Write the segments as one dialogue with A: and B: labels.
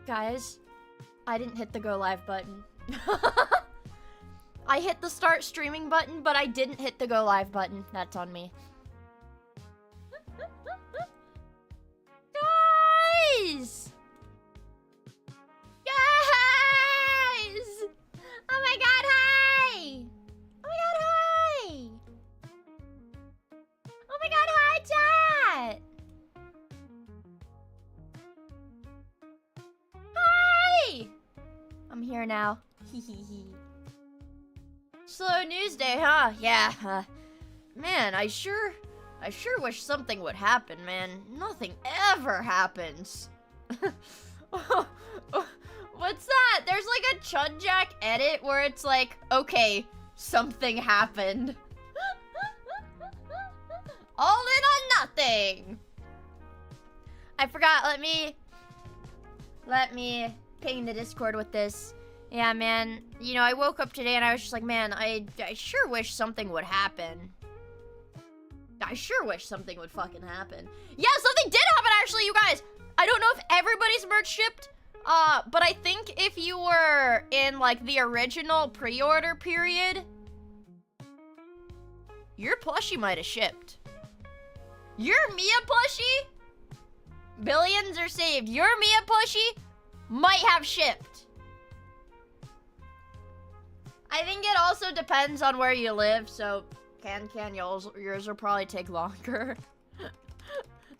A: Guys, I didn't hit the go live button. I hit the start streaming button, but I didn't hit the go live button. That's on me. Guys! Guys! Oh my god, hi! Oh my god, hi! Oh my god, hi, chat! Hi! I'm here now. Slow news day, huh? Yeah. Man, I sure wish something would happen, man. Nothing ever happens. What's that? There's like a Chudjack edit where it's like, okay, something happened. All in on nothing. I forgot, let me ping the Discord with this. Yeah, man, you know, I woke up today and I was just like, man, I sure wish something would happen. I sure wish something would fucking happen. Yeah, something did happen, actually, you guys. I don't know if everybody's merch shipped, but I think if you were in, like, the original pre-order period, your plushie might have shipped. Your Miia plushie? Billions are saved. Your Miia plushie might have shipped. I think it also depends on where you live, so yours will probably take longer.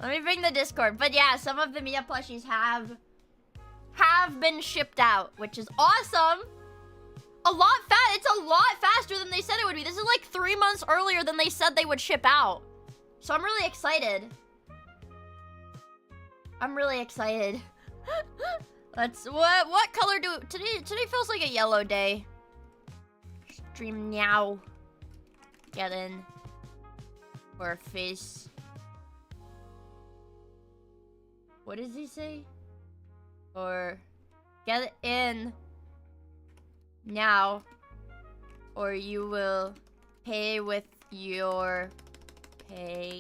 A: Let me bring the Discord. But yeah, some of the Miia plushies have been shipped out, which is awesome. It's a lot faster than they said it would be. This is like 3 months earlier than they said they would ship out. So I'm really excited. I'm really excited. What color today feels like a yellow day. Stream now. Get in. Or face. What does he say? Or get in now, or you will pay with your blood.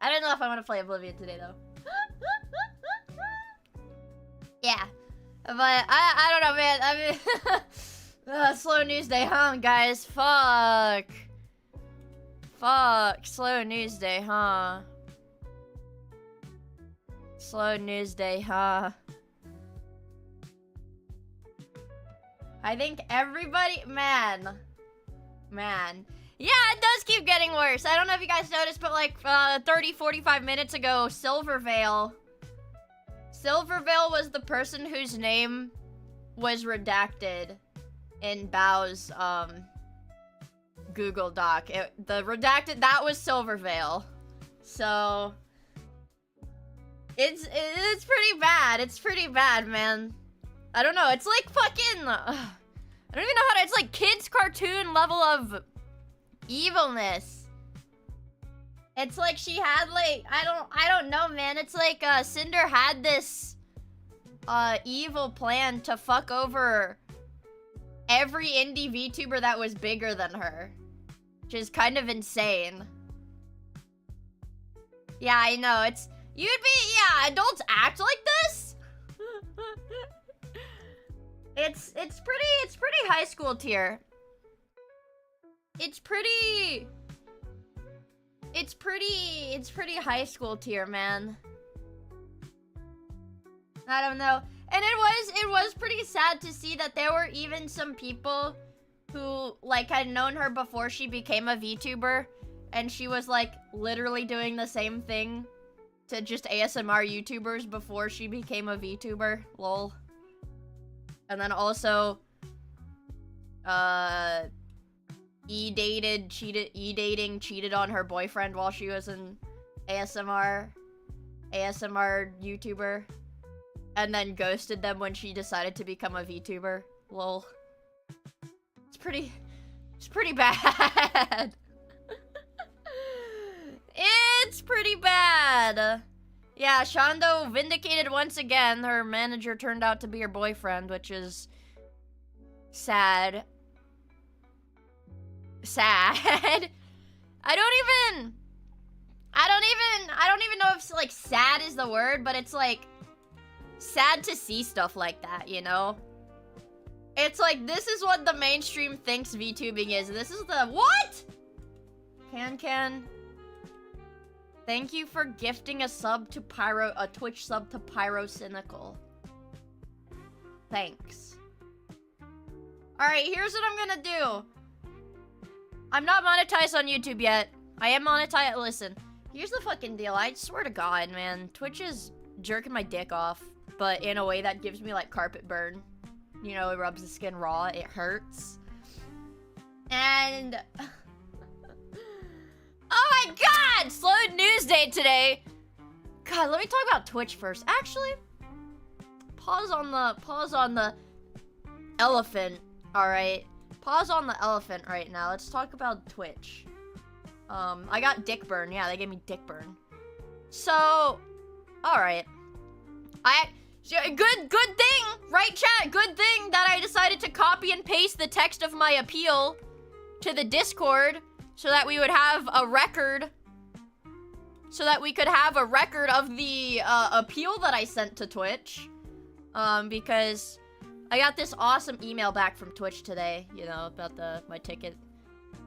A: I don't know if I want to play Oblivion today though. Yeah, but I don't know, man. I mean, slow news day, huh, guys? Fuck. Slow news day, huh? Slow news day, huh? I think everybody, man. Yeah, it does keep getting worse. I don't know if you guys noticed, but like 30-45 minutes ago, Silvervale was the person whose name was redacted in Bao's Google Doc. The redacted, that was Silvervale. So it's pretty bad. It's pretty bad, man. I don't know. It's like fucking I don't even know how to, it's like kids cartoon level of evilness. It's like she had like I don't know, man. It's like Cinder had this evil plan to fuck over every indie VTuber that was bigger than her, which is kind of insane. Yeah, I know. Yeah, adults act like this. It's pretty high school tier. It's pretty high school tier, man. I don't know. And it was pretty sad to see that there were even some people who like had known her before she became a VTuber, and she was like literally doing the same thing to just ASMR YouTubers before she became a VTuber. Lol. And then also E-dating, cheated on her boyfriend while she was an ASMR YouTuber, and then ghosted them when she decided to become a VTuber. Lol. It's pretty bad. It's pretty bad. Yeah, Shondo vindicated once again. Her manager turned out to be her boyfriend, which is sad. Sad. I I don't even know if like sad is the word, but it's like sad to see stuff like that, you know? It's like, this is what the mainstream thinks VTubing is. This is the, what? Can. Thank you for gifting a Twitch sub to Pyro Cynical. Thanks. Alright, here's what I'm gonna do. I'm not monetized on YouTube yet. I am monetized. Listen, here's the fucking deal. I swear to God, man. Twitch is jerking my dick off, but in a way that gives me, like, carpet burn. You know, it rubs the skin raw. It hurts. And... oh my God! Slow news day today. God, let me talk about Twitch first. Actually, pause on the elephant. All right, pause on the elephant right now. Let's talk about Twitch. I got dick burn. Yeah, they gave me dick burn. So, all right. Good thing, right, chat? Good thing that I decided to copy and paste the text of my appeal to the Discord so that we would have a record. So that we could have a record of the appeal that I sent to Twitch. Because I got this awesome email back from Twitch today, you know, about my ticket.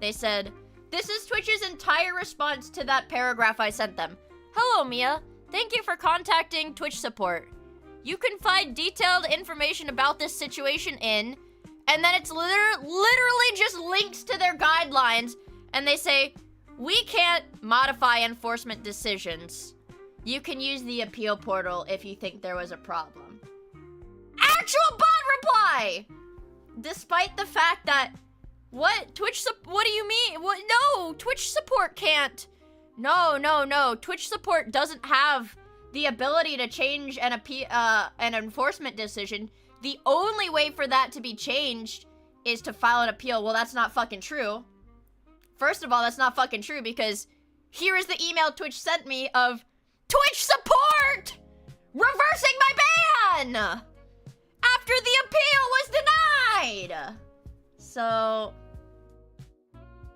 A: They said, "This is Twitch's entire response to that paragraph I sent them. Hello, Mia. Thank you for contacting Twitch support. You can find detailed information about this situation in..." And then it's literally just links to their guidelines. And they say, "We can't modify enforcement decisions. You can use the appeal portal if you think there was a problem." Actual bot reply! Despite the fact that, what do you mean? What? No, Twitch support can't. No. Twitch support doesn't have the ability to change an enforcement decision. The only way for that to be changed is to file an appeal. Well, that's not fucking true. First of all, that's not fucking true because here is the email Twitch sent me of Twitch support reversing my ban after the appeal was denied. So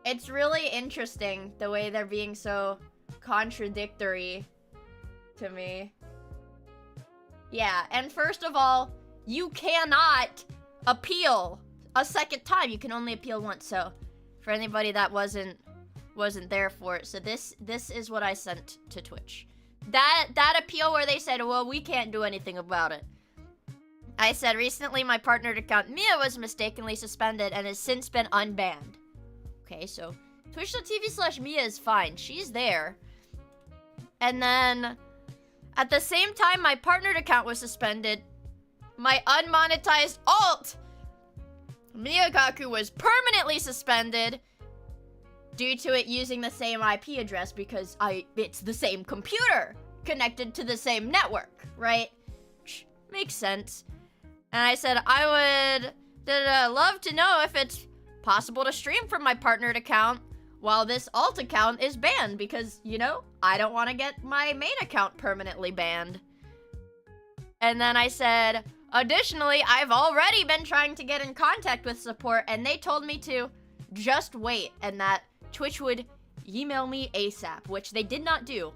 A: it's really interesting the way they're being so contradictory to me. Yeah, and first of all, you cannot appeal a second time. You can only appeal once. So for anybody that wasn't there for it, so this is what I sent to Twitch. That appeal where they said, well, we can't do anything about it. I said, recently my partnered account Mia was mistakenly suspended and has since been unbanned. Okay, so twitch.tv/Mia is fine. She's there. And then at the same time my partnered account was suspended, my unmonetized alt Miyagaku was permanently suspended due to it using the same IP address because it's the same computer connected to the same network, right? Which makes sense. And I said, I would love to know if it's possible to stream from my partnered account while this alt account is banned because, you know, I don't want to get my main account permanently banned. And then I said, additionally, I've already been trying to get in contact with support and they told me to just wait and that Twitch would email me ASAP, which they did not do.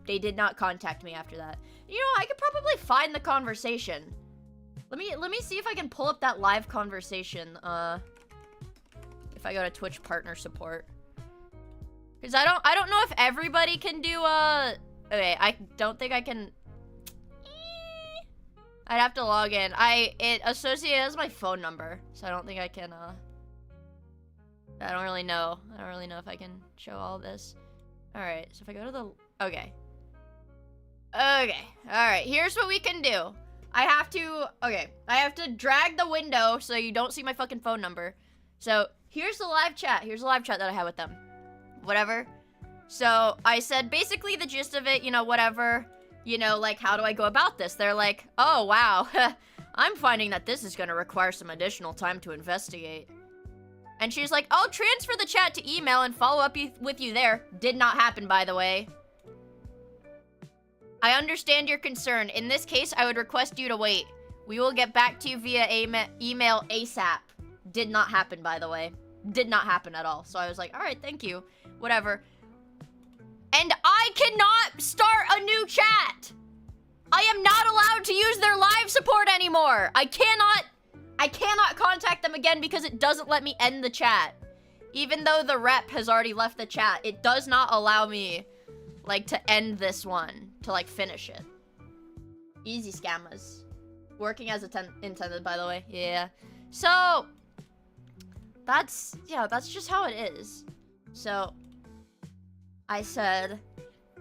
A: They did not contact me after that. You know, I could probably find the conversation. Let me see if I can pull up that live conversation. If I go to Twitch partner support. Because I don't know if everybody can do okay, I don't think I can. I'd have to log in. It associates as my phone number, so I don't think I can I don't really know. I don't really know if I can show all this. Alright, so if I go to the okay. Alright, here's what we can do. I have to drag the window so you don't see my fucking phone number. So here's the live chat. Here's the live chat that I had with them. Whatever. So I said basically the gist of it, you know, whatever. You know, like, how do I go about this? They're like, oh, wow. I'm finding that this is going to require some additional time to investigate. And she's like, I'll transfer the chat to email and follow up with you there. Did not happen, by the way. I understand your concern. In this case, I would request you to wait. We will get back to you via email ASAP. Did not happen, by the way. Did not happen at all. So I was like, all right, thank you. Whatever. And I cannot I am not allowed to use their live support anymore. I cannot contact them again because it doesn't let me end the chat. Even though the rep has already left the chat, it does not allow me, like, to end this one, to, like, finish it. Easy scammers. Working as intended, by the way. Yeah. So, that's just how it is. So, I said,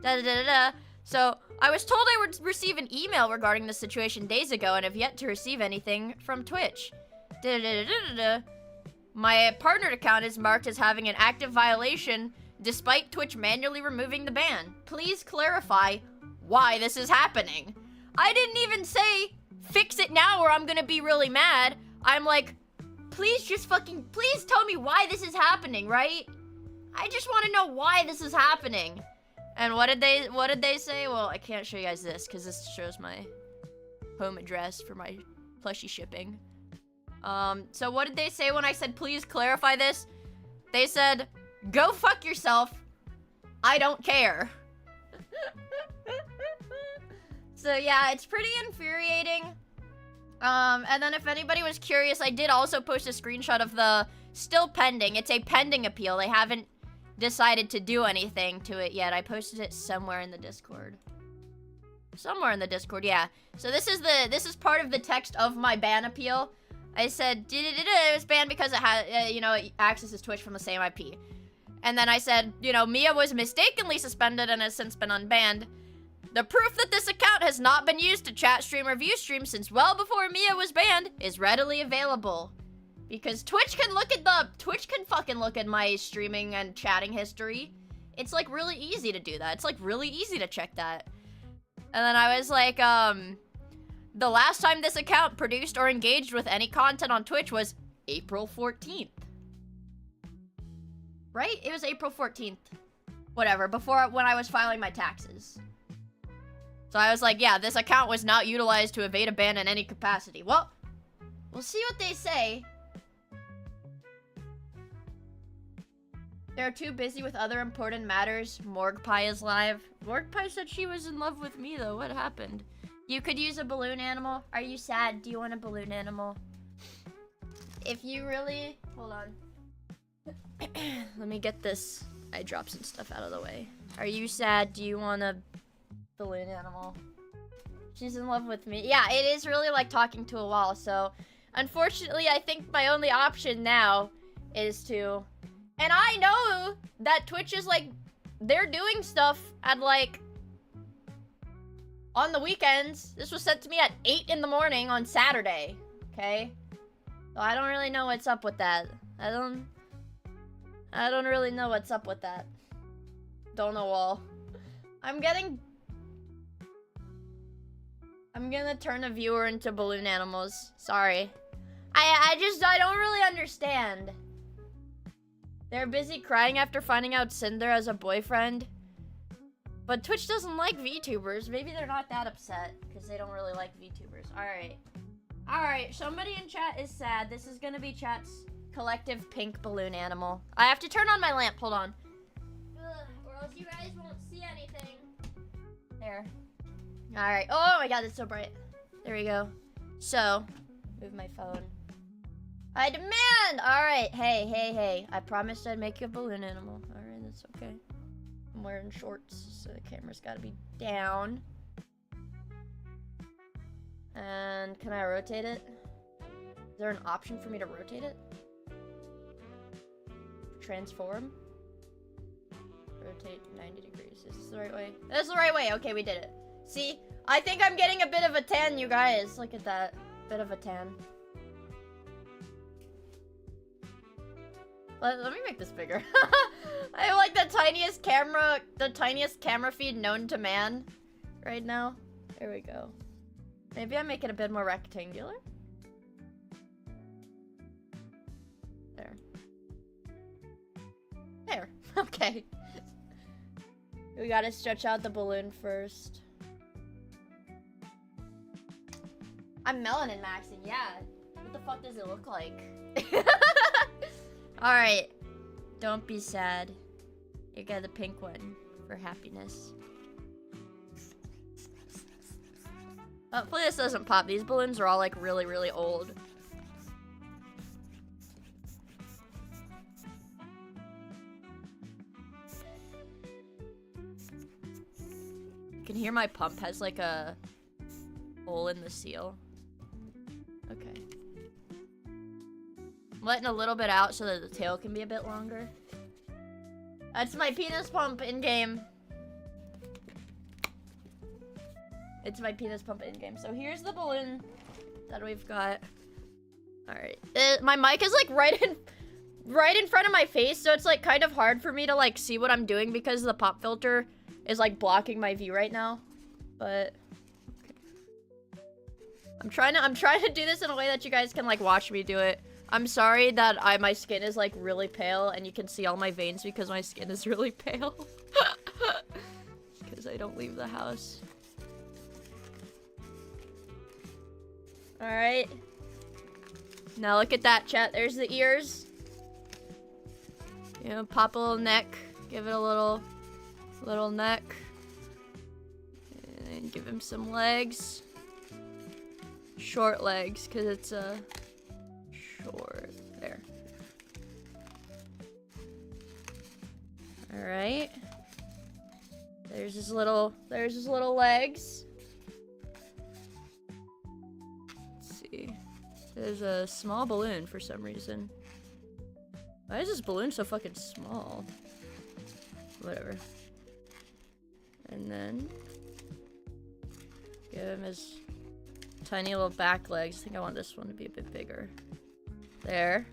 A: da-da-da-da-da. So, I was told I would receive an email regarding the situation days ago and have yet to receive anything from Twitch. Da-da-da-da-da-da. My partnered account is marked as having an active violation despite Twitch manually removing the ban. Please clarify why this is happening. I didn't even say, fix it now or I'm gonna be really mad. I'm like, please please tell me why this is happening, right? I just want to know why this is happening. And what did they say? Well, I can't show you guys this because this shows my home address for my plushie shipping. So what did they say when I said, please clarify this? They said, go fuck yourself. I don't care. So yeah, it's pretty infuriating. And then if anybody was curious, I did also post a screenshot of the still pending. It's a pending appeal. They haven't decided to do anything to it yet. I posted it somewhere in the Discord. Somewhere in the Discord, yeah. So this is part of the text of my ban appeal. I said, it was banned because it had, it accesses Twitch from the same IP. And then I said, Miia was mistakenly suspended and has since been unbanned. The proof that this account has not been used to chat stream or view stream since well before Miia was banned is readily available. Because Twitch can fucking look at my streaming and chatting history. It's like really easy to do that. It's like really easy to check that. And then I was like, the last time this account produced or engaged with any content on Twitch was April 14th. Right? It was April 14th. Whatever, when I was filing my taxes. So I was like, yeah, this account was not utilized to evade a ban in any capacity. Well, we'll see what they say. They're too busy with other important matters. Morgue Pie is live. Morgue Pie said she was in love with me, though. What happened? You could use a balloon animal. Are you sad? Do you want a balloon animal? If you really... Hold on. Let me get this eye drops and stuff out of the way. Are you sad? Do you want a balloon animal? She's in love with me. Yeah, it is really like talking to a wall. So, unfortunately, I think my only option now is to... And I know that Twitch is like... They're doing stuff at like... on the weekends. This was sent to me at 8 in the morning on Saturday. Okay? So I don't really know what's up with that. I don't really know what's up with that. Don't know all. I'm gonna turn a viewer into balloon animals. Sorry. I don't really understand. They're busy crying after finding out Cinder has a boyfriend. But Twitch doesn't like VTubers. Maybe they're not that upset because they don't really like VTubers. Alright. Alright, somebody in chat is sad. This is gonna be chat's collective pink balloon animal. I have to turn on my lamp. Hold on. Or else you guys won't see anything. There. Alright. Oh my god, it's so bright. There we go. So, move my phone. I demand! Alright, hey. I promised I'd make you a balloon animal. Alright, that's okay. I'm wearing shorts, so the camera's gotta be down. And can I rotate it? Is there an option for me to rotate it? Transform? Rotate 90 degrees. Is this the right way? That's the right way. Okay, we did it. See? I think I'm getting a bit of a tan, you guys. Look at that. Bit of a tan. Let me make this bigger. I have like the tiniest camera feed known to man right now. There we go. Maybe I make it a bit more rectangular. There. There. Okay. We gotta stretch out the balloon first. I'm melanin maxing, yeah. What the fuck does it look like? Alright. Don't be sad. You got the pink one for happiness. Hopefully this doesn't pop. These balloons are all like really, really old. You can hear my pump has like a hole in the seal. Okay. I'm letting a little bit out so that the tail can be a bit longer. That's my penis pump in-game. It's my penis pump in-game. So here's the balloon that we've got. Alright. My mic is like right in front of my face, so it's like kind of hard for me to like see what I'm doing because the pop filter is like blocking my view right now. But okay. I'm trying to do this in a way that you guys can like watch me do it. I'm sorry that my skin is like really pale and you can see all my veins because my skin is really pale. Because I don't leave the house. Alright. Now look at that, chat. There's the ears. You know, pop a little neck. Give it a little neck. And give him some legs. Short legs, because it's short. There. Alright. There's his little legs. Let's see. There's a small balloon for some reason. Why is this balloon so fucking small? Whatever. And then give him his tiny little back legs. I think I want this one to be a bit bigger. There.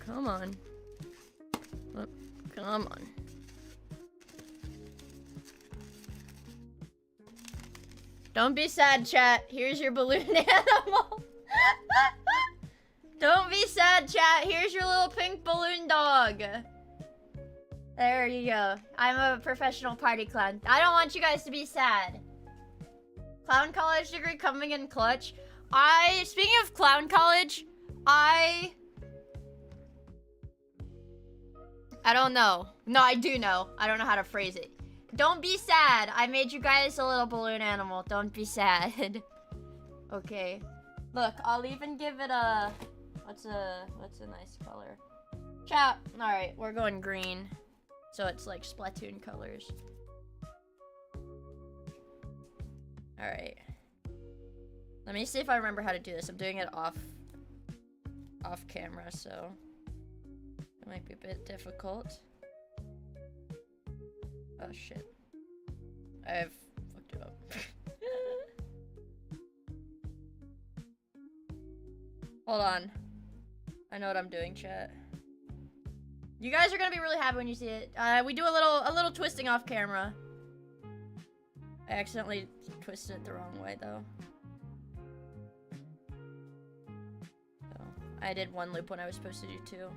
A: Come on. Oh, come on. Don't be sad, chat. Here's your balloon animal. Don't be sad, chat. Here's your little pink balloon dog. There you go. I'm a professional party clown. I don't want you guys to be sad. Clown college degree coming in clutch. Speaking of clown college, I don't know. No, I do know. I don't know how to phrase it. Don't be sad. I made you guys a little balloon animal. Don't be sad. Okay. Look, I'll even give it a... What's a nice color? Chat. Alright, we're going green. So it's like Splatoon colors. Alright. Let me see if I remember how to do this. I'm doing it off camera, so it might be a bit difficult. Oh shit. I've fucked it up. Hold on. I know what I'm doing, chat. You guys are gonna be really happy when you see it. We do a little twisting off camera. I accidentally twisted it the wrong way though. So, I did one loop when I was supposed to do two.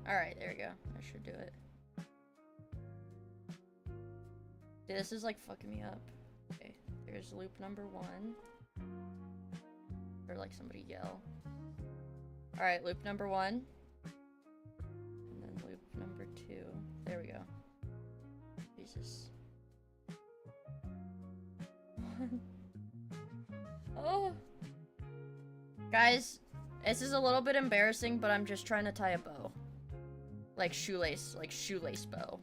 A: Alright, there we go. I should do it. Dude, this is like fucking me up. Okay, there's loop number 1. Or like somebody yell. Alright, loop number 1. And then loop number 2. There we go. Jesus. Oh. Guys, this is a little bit embarrassing, but I'm just trying to tie a bow. Like shoelace bow.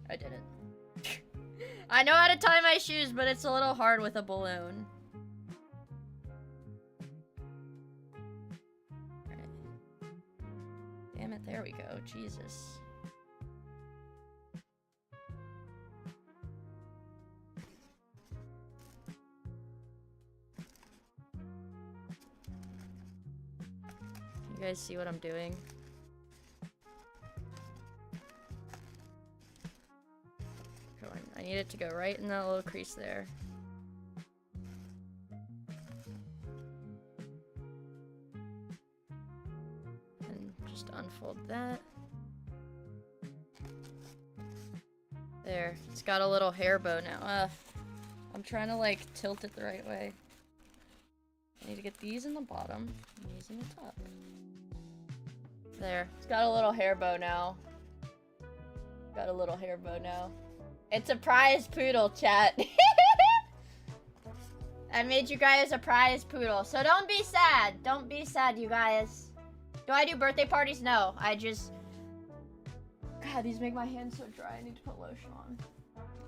A: I didn't. I know how to tie my shoes, but it's a little hard with a balloon. Right. Damn it, there we go. Jesus. You guys see what I'm doing? Come on, I need it to go right in that little crease there. And just unfold that. There, it's got a little hair bow now. I'm trying to like tilt it the right way. I need to get these in the bottom and these in the top. There, it's got a little hair bow now. Got a little hair bow now. It's a prize poodle, chat. I made you guys a prize poodle, so don't be sad. Don't be sad, you guys. Do I do birthday parties? No, I just... God, these make my hands so dry. I need to put lotion on.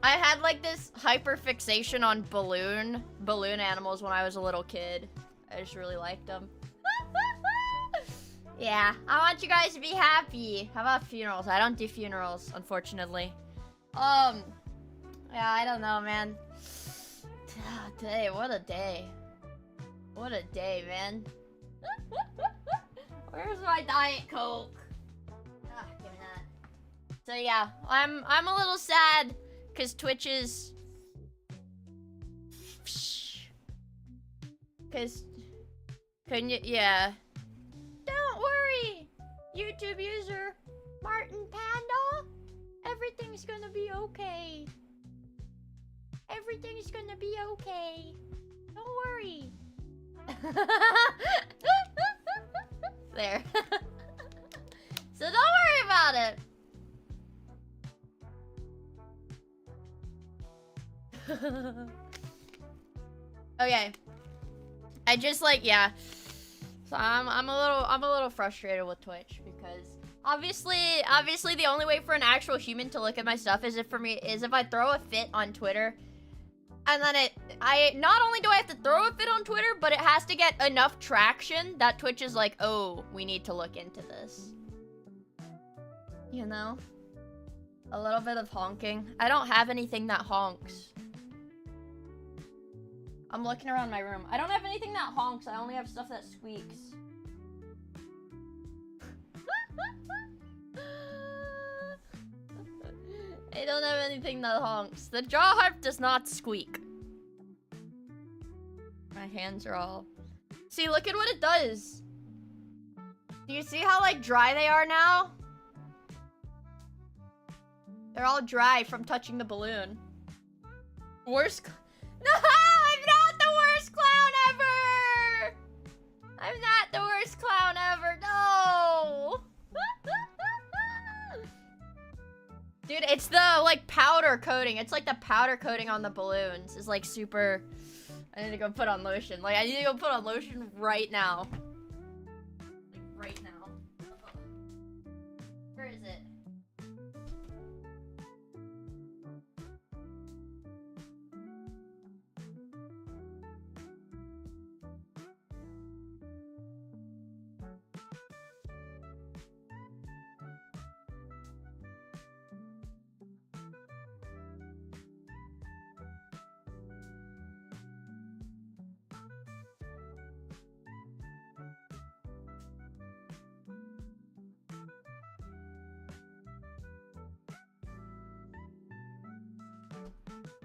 A: I had like this hyper fixation on balloon animals when I was a little kid. I just really liked them. Yeah, I want you guys to be happy. How about funerals? I don't do funerals, unfortunately. Yeah, I don't know, man. Today, what a day. What a day, man. Where's my Diet Coke? Ah, give me that. So yeah, I'm a little sad because Twitch is... Cause couldn't you? Yeah. Don't worry, YouTube user Martin Panda. Everything's gonna be okay. Everything's gonna be okay. Don't worry. There. So don't worry about it. Okay. I just like, yeah. So I'm a little frustrated with Twitch because obviously the only way for an actual human to look at my stuff is if I throw a fit on Twitter. And then not only do I have to throw a fit on Twitter, but it has to get enough traction that Twitch is like, oh, we need to look into this. You know? A little bit of honking. I don't have anything that honks. I'm looking around my room. I don't have anything that honks. I only have stuff that squeaks. I don't have anything that honks. The jaw harp does not squeak. My hands are all... See, look at what it does. Do you see how, like, dry they are now? They're all dry from touching the balloon. Worst... No! I'm not the worst clown ever! I'm not the worst clown ever. No! Dude, it's the, like, powder coating. It's like the powder coating on the balloons is, like, super... I need to go put on lotion. Like, I need to go put on lotion right now. Like, right now. Where is it?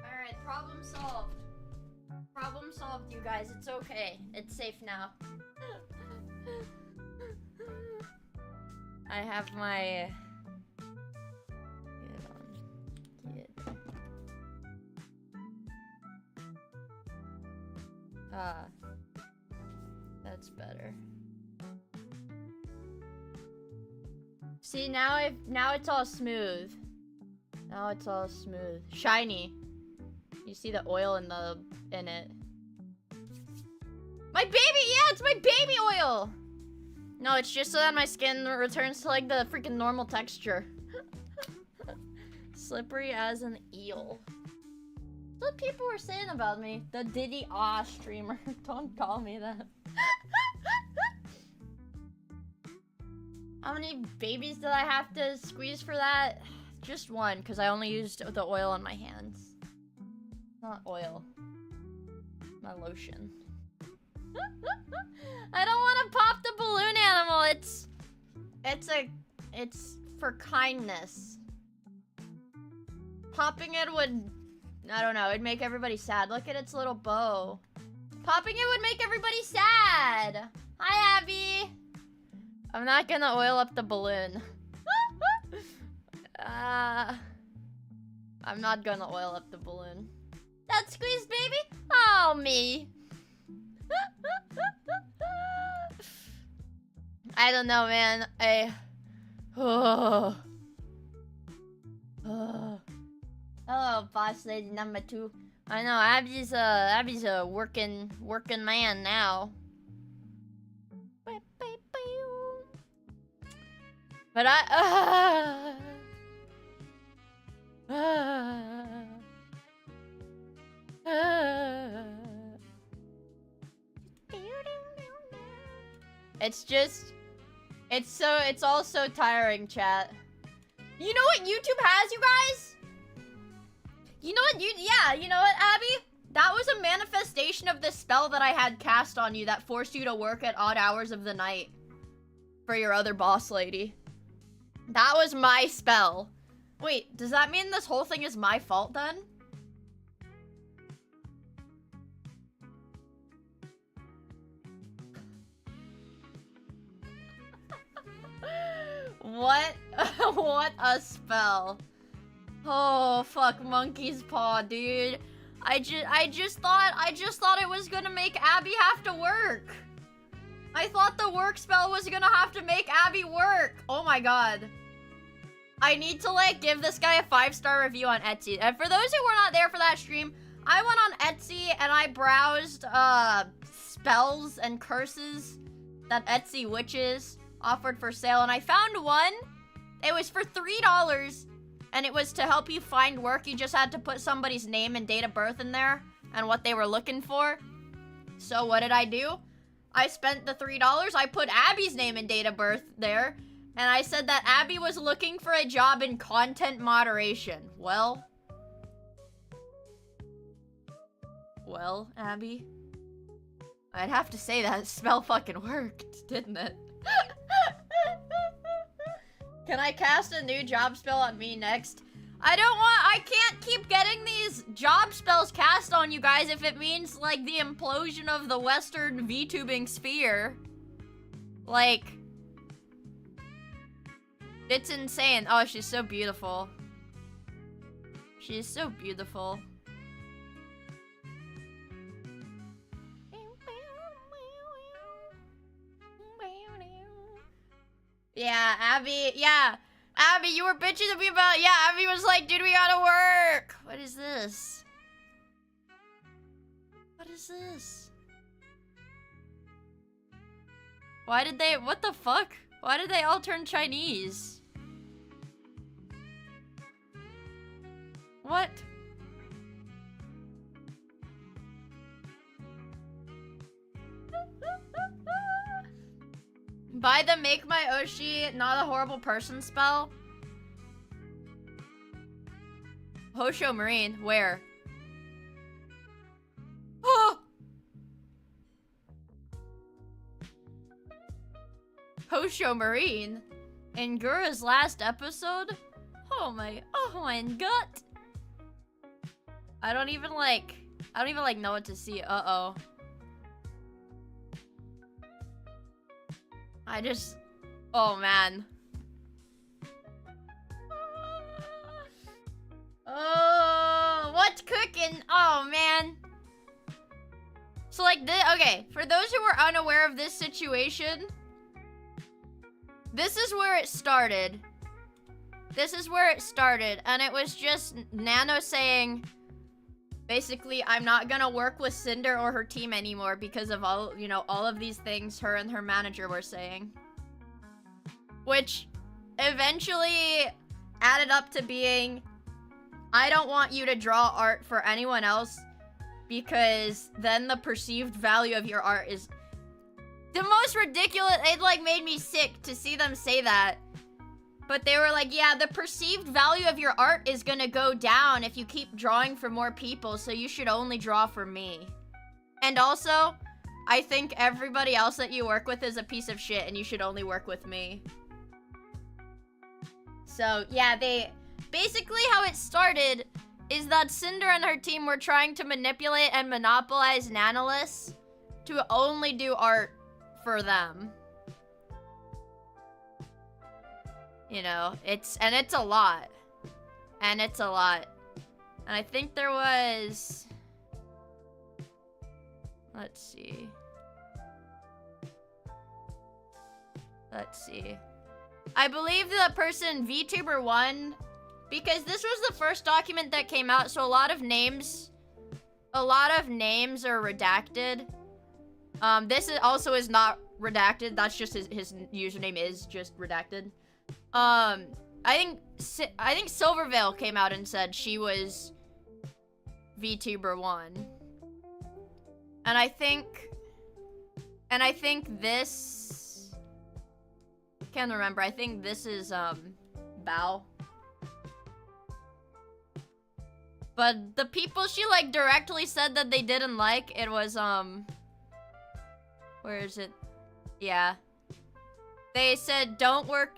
A: Alright, problem solved. Problem solved, you guys. It's okay. It's safe now. I have my... Ah. That's better. See, now it's all smooth. Now it's all smooth. Shiny. You see the oil in it. My baby! Yeah, it's my baby oil! No, it's just so that my skin returns to, like, the freaking normal texture. Slippery as an eel. That's what people were saying about me. The Diddy Ah streamer. Don't call me that. How many babies did I have to squeeze for that? Just one, because I only used the oil on my hands. Not oil. My lotion. I don't want to pop the balloon animal. It's for kindness. Popping it would, I don't know, it'd make everybody sad. Look at its little bow. Popping it would make everybody sad. Hi, Abby. I'm not gonna oil up the balloon. I'm not gonna oil up the balloon. That squeeze, baby? Oh, me. I don't know, man. Oh. Hello, boss lady number 2. I know, Abby's a working man now. But it's all so tiring, chat. You know what YouTube has, you guys? You know what, you know what, Abby? That was a manifestation of the spell that I had cast on you that forced you to work at odd hours of the night for your other boss lady. That was my spell. Wait, does that mean this whole thing is my fault then? What? What a spell. Oh, fuck monkey's paw, dude. I just thought it was gonna make Abby have to work. I thought the work spell was gonna have to make Abby work. Oh my god. I need to, like, give this guy a 5-star review on Etsy. And for those who were not there for that stream, I went on Etsy and I browsed, spells and curses that Etsy witches offered for sale. And I found one. It was for $3. And it was to help you find work. You just had to put somebody's name and date of birth in there and what they were looking for. So what did I do? I spent the $3. I put Abby's name and date of birth there. And I said that Abby was looking for a job in content moderation. Well, Abby, I'd have to say that spell fucking worked, didn't it? Can I cast a new job spell on me next? I can't keep getting these job spells cast on you guys if it means, like, the implosion of the Western VTubing sphere. Like, it's insane. Oh, she's so beautiful. She's so beautiful. Yeah, Abby, Abby, you were bitching to me about, Abby was like, dude, we gotta work. What is this? What is this? What the fuck? Why did they all turn Chinese? What? Buy the Make My Oshi Not a Horrible Person spell? Hosho Marine, where? Oh! Hosho Marine? In Gura's last episode? Oh my god. I don't even know what to see. Uh-oh. Oh man. Oh, what's cooking? Oh man. So like okay, for those who are unaware of this situation, this is where it started. And it was just Nano saying, basically, I'm not gonna work with Cinder or her team anymore because of all of these things her and her manager were saying. Which eventually added up to being, I don't want you to draw art for anyone else because then the perceived value of your art is the most ridiculous. It like made me sick to see them say that. But they were like, yeah, the perceived value of your art is gonna go down if you keep drawing for more people, so you should only draw for me. And also, I think everybody else that you work with is a piece of shit and you should only work with me. So, yeah, basically how it started is that Cinder and her team were trying to manipulate and monopolize Nanolis to only do art for them. You know, it's a lot. And it's a lot. And I think there was... Let's see. Let's see. I believe the person VTuber1, because this was the first document that came out, so a lot of names are redacted. This also is not redacted. That's just his username is just redacted. I think Silvervale came out and said she was VTuber1. And I think this, can't remember. I think this is Bao. But the people she like directly said that they didn't like, it was where is it? Yeah. They said don't work.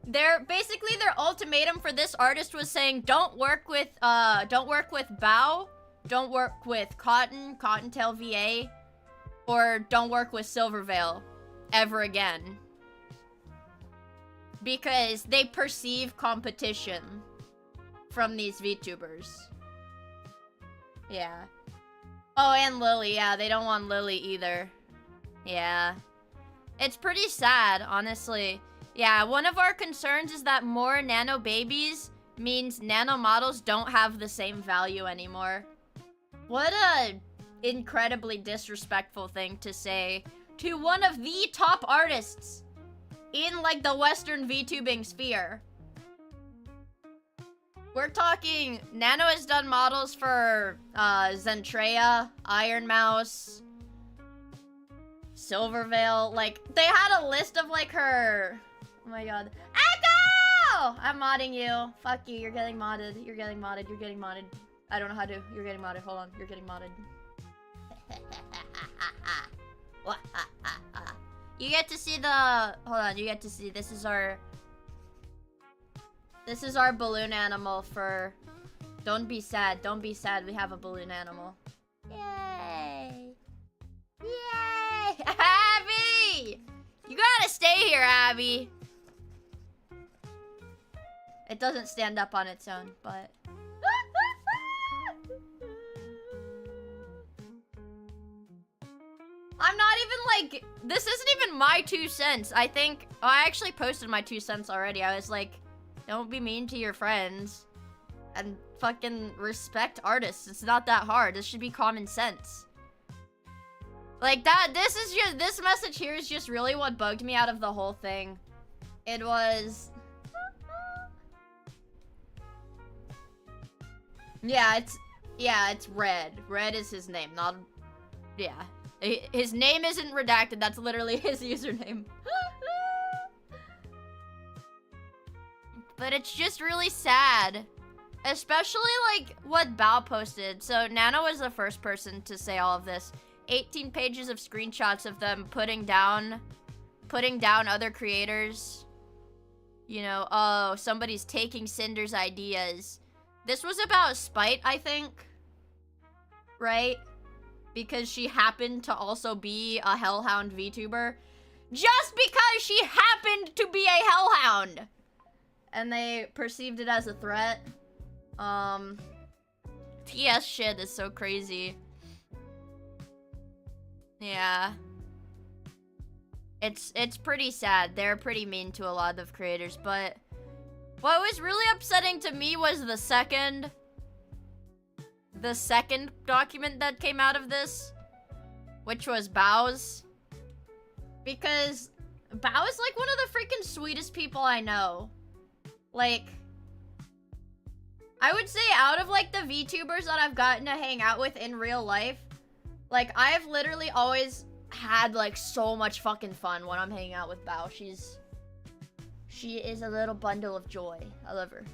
A: Basically their ultimatum for this artist was saying don't work with Bao, don't work with Cottontail VA, or don't work with Silvervale ever again. Because they perceive competition from these VTubers. Yeah. Oh, and Lily, yeah, they don't want Lily either. Yeah. It's pretty sad, honestly. Yeah, one of our concerns is that more nano babies means nano models don't have the same value anymore. What a incredibly disrespectful thing to say to one of the top artists in, like, the Western VTubing sphere. We're talking, Nano has done models for, Zentreya, Iron Mouse, Silvervale. Like, they had a list of, like, her... Oh my god. Echo! I'm modding you. Fuck you, you're getting modded. You're getting modded, you're getting modded. I don't know how to. You're getting modded. Hold on, you're getting modded. You get to see the... Hold on, you get to see. This is our balloon animal for... Don't be sad. Don't be sad. We have a balloon animal. Yay! Yay! Abby! You gotta stay here, Abby. It doesn't stand up on its own, but... I'm not even like... This isn't even my 2 cents. I think... Oh, I actually posted my 2 cents already. I was like, don't be mean to your friends. And fucking respect artists. It's not that hard. This should be common sense. Like that, this is just... This message here is just really what bugged me out of the whole thing. It was... Yeah, it's Red. Red is his name, not... Yeah. His name isn't redacted, that's literally his username. But it's just really sad. Especially, like, what Bao posted. So, Nano was the first person to say all of this. 18 pages of screenshots of them putting down other creators. You know, oh, somebody's taking Cinder's ideas. This was about spite, I think. Right? Because she happened to also be a Hellhound VTuber. Just because she happened to be a Hellhound! And they perceived it as a threat. TS shit is so crazy. Yeah. It's pretty sad. They're pretty mean to a lot of creators, but... What was really upsetting to me was the second document that came out of this, which was Bao's. Because Bao is like one of the freaking sweetest people I know. Like, I would say out of like the VTubers that I've gotten to hang out with in real life, like I've literally always had like so much fucking fun when I'm hanging out with Bao. She is a little bundle of joy. I love her.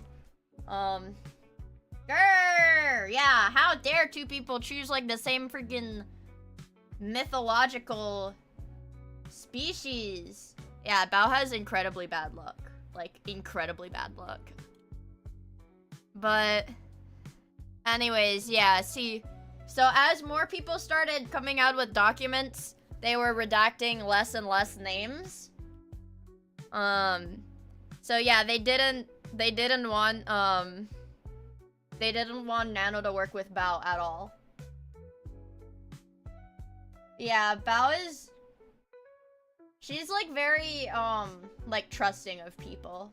A: Grr! Yeah, how dare two people choose like the same freaking mythological species? Yeah, Bao has incredibly bad luck. Like, incredibly bad luck. But, anyways, yeah, see. So as more people started coming out with documents, they were redacting less and less names. So yeah, they didn't want, They didn't want Nano to work with Bao at all. Yeah, Bao is... She's, like, very, like, trusting of people.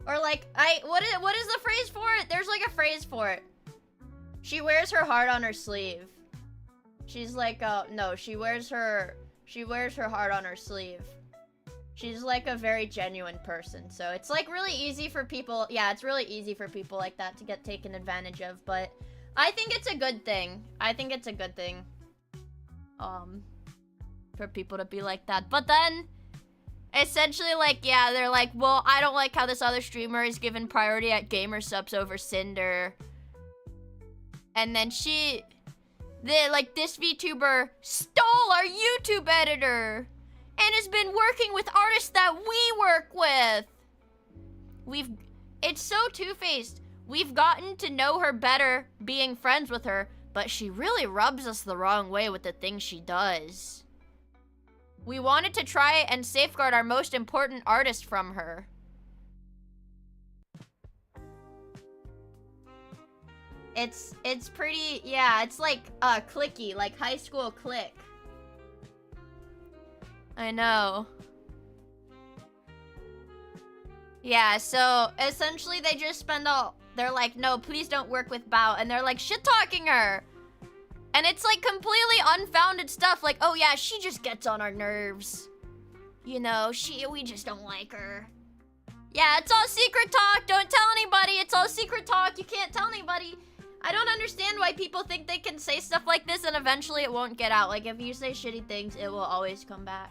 A: Or, like, what is the phrase for it? There's, like, a phrase for it. She wears her heart on her sleeve. She's, like, no, she wears her heart on her sleeve. She's, like, a very genuine person. So, it's, like, really easy for people... Yeah, it's really easy for people like that to get taken advantage of. But I think it's a good thing. I think it's a good thing. For people to be like that. But then, essentially, like, yeah, they're like, well, I don't like how this other streamer is given priority at gamer subs over Cinder. And then this VTuber stole our YouTube editor and has been working with artists that we work with. It's so two-faced. We've gotten to know her better being friends with her, but she really rubs us the wrong way with the things she does. We wanted to try and safeguard our most important artist from her. It's pretty, yeah, it's like, clicky, like high school click. I know. Yeah, so essentially they just spend they're like, no, please don't work with Bao, and they're like shit-talking her. And it's like completely unfounded stuff, like, oh yeah, she just gets on our nerves. You know, we just don't like her. Yeah, it's all secret talk, don't tell anybody, it's all secret talk, you can't tell anybody. I don't understand why people think they can say stuff like this and eventually it won't get out. Like, if you say shitty things, it will always come back.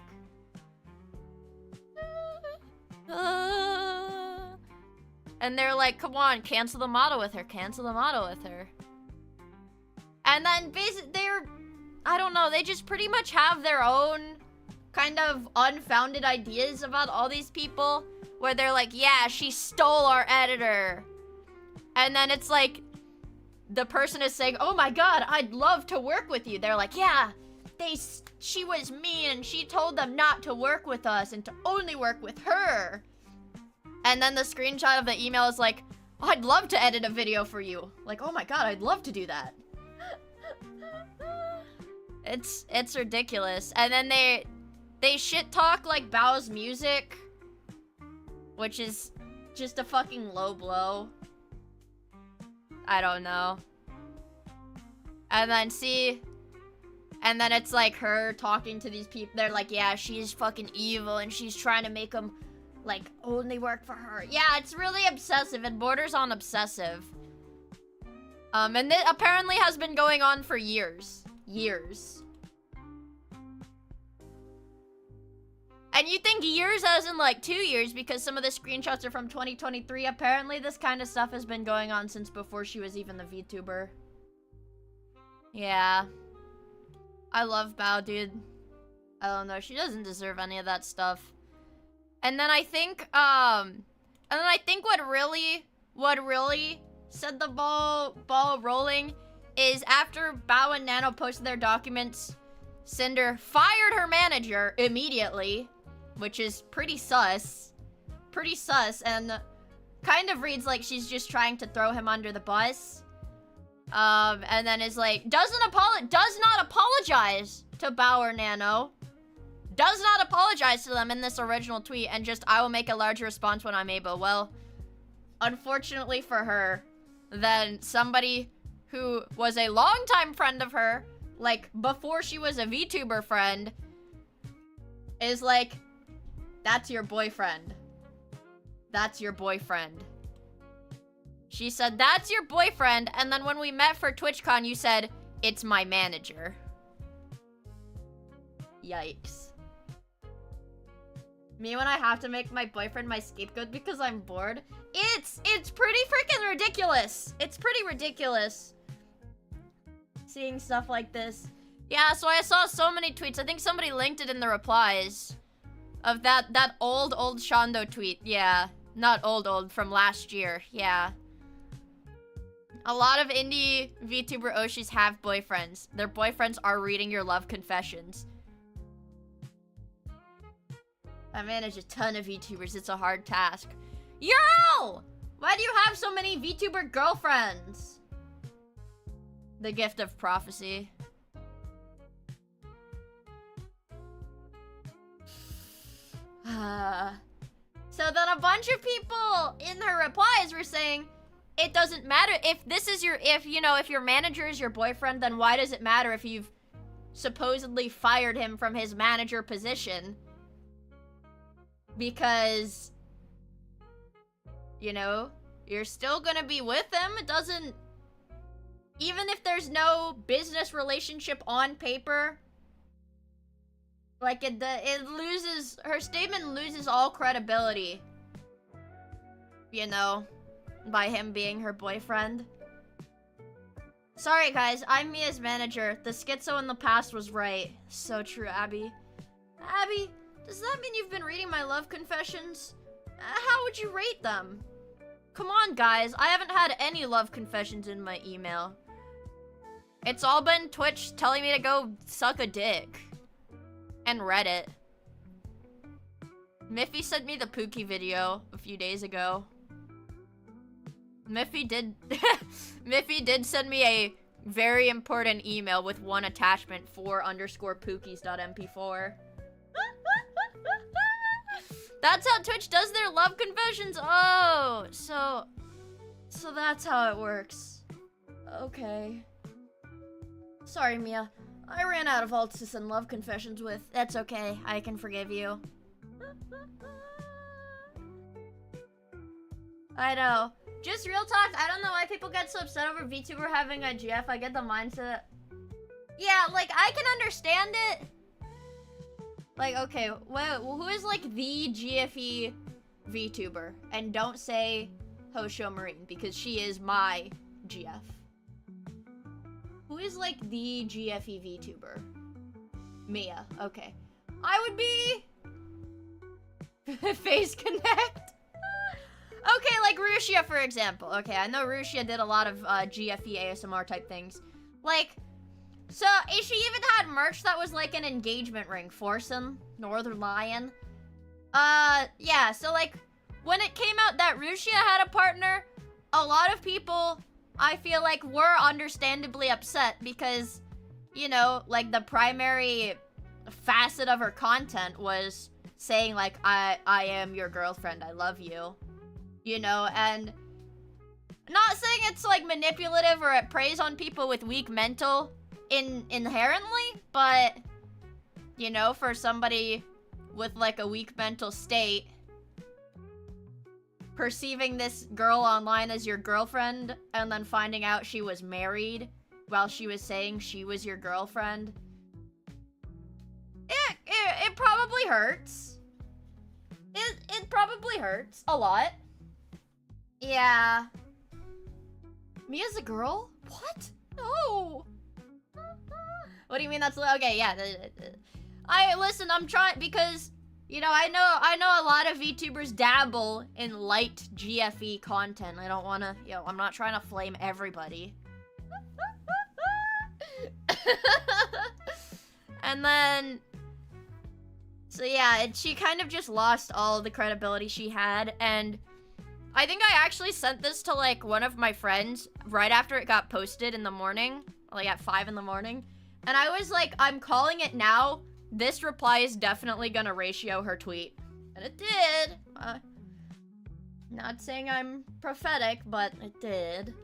A: And they're like, come on, cancel the model with her, cancel the model with her. And then basically I don't know, they just pretty much have their own kind of unfounded ideas about all these people. Where they're like, yeah, she stole our editor. And then it's like, the person is saying, oh my god, I'd love to work with you. They're like, yeah, she was mean and she told them not to work with us and to only work with her. And then the screenshot of the email is like, oh, I'd love to edit a video for you. Like, oh my god, I'd love to do that. It's ridiculous. And then they shit talk like Bao's music, which is just a fucking low blow. I don't know. And then and then it's like her talking to these people. They're like, yeah, she's fucking evil and she's trying to make them like only work for her. Yeah, it's really obsessive. It borders on obsessive. And it apparently has been going on for years. Years. And you think years as in like 2 years because some of the screenshots are from 2023. Apparently this kind of stuff has been going on since before she was even the VTuber. Yeah. I love Bao, dude. I don't know. She doesn't deserve any of that stuff. And then I think, what really set the ball rolling is after Bao and Nano posted their documents, Cinder fired her manager immediately, which is pretty sus. Pretty sus, and kind of reads like she's just trying to throw him under the bus. And then is like, does not apologize to Bao or Nano. Does not apologize to them in this original tweet, and just, I will make a larger response when I'm able. Well, unfortunately for her, then somebody who was a longtime friend of her, like, before she was a VTuber friend, is like, that's your boyfriend. That's your boyfriend. She said, that's your boyfriend, and then when we met for TwitchCon, you said, it's my manager. Yikes. Me when I have to make my boyfriend my scapegoat because I'm bored? It's pretty freaking ridiculous. It's pretty ridiculous. Seeing stuff like this. Yeah, so I saw so many tweets. I think somebody linked it in the replies. Of that old Shondo tweet. Yeah. Not old, from last year. Yeah. A lot of indie VTuber Oshis have boyfriends. Their boyfriends are reading your love confessions. I manage a ton of VTubers. It's a hard task. Yo! Why do you have so many VTuber girlfriends? The gift of prophecy. So then a bunch of people in her replies were saying, it doesn't matter if this is your, if your manager is your boyfriend, then why does it matter if you've supposedly fired him from his manager position? Because, you're still gonna be with him. It doesn't, even if there's no business relationship on paper, like, it loses, her statement loses all credibility, by him being her boyfriend. Sorry, guys, I'm Mia's manager. The schizo in the past was right. So true, Abby. Abby, does that mean you've been reading my love confessions? How would you rate them? Come on, guys, I haven't had any love confessions in my email. It's all been Twitch telling me to go suck a dick. And Reddit. Miffy sent me the Pookie video a few days ago. Miffy did send me a very important email with one attachment for _pookies.mp4. That's how Twitch does their love confessions. Oh, so that's how it works. Okay. Sorry, Mia. I ran out of alts to send love confessions with. That's okay. I can forgive you. I know. Just real talk, I don't know why people get so upset over VTuber having a GF. I get the mindset. Yeah, like, I can understand it. Like, okay, well, who is, like, the GFE VTuber? And don't say Hosho Marine, because she is my GF. Who is, like, the GFE VTuber? Mia, okay. I would be... Face Connect? Okay, like Rushia, for example. Okay, I know Rushia did a lot of GFE ASMR type things. Like, so she even had merch that was like an engagement ring. Forsen, Northern Lion. Yeah, so like, when it came out that Rushia had a partner, a lot of people, I feel like, were understandably upset because, like, the primary facet of her content was saying, like, I am your girlfriend, I love you. And not saying it's, like, manipulative or it preys on people with weak mental inherently, but, for somebody with, like, a weak mental state, perceiving this girl online as your girlfriend and then finding out she was married while she was saying she was your girlfriend, it probably hurts. It probably hurts a lot. Yeah. Mia's a girl? What? No. What do you mean that's... Okay, yeah. Listen, I'm trying... Because, I know a lot of VTubers dabble in light GFE content. I don't want to... I'm not trying to flame everybody. And then... So, yeah, she kind of just lost all the credibility she had, and... I think I actually sent this to, like, one of my friends right after it got posted in the morning. Like, at 5 in the morning. And I was like, I'm calling it now. This reply is definitely gonna ratio her tweet. And it did. Not saying I'm prophetic, but it did.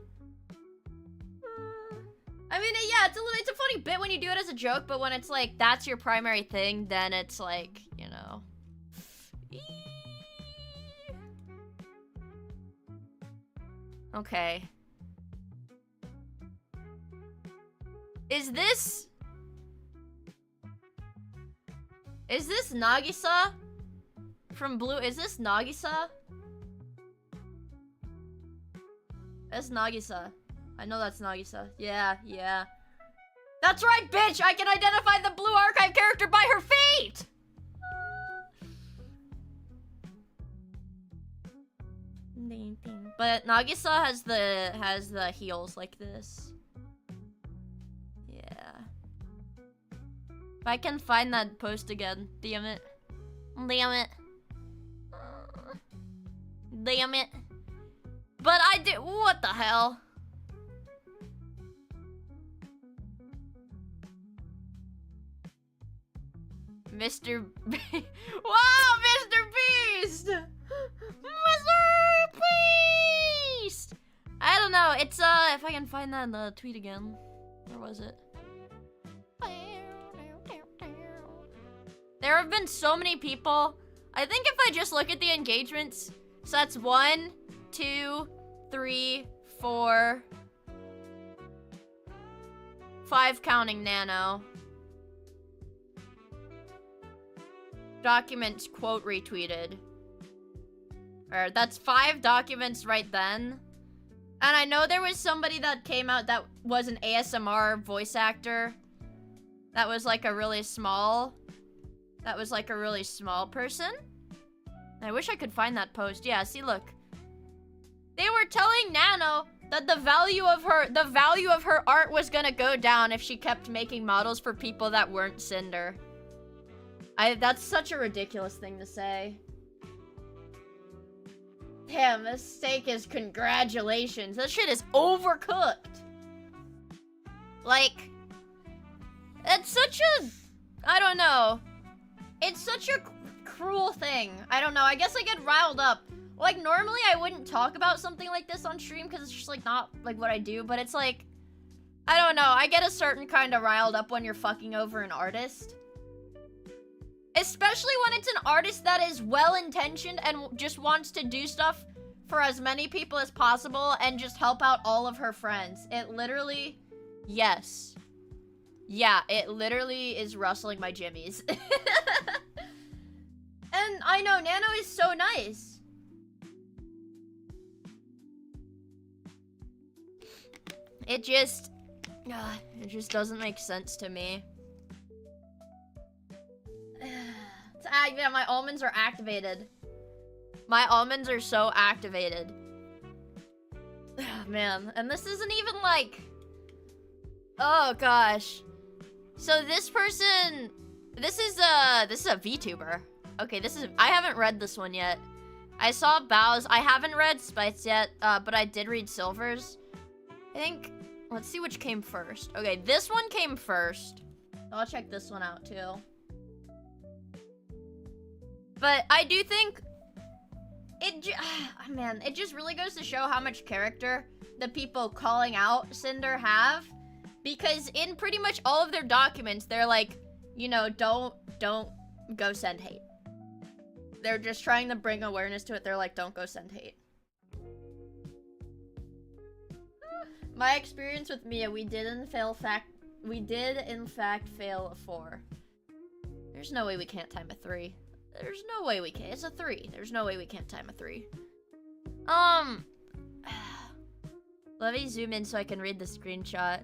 A: I mean, yeah, it's a funny bit when you do it as a joke, but when it's like, that's your primary thing, then it's like, Okay. Is this Nagisa? From Blue? Is this Nagisa? That's Nagisa. I know that's Nagisa. Yeah. That's right, bitch! I can identify the Blue Archive character by her feet! But Nagisa has the heels like this. Yeah. If I can find that post again, damn it. Damn it. Damn it. But I did. What the hell? Mr. Wow, Mr. Beast! Mr. Beast! I don't know. It's if I can find that in the tweet again. Where was it? There have been so many people. I think if I just look at the engagements, so that's 1, 2, 3, 4, 5 counting Nano. Documents quote retweeted. Or that's 5 documents right then. And I know there was somebody that came out that was an ASMR voice actor. That was like a really small person. I wish I could find that post. Yeah, see, look. They were telling Nano that the value of her art was gonna go down if she kept making models for people that weren't Cinder. That's such a ridiculous thing to say. Damn, this steak is congratulations. This shit is overcooked. Like, it's such a, I don't know. It's such a cruel thing. I don't know. I guess I get riled up. Like, normally I wouldn't talk about something like this on stream because it's just, like, not, like, what I do. But it's, like, I don't know. I get a certain kind of riled up when you're fucking over an artist. Especially when it's an artist that is well-intentioned and just wants to do stuff for as many people as possible and just help out all of her friends. It literally... Yes. Yeah, it literally is rustling my jimmies. And I know, Nano is so nice. It just doesn't make sense to me. Yeah, my almonds are activated. My almonds are so activated. Man, and this isn't even like... Oh gosh. So this person... This is a VTuber. Okay, I haven't read this one yet. I saw Bows. I haven't read Spites yet, but I did read Silvers. I think... Let's see which came first. Okay, this one came first. I'll check this one out too. But I do think man, it just really goes to show how much character the people calling out Cinder have. Because in pretty much all of their documents, they're like, you know, don't go send hate. They're just trying to bring awareness to it. They're like, don't go send hate. My experience with Miia, we did in fact fail a 4. There's no way we can't time a 3. There's no way we can. It's a 3. There's no way we can't time a 3. Let me zoom in so I can read the screenshot.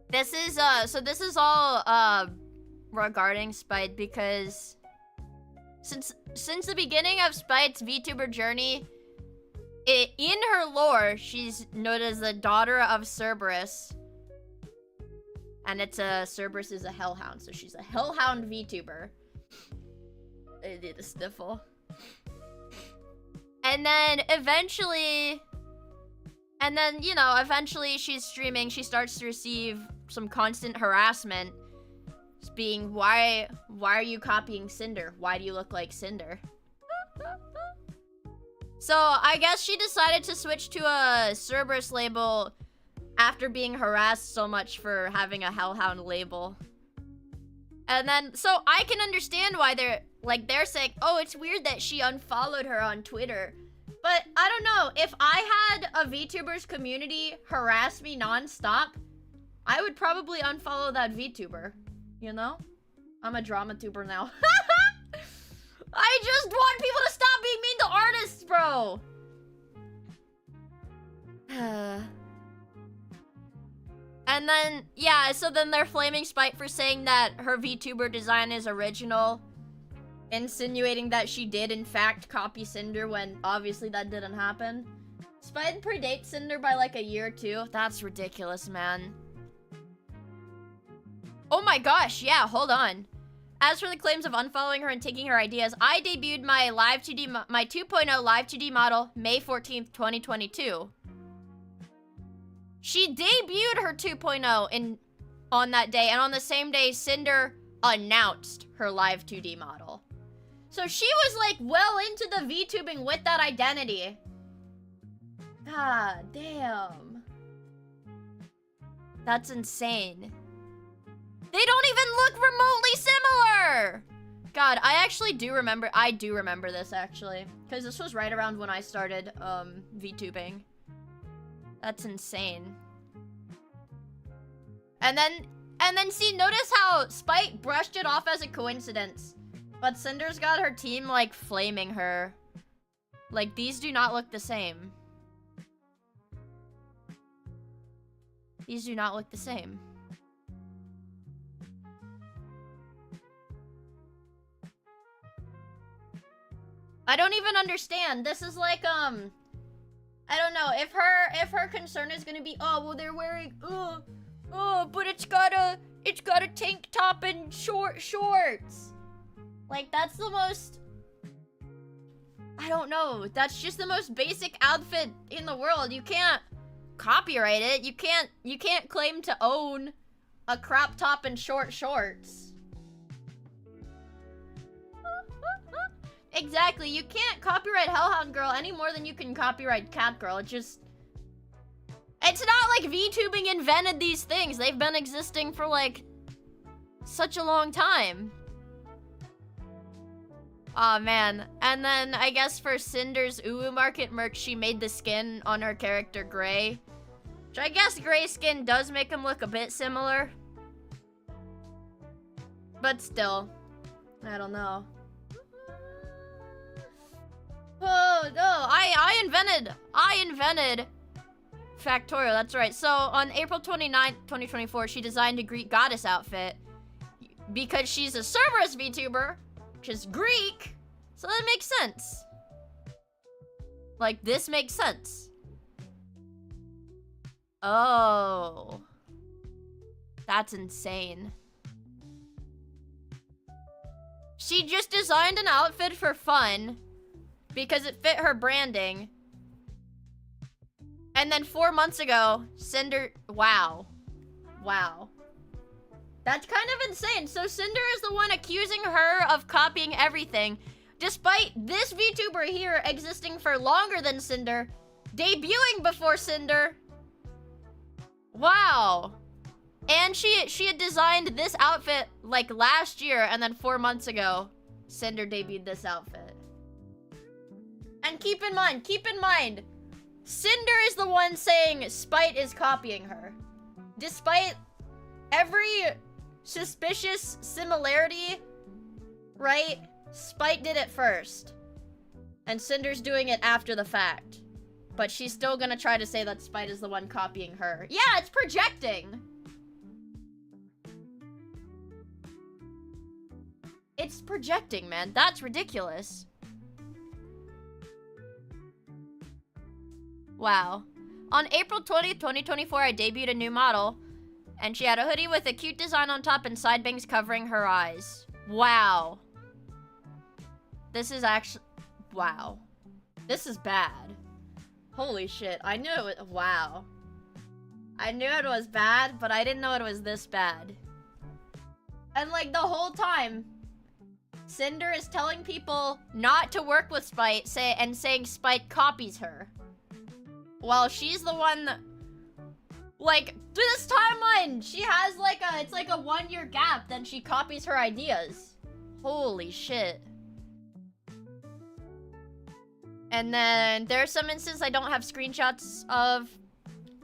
A: This is so this is all regarding Spite because since the beginning of Spite's VTuber journey, in her lore, she's known as the daughter of Cerberus. And it's Cerberus is a hellhound, so she's a hellhound VTuber. I did a sniffle. And then eventually, you know, eventually she's streaming, she starts to receive some constant harassment. Just being, why are you copying Cinder? Why do you look like Cinder? So I guess she decided to switch to a Cerberus label after being harassed so much for having a hellhound label. And then, so I can understand why they're saying, oh, it's weird that she unfollowed her on Twitter. But I don't know, if I had a VTubers community harass me non-stop, I would probably unfollow that VTuber, you know? I'm a drama tuber now. I just want people to stop being mean to artists, bro! And then, yeah, so then they're flaming Spite for saying that her VTuber design is original, insinuating that she did, in fact, copy Cinder when obviously that didn't happen. Spite predates Cinder by like a year or 2. That's ridiculous, man. Oh my gosh, yeah, hold on. As for the claims of unfollowing her and taking her ideas, I debuted my live 2D, my 2.0 live 2D model May 14th, 2022. She debuted her 2.0 on that day, and on the same day, Cinder announced her live 2D model. So she was like well into the VTubing with that identity. God damn. That's insane. They don't even look remotely similar! God, I do remember this actually. Because this was right around when I started VTubing. That's insane. And then see, notice how Spite brushed it off as a coincidence. But Cinder's got her team like flaming her. Like, these do not look the same. These do not look the same. I don't even understand. This is like, I don't know. If her concern is gonna be, oh, well, they're wearing, but it's got a tank top and shorts. Like, that's the most, I don't know. That's just the most basic outfit in the world. You can't copyright it. You can't claim to own a crop top and short shorts. Exactly, you can't copyright Hellhound Girl any more than you can copyright Cat Girl. It's not like VTubing invented these things. They've been existing for like such a long time. Aw, man. And then I guess for Cinder's Uwu Market merch, she made the skin on her character gray. Which I guess gray skin does make him look a bit similar. But still, I don't know. Oh, no, I invented Factorial, that's right. So, on April 29th, 2024, she designed a Greek goddess outfit. Because she's a Cerberus VTuber, which is Greek, so that makes sense. Like, this makes sense. Oh. That's insane. She just designed an outfit for fun. Because it fit her branding. And then 4 months ago, Cinder... Wow. Wow. That's kind of insane. So Cinder is the one accusing her of copying everything. Despite this VTuber here existing for longer than Cinder. Debuting before Cinder. Wow. And she had designed this outfit like last year. And then 4 months ago, Cinder debuted this outfit. And keep in mind, Cinder is the one saying Spite is copying her. Despite every suspicious similarity, right? Spite did it first. And Cinder's doing it after the fact. But she's still gonna try to say that Spite is the one copying her. Yeah, it's projecting! It's projecting, man. That's ridiculous. Wow. On April 20th, 2024, I debuted a new model. And she had a hoodie with a cute design on top and side bangs covering her eyes. Wow. This is actually... Wow. This is bad. Holy shit. I knew it... Wow. I knew it was bad, but I didn't know it was this bad. And like the whole time, Cinder is telling people not to work with Spite and saying Spite copies her. Well, she's the one that, like, this timeline, she has like it's like a 1 year gap, then she copies her ideas. Holy shit. And then there's some instances I don't have screenshots of.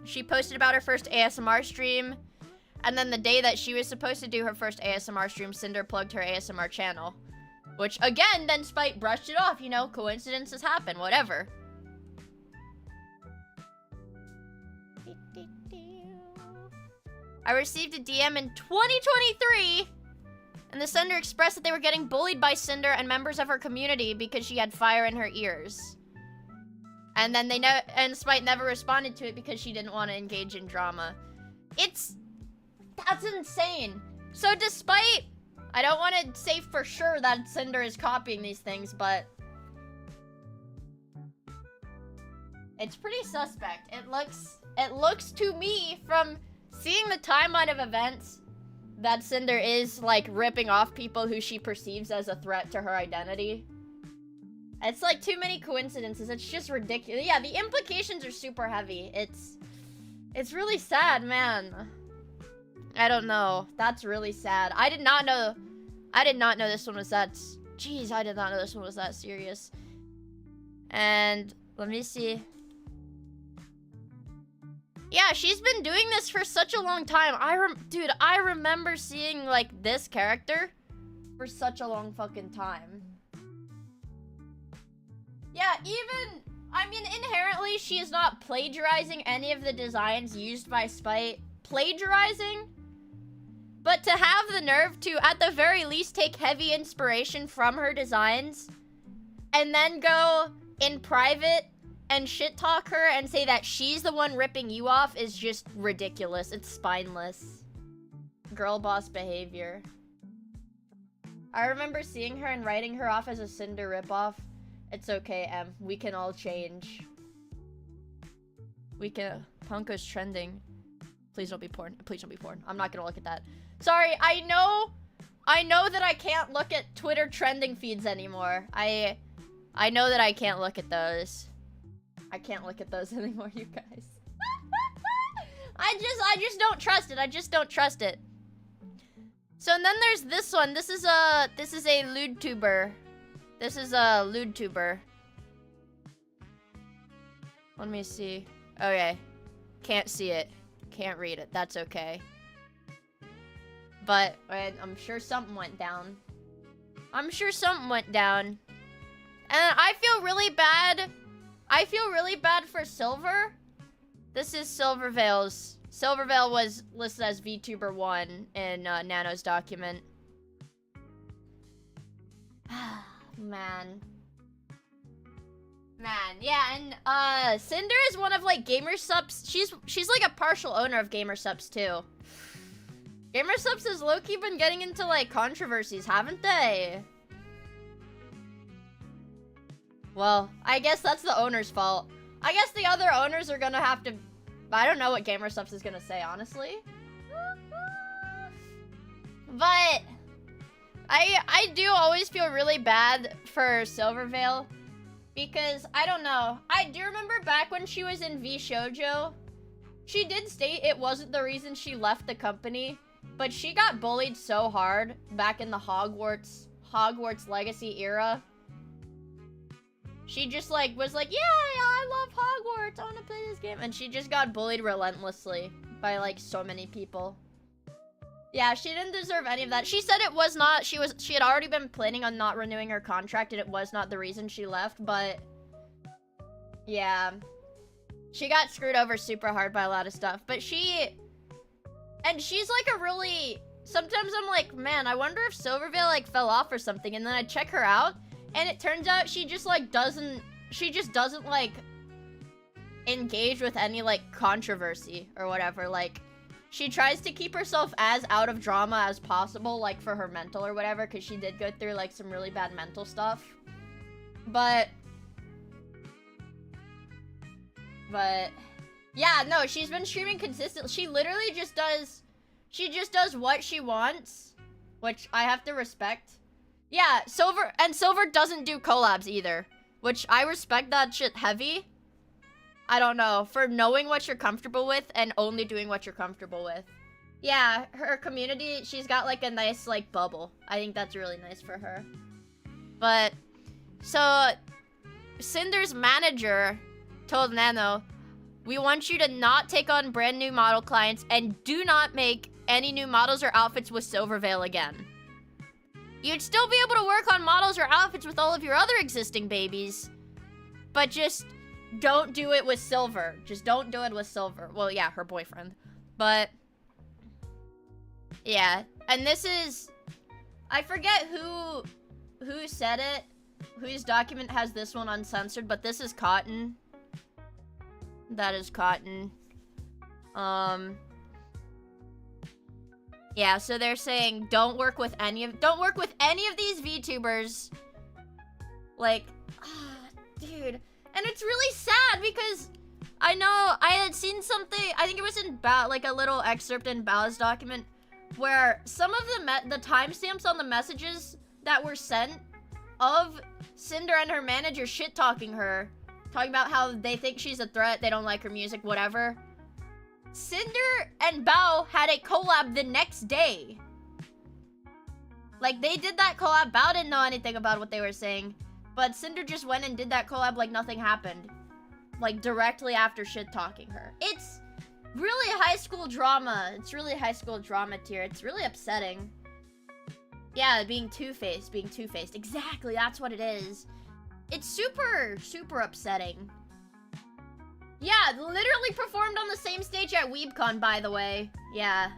A: She posted about her first ASMR stream. And then the day that she was supposed to do her first ASMR stream, Cinder plugged her ASMR channel. Which, again, then Spite brushed it off, you know, coincidences happen, whatever. I received a DM in 2023, and the sender expressed that they were getting bullied by Cinder and members of her community because she had fire in her ears. And then and Spite never responded to it because she didn't want to engage in drama. That's insane. So despite, I don't want to say for sure that Cinder is copying these things, but it's pretty suspect. It looks to me from seeing the timeline of events that Cinder is like ripping off people who she perceives as a threat to her identity. It's like too many coincidences. It's just ridiculous. Yeah, the implications are super heavy. It's really sad, man. I don't know. That's really sad. I did not know this one was that... Jeez, I did not know this one was that serious. And let me see. Yeah, she's been doing this for such a long time. Dude, I remember seeing, like, this character for such a long fucking time. Yeah, even... I mean, inherently, she is not plagiarizing any of the designs used by Spite. Plagiarizing? But to have the nerve to, at the very least, take heavy inspiration from her designs and then go in private and shit talk her and say that she's the one ripping you off is just ridiculous. It's spineless. Girl boss behavior. I remember seeing her and writing her off as a Cinder ripoff. It's okay, Em. We can all change. We can... Punko's trending. Please don't be porn. Please don't be porn. I'm not gonna look at that. Sorry, I know that I can't look at Twitter trending feeds anymore. I know that I can't look at those. I can't look at those anymore, you guys. I just don't trust it. I just don't trust it. So and then there's this one. This is a LewdTuber. This is a LewdTuber. Let me see. Okay. Can't see it. Can't read it. That's okay. But I'm sure something went down. I'm sure something went down. And I feel really bad. I feel really bad for Silver. This is Silvervale's. Silvervale was listed as VTuber 1 in Nano's document. Man. Yeah, and Cinder is one of like GamerSupps. She's like a partial owner of GamerSupps too. GamerSupps has low-key been getting into like controversies, haven't they? Well, I guess that's the owner's fault. I guess the other owners are gonna have to... I don't know what GamerSupps is gonna say, honestly. But... I do always feel really bad for Silvervale. Because, I don't know. I do remember back when she was in VShojo, she did state it wasn't the reason she left the company. But she got bullied so hard back in the Hogwarts Legacy era. She just like was like, yeah, I love Hogwarts, I want to play this game. And she just got bullied relentlessly by like so many people. Yeah, she didn't deserve any of that. She said it was not, she had already been planning on not renewing her contract and it was not the reason she left, but yeah. She got screwed over super hard by a lot of stuff, but she's like a really, sometimes I'm like, man, I wonder if Silvervale like fell off or something, and then I check her out, and it turns out she just like doesn't like engage with any like controversy or whatever. Like, she tries to keep herself as out of drama as possible, like for her mental or whatever, because she did go through like some really bad mental stuff. But yeah, no, she's been streaming consistently. She literally just does what she wants, which I have to respect. Yeah, Silver doesn't do collabs either, which I respect that shit heavy. I don't know, for knowing what you're comfortable with and only doing what you're comfortable with. Yeah, her community, she's got like a nice like bubble. I think that's really nice for her. But, so, Cinder's manager told Nano, we want you to not take on brand new model clients and do not make any new models or outfits with Silvervale again. You'd still be able to work on models or outfits with all of your other existing babies, but just don't do it with Silver. Just don't do it with Silver. Well, yeah, her boyfriend. But, yeah. And this is, I forget who said it, whose document has this one uncensored, but this is Cotton. That is Cotton. Yeah, so they're saying don't work with any of these VTubers. Like, dude. And it's really sad because I know I had seen something, I think it was in like a little excerpt in Bao's document where some of the timestamps on the messages that were sent of Cinder and her manager shit-talking her, talking about how they think she's a threat, they don't like her music, whatever. Cinder and Bao had a collab the next day. Like, they did that collab. Bao didn't know anything about what they were saying. But Cinder just went and did that collab like nothing happened. Like, directly after shit-talking her. It's really high school drama. It's really high school drama tier. It's really upsetting. Yeah, being two-faced. Being two-faced. Exactly, that's what it is. It's super, super upsetting. Yeah, literally performed on the same stage at WeebCon, by the way. Yeah.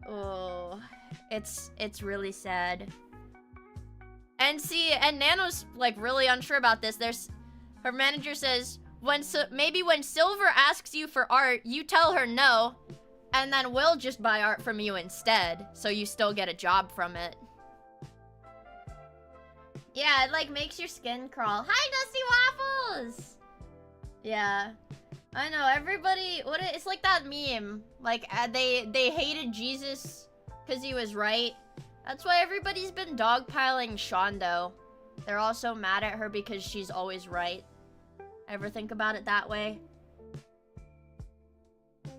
A: Oh, it's really sad. And see, and Nano's like really unsure about this. Her manager says, maybe when Silver asks you for art, you tell her no, and then we'll just buy art from you instead, so you still get a job from it. Yeah, it like makes your skin crawl. Hi, Dusty Waffles! Yeah. I know, everybody, it's like that meme. Like, they hated Jesus because he was right. That's why everybody's been dogpiling Shondo. They're also mad at her because she's always right. Ever think about it that way?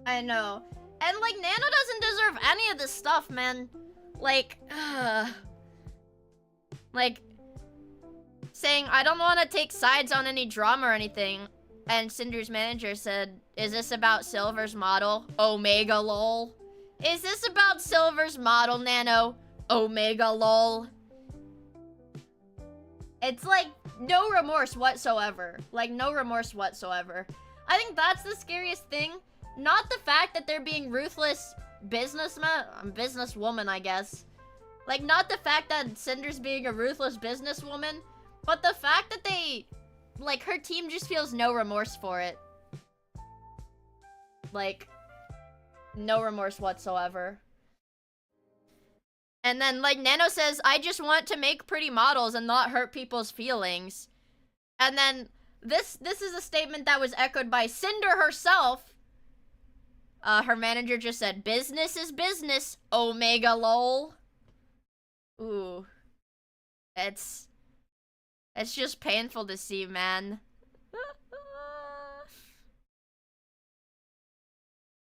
A: I know. And, like, Nano doesn't deserve any of this stuff, man. Like, like, saying, I don't want to take sides on any drama or anything. And Cinder's manager said, is this about Silver's model? Omega lol. Is this about Silver's model, Nano? Omega lol. It's like no remorse whatsoever. Like no remorse whatsoever. I think that's the scariest thing. Not the fact that they're being ruthless businesswoman, I guess. Like not the fact that Cinder's being a ruthless businesswoman, but the fact that like, her team just feels no remorse for it. Like, no remorse whatsoever. And then, like, Nano says, I just want to make pretty models and not hurt people's feelings. And then, this is a statement that was echoed by Cinder herself. Her manager just said, business is business, Omega lol. Ooh. It's just painful to see, man.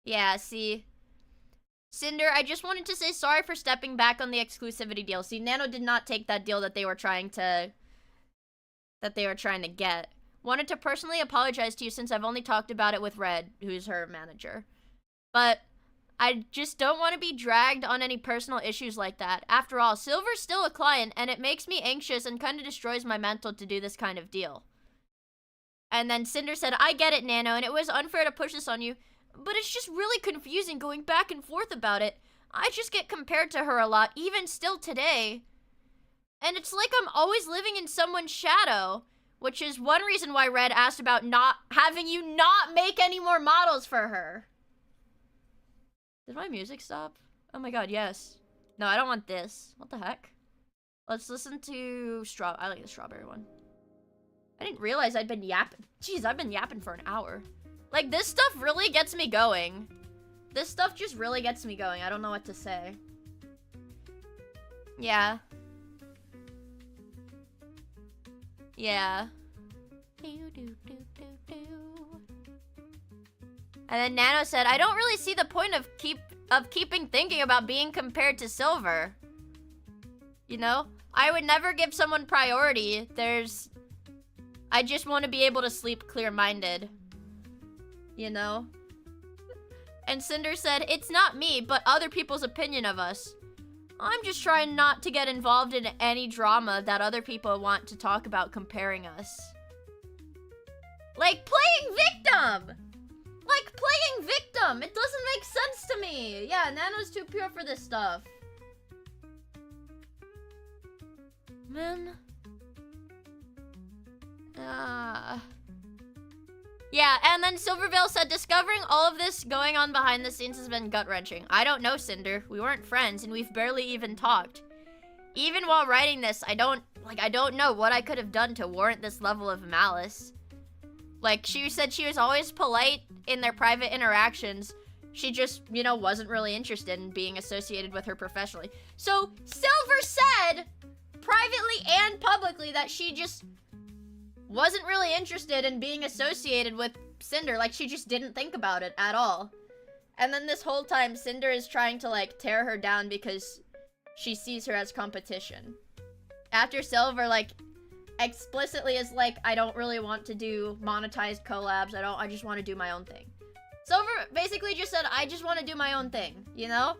A: Yeah, see. Cinder, I just wanted to say sorry for stepping back on the exclusivity deal. See, Nano did not take that deal that they were trying to get. Wanted to personally apologize to you since I've only talked about it with Red, who's her manager. But I just don't want to be dragged on any personal issues like that. After all, Silver's still a client, and it makes me anxious and kind of destroys my mental to do this kind of deal. And then Cinder said, I get it, Nano, and it was unfair to push this on you, but it's just really confusing going back and forth about it. I just get compared to her a lot, even still today. And it's like I'm always living in someone's shadow, which is one reason why Red asked about not having you not make any more models for her. Did my music stop? Oh my god, yes. No, I don't want this. What the heck? Let's listen to I like the strawberry one. I didn't realize I'd been yapping. Jeez, I've been yapping for an hour. Like, this stuff really gets me going. This stuff just really gets me going. I don't know what to say. Yeah. Yeah. And then Nano said, I don't really see the point of keeping thinking about being compared to Silver. You know? I would never give someone priority. I just want to be able to sleep clear-minded. You know? And Cinder said, it's not me, but other people's opinion of us. I'm just trying not to get involved in any drama that other people want to talk about comparing us. Like playing victim! Like playing victim! It doesn't make sense to me! Yeah, Nano's too pure for this stuff. Man. Yeah, and then Silverveil said, discovering all of this going on behind the scenes has been gut-wrenching. I don't know, Cinder. We weren't friends, and we've barely even talked. Even while writing this, I don't know what I could have done to warrant this level of malice. Like, she said she was always polite in their private interactions. She just, you know, wasn't really interested in being associated with her professionally. So, Silver said, privately and publicly, that she just wasn't really interested in being associated with Cinder. Like, she just didn't think about it at all. And then this whole time, Cinder is trying to, like, tear her down because she sees her as competition. After Silver, like, explicitly is like, I don't really want to do monetized collabs. I just want to do my own thing. Silver basically just said, I just want to do my own thing, you know?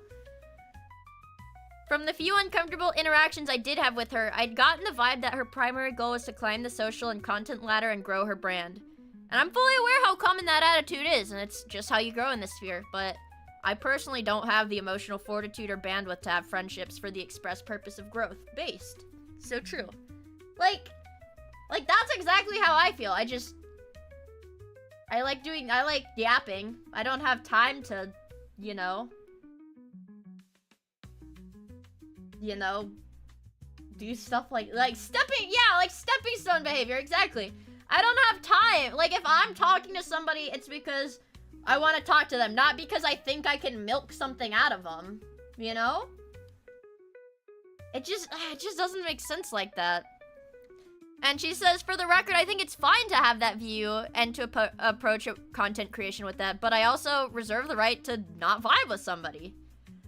A: From the few uncomfortable interactions I did have with her, I'd gotten the vibe that her primary goal was to climb the social and content ladder and grow her brand. And I'm fully aware how common that attitude is, and it's just how you grow in this sphere, but I personally don't have the emotional fortitude or bandwidth to have friendships for the express purpose of growth. Based. So true. Like that's exactly how I feel. I like yapping. I don't have time to, you know, do stuff like stepping stone behavior, exactly. I don't have time. Like, if I'm talking to somebody, it's because I want to talk to them, not because I think I can milk something out of them, you know? It just doesn't make sense like that. And she says, for the record, I think it's fine to have that view and to approach content creation with that, but I also reserve the right to not vibe with somebody.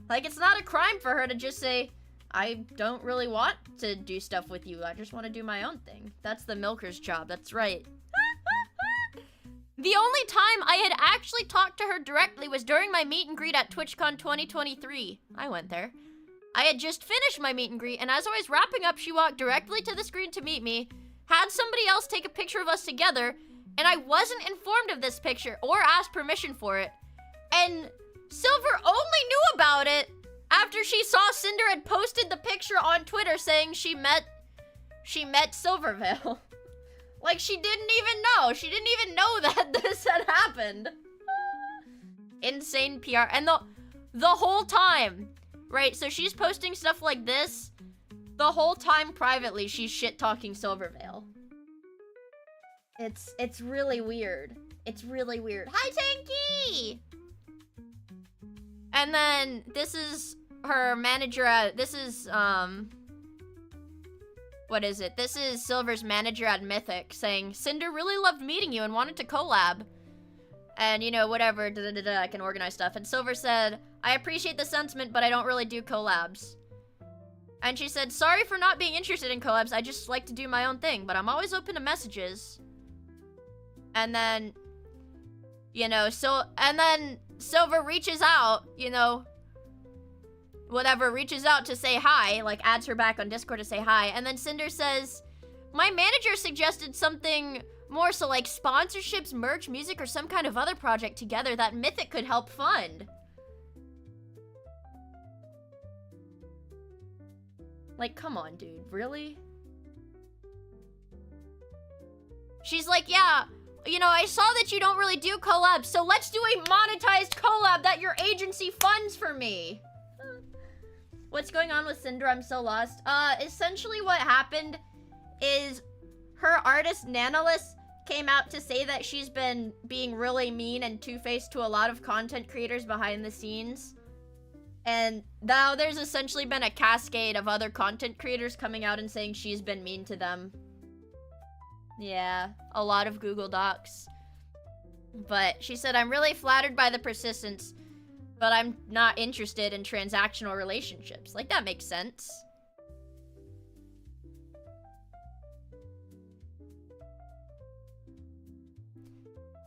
A: Like, it's not a crime for her to just say, I don't really want to do stuff with you. I just want to do my own thing. That's the milker's job. That's right. The only time I had actually talked to her directly was during my meet and greet at TwitchCon 2023. I went there. I had just finished my meet and greet, and as I was wrapping up, she walked directly to the screen to meet me, had somebody else take a picture of us together, and I wasn't informed of this picture or asked permission for it. And Silver only knew about it after she saw Cinder had posted the picture on Twitter saying she met Silverveil. Like, she didn't even know. She didn't even know that this had happened. Insane PR. And the whole time, right? So she's posting stuff like this. The whole time privately, she's shit-talking Silverveil. It's really weird. It's really weird. Hi, Tanky! And then this is her manager at, this is, what is it? This is Silver's manager at Mythic saying, Cinder really loved meeting you and wanted to collab. And, you know, whatever, I can organize stuff. And Silver said, I appreciate the sentiment, but I don't really do collabs. And she said, sorry for not being interested in collabs. I just like to do my own thing, but I'm always open to messages. And then, you know, and then Silver reaches out, you know, whatever, reaches out to say hi, like adds her back on Discord to say hi. And then Cinder says, my manager suggested something more, so like sponsorships, merch, music, or some kind of other project together that Mythic could help fund. Like, come on, dude, really? She's like, yeah, you know, I saw that you don't really do collabs, so let's do a monetized collab that your agency funds for me. What's going on with Cinder? I'm so lost. Essentially what happened is her artist Nanolis came out to say that she's been being really mean and two-faced to a lot of content creators behind the scenes. And now there's essentially been a cascade of other content creators coming out and saying she's been mean to them. Yeah, a lot of Google Docs. But she said, I'm really flattered by the persistence, but I'm not interested in transactional relationships. Like, that makes sense.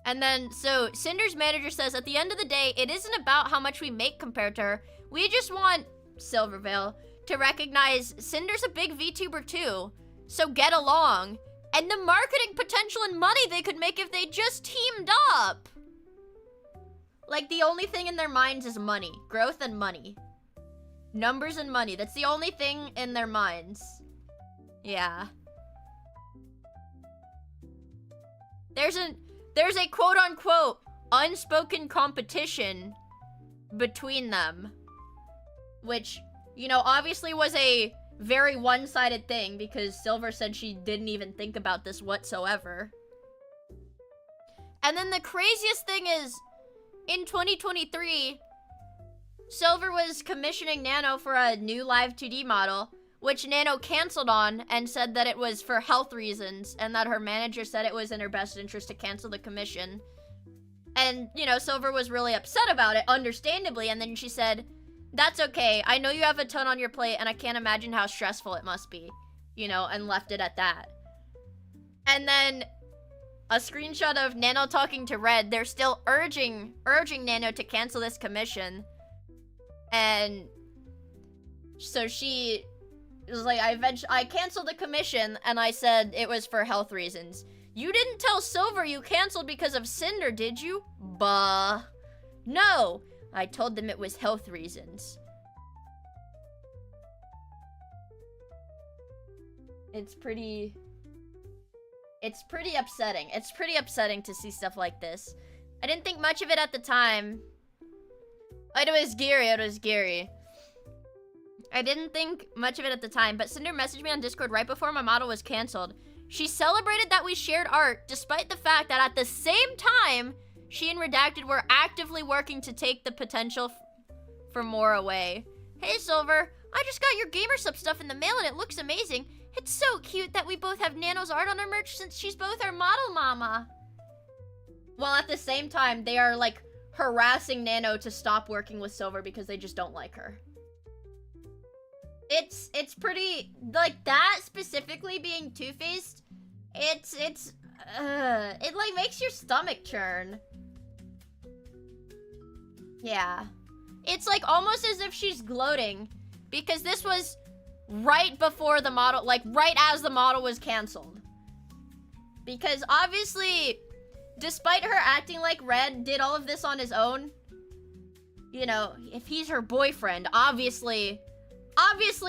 A: And then, so, Cinder's manager says, at the end of the day, it isn't about how much we make compared to her. We just want Silverveil to recognize Cinder's a big VTuber too, so get along. And the marketing potential and money they could make if they just teamed up. Like, the only thing in their minds is money. Growth and money. Numbers and money. That's the only thing in their minds. Yeah. There's there's a quote-unquote unspoken competition between them, which, you know, obviously was a very one-sided thing because Silver said she didn't even think about this whatsoever. And then the craziest thing is, in 2023, Silver was commissioning Nano for a new live 2D model, which Nano canceled on and said that it was for health reasons and that her manager said it was in her best interest to cancel the commission. And, you know, Silver was really upset about it, understandably, and then she said, "That's okay, I know you have a ton on your plate and I can't imagine how stressful it must be," you know, and left it at that. And then a screenshot of Nano talking to Red. They're still urging Nano to cancel this commission. And so she was like, I canceled the commission and I said it was for health reasons. You didn't tell Silver you canceled because of Cinder, did you? Bah. No, I told them it was health reasons. It's pretty upsetting. It's pretty upsetting to see stuff like this. I didn't think much of it at the time. It was scary. I didn't think much of it at the time, but Cinder messaged me on Discord right before my model was canceled. She celebrated that we shared art, despite the fact that at the same time, she and Redacted were actively working to take the potential for more away. Hey Silver, I just got your Gamersub stuff in the mail and it looks amazing. It's so cute that we both have Nano's art on our merch since she's both our model mama. While at the same time, they are like harassing Nano to stop working with Silver because they just don't like her. It's pretty, like, that specifically being two-faced, it like makes your stomach churn. Yeah. It's like almost as if she's gloating because this was right before the model, like right as the model was canceled. Because obviously, despite her acting like Red did all of this on his own, you know, if he's her boyfriend, obviously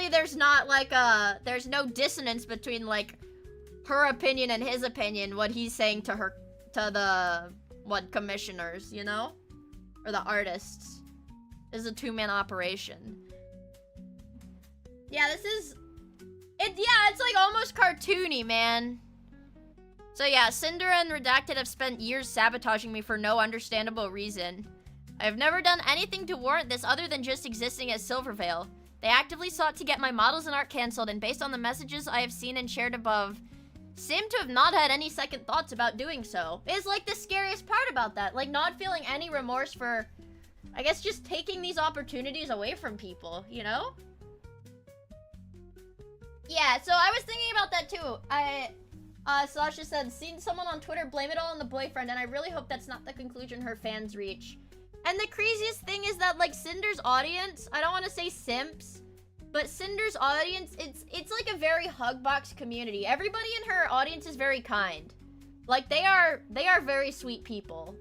A: there's not like there's no dissonance between like her opinion and his opinion, what he's saying to her, to the, commissioners, you know? Or the artists. This is a two-man operation. Yeah, it's like almost cartoony, man. So yeah, Cinder and Redacted have spent years sabotaging me for no understandable reason. I've never done anything to warrant this other than just existing as Silvervale. They actively sought to get my models and art canceled, and based on the messages I have seen and shared above, seem to have not had any second thoughts about doing so. It's like the scariest part about that, like not feeling any remorse for, I guess, just taking these opportunities away from people, you know? Yeah, so I was thinking about that too. Sasha said, seen someone on Twitter blame it all on the boyfriend, and I really hope that's not the conclusion her fans reach. And the craziest thing is that, like, Cinder's audience, I don't want to say simps, but Cinder's audience, it's like a very hugbox community. Everybody in her audience is very kind. Like, they are very sweet people.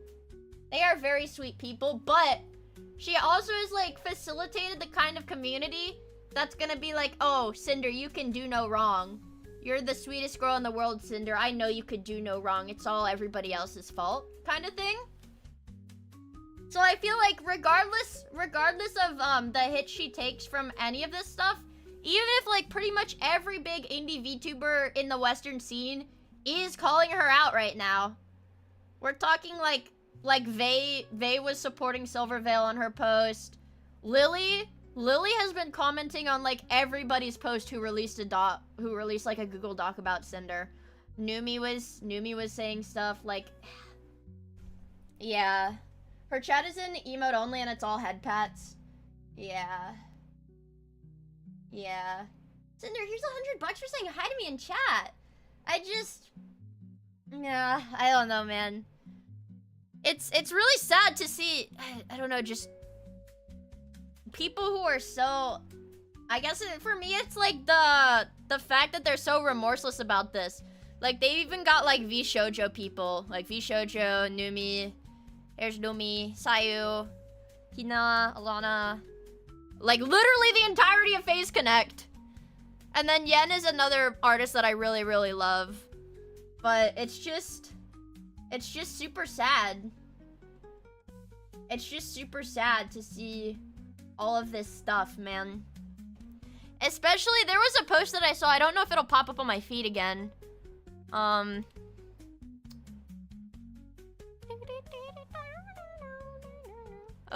A: They are very sweet people, but she also has, like, facilitated the kind of community that's gonna be like, oh, Cinder, you can do no wrong. You're the sweetest girl in the world, Cinder. I know you could do no wrong. It's all everybody else's fault, kind of thing. So I feel like regardless of the hit she takes from any of this stuff, even if like pretty much every big indie VTuber in the Western scene is calling her out right now. We're talking like Vay was supporting Silvervale on her post. Lily has been commenting on like everybody's post who released like a Google Doc about Cinder. Numi was saying stuff like, yeah. Her chat is in emote only and it's all head pats. Yeah. Yeah. Cinder, here's $100 for saying hi to me in chat. Yeah, I don't know, man. It's really sad to see, I don't know, just people who are so, I guess for me it's like the fact that they're so remorseless about this. Like they even got like V-Shoujo people, like V-Shoujo, Numi, there's Numi, Sayu, Hina, Alana. Like, literally the entirety of FaZe Connect. And then Yen is another artist that I really, really love. But it's just, It's just super sad. It's just super sad to see all of this stuff, man. Especially, there was a post that I saw. I don't know if it'll pop up on my feed again. Oh,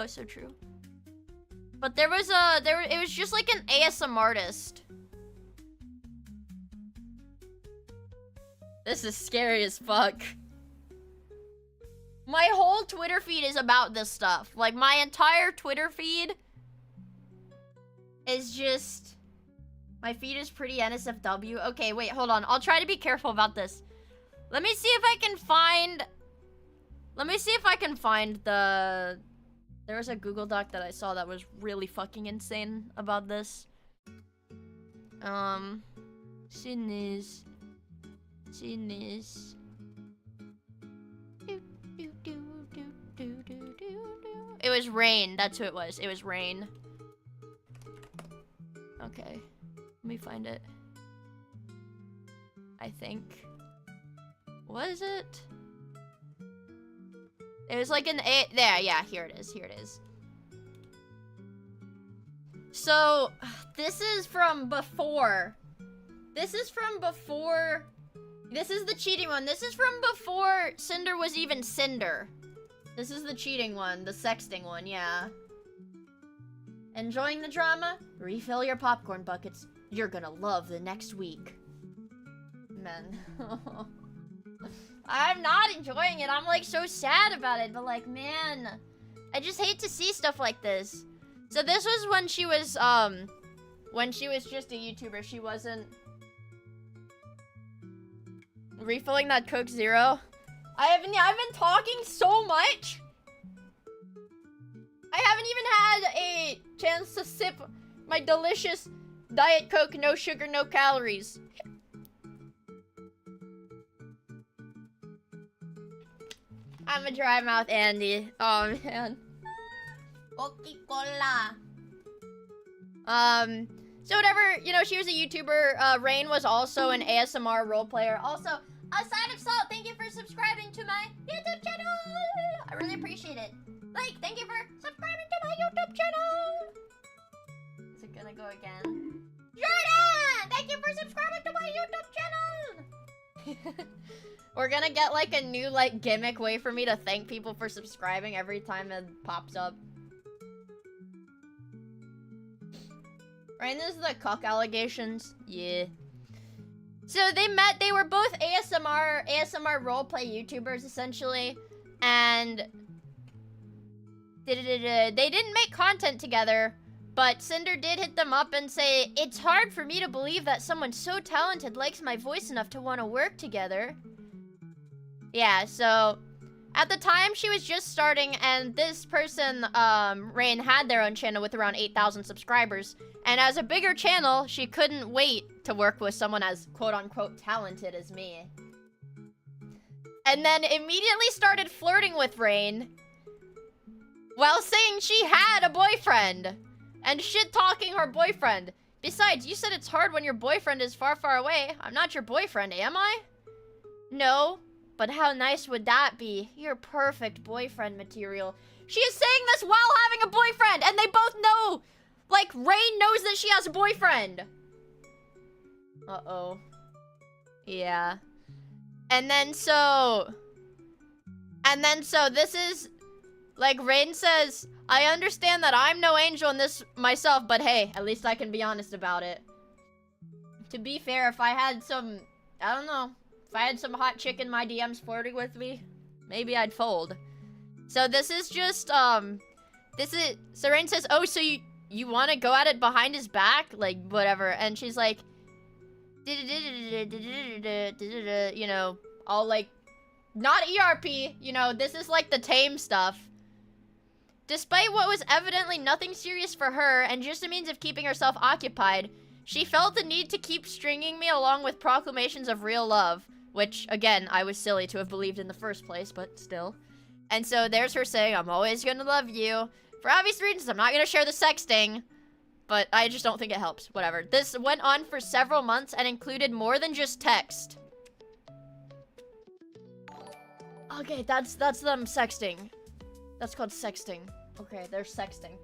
A: so true. But there was it was just like an ASM artist. This is scary as fuck. My whole Twitter feed is about this stuff. Like, my entire Twitter feed is just... My feed is pretty NSFW. Okay, wait, hold on. I'll try to be careful about this. Let me see if I can find... Let me see if I can find the... There was a Google Doc that I saw that was really fucking insane about this. Sydney's... It was Rain. That's who it was. It was Rain. Okay. Let me find it. I think. Was it? It was like an A. There, yeah, here it is. Here it is. So, this is from before. This is from before. This is the cheating one. This is from before Cinder was even Cinder. This is the cheating one, the sexting one, yeah. Enjoying the drama? Refill your popcorn buckets. You're gonna love the next week. Man. I'm not enjoying it. I'm like so sad about it, but like, man, I just hate to see stuff like this. So this was when she was just a YouTuber. She wasn't refilling that Coke Zero. I've been talking so much. I haven't even had a chance to sip my delicious Diet Coke, no sugar, no calories. I'm a dry mouth Andy. Oh man. Coca-Cola. So whatever, you know, she was a YouTuber. Rain was also an ASMR role player. Also, Side of Salt, thank you for subscribing to my YouTube channel. I really appreciate it. Like, thank you for subscribing to my YouTube channel. Is it gonna go again? Jordan, thank you for subscribing to my YouTube channel. We're gonna get like a new like gimmick way for me to thank people for subscribing every time it pops up. Right, this is the cuck allegations. Yeah. So they met, they were both ASMR roleplay YouTubers essentially, and they didn't make content together, but Cinder did hit them up and say, it's hard for me to believe that someone so talented likes my voice enough to want to work together. Yeah, so at the time she was just starting, and this person, Rain, had their own channel with around 8,000 subscribers. And as a bigger channel, she couldn't wait to work with someone as quote-unquote talented as me. And then immediately started flirting with Rain while saying she had a boyfriend and shit-talking her boyfriend. Besides, you said it's hard when your boyfriend is far, far away. I'm not your boyfriend, am I? No, but how nice would that be? You're perfect boyfriend material. She is saying this while having a boyfriend, and they both know. Like, Rain knows that she has a boyfriend. Uh-oh. Yeah. And then so this is, like, Rain says, I understand that I'm no angel in this myself, but hey, at least I can be honest about it. To be fair, if I had some, I don't know, if I had some hot chick in my DMs flirting with me, maybe I'd fold. So this is just, so Rain says, oh, so you want to go at it behind his back? Like, whatever. And she's like, you know, all like, not ERP, you know, this is like the tame stuff. Despite what was evidently nothing serious for her and just a means of keeping herself occupied, she felt the need to keep stringing me along with proclamations of real love, which, again, I was silly to have believed in the first place, but still. And so there's her saying, I'm always gonna love you. For obvious reasons, I'm not gonna share the sexting, but I just don't think it helps. Whatever. This went on for several months and included more than just text. Okay, that's them sexting. That's called sexting. Okay, they're sexting.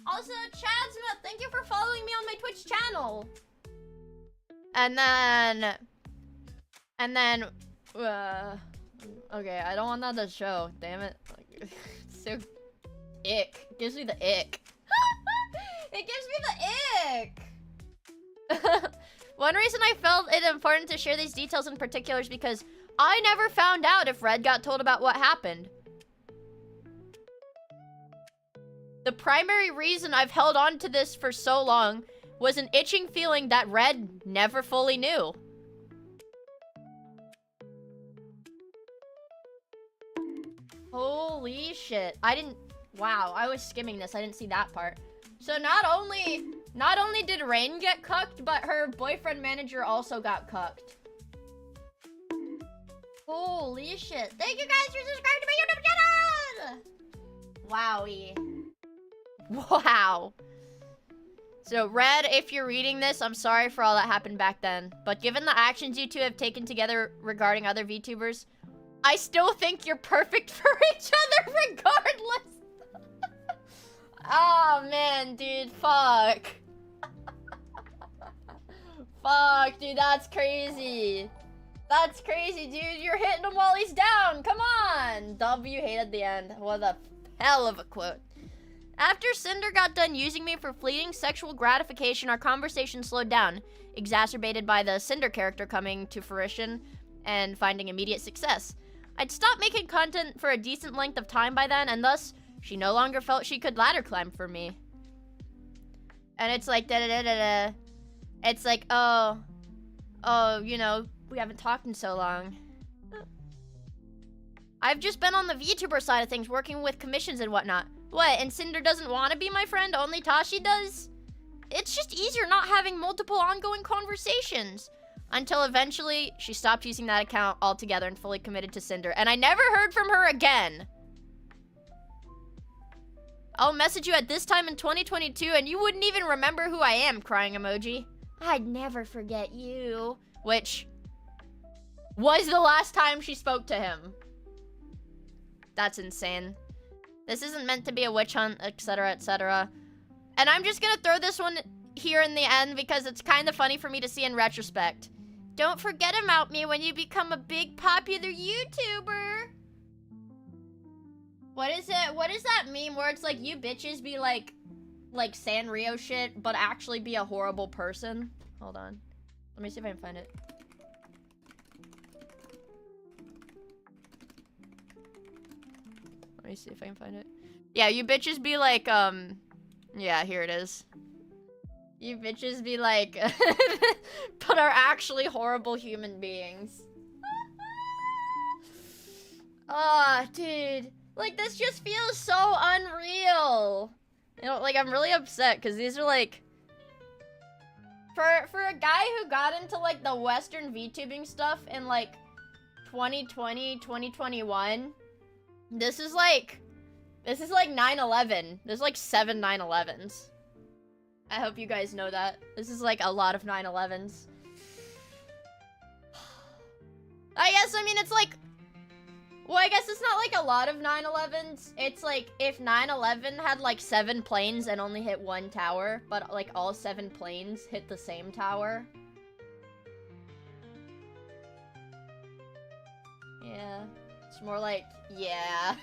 A: Also, Chasma, thank you for following me on my Twitch channel. And then, okay, I don't want that to show. Damn it. So, ick. Gives me the ick. It gives me the ick. One reason I felt it important to share these details in particular is because I never found out if Red got told about what happened. The primary reason I've held on to this for so long was an itching feeling that Red never fully knew. Holy shit. Wow, I was skimming this. I didn't see that part. So not only did Rain get cucked, but her boyfriend manager also got cucked. Holy shit. Thank you guys for subscribing to my YouTube channel! Wowie. Wow. So, Red, if you're reading this, I'm sorry for all that happened back then. But given the actions you two have taken together regarding other VTubers, I still think you're perfect for each other regardless. Oh, man, dude. Fuck. Fuck, dude. That's crazy. That's crazy, dude. You're hitting him while he's down. Come on. W hated the end. What a hell of a quote. After Cinder got done using me for fleeting sexual gratification, our conversation slowed down, exacerbated by the Cinder character coming to fruition and finding immediate success. I'd stopped making content for a decent length of time by then, and thus, she no longer felt she could ladder climb for me. And it's like, da-da-da-da-da. It's like, oh, you know, we haven't talked in so long. I've just been on the VTuber side of things, working with commissions and whatnot. What, and Cinder doesn't want to be my friend, only Tashi does? It's just easier not having multiple ongoing conversations. Until eventually, she stopped using that account altogether and fully committed to Cinder. And I never heard from her again. I'll message you at this time in 2022 and you wouldn't even remember who I am, crying emoji. I'd never forget you. Which was the last time she spoke to him. That's insane. This isn't meant to be a witch hunt, etc., etc. And I'm just gonna throw this one here in the end because it's kind of funny for me to see in retrospect. Don't forget about me when you become a big popular YouTuber. What is it? What is that meme where it's like you bitches be like Sanrio shit, but actually be a horrible person? Hold on. Let me see if I can find it. Let me see if I can find it. Yeah, you bitches be like, yeah, here it is. You bitches be like, but are actually horrible human beings. Ah, dude. Like, this just feels so unreal. You know, like, I'm really upset, because these are, like... For a guy who got into, like, the Western VTubing stuff in, like, 2020, 2021... This is like 9/11. There's like 7 9/11s. I hope you guys know that. This is like a lot of 9/11s. I mean, it's like... Well, I guess it's not like a lot of 9/11s. It's like if 9/11 had like 7 planes and only hit 1 tower, but like all 7 planes hit the same tower. Yeah. It's more like... Yeah.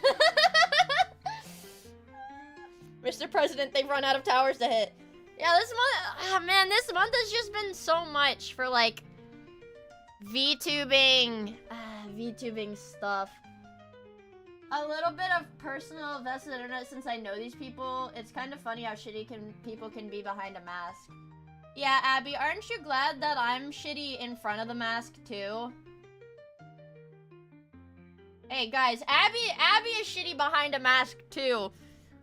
A: Mr. President, they've run out of towers to hit. Yeah, this month... Oh, man, this month has just been so much for, like... VTubing... VTubing stuff. A little bit of personal vested internet since I know these people. It's kind of funny how shitty people can be behind a mask. Yeah, Abby, aren't you glad that I'm shitty in front of the mask, too? Hey guys, Abby is shitty behind a mask too.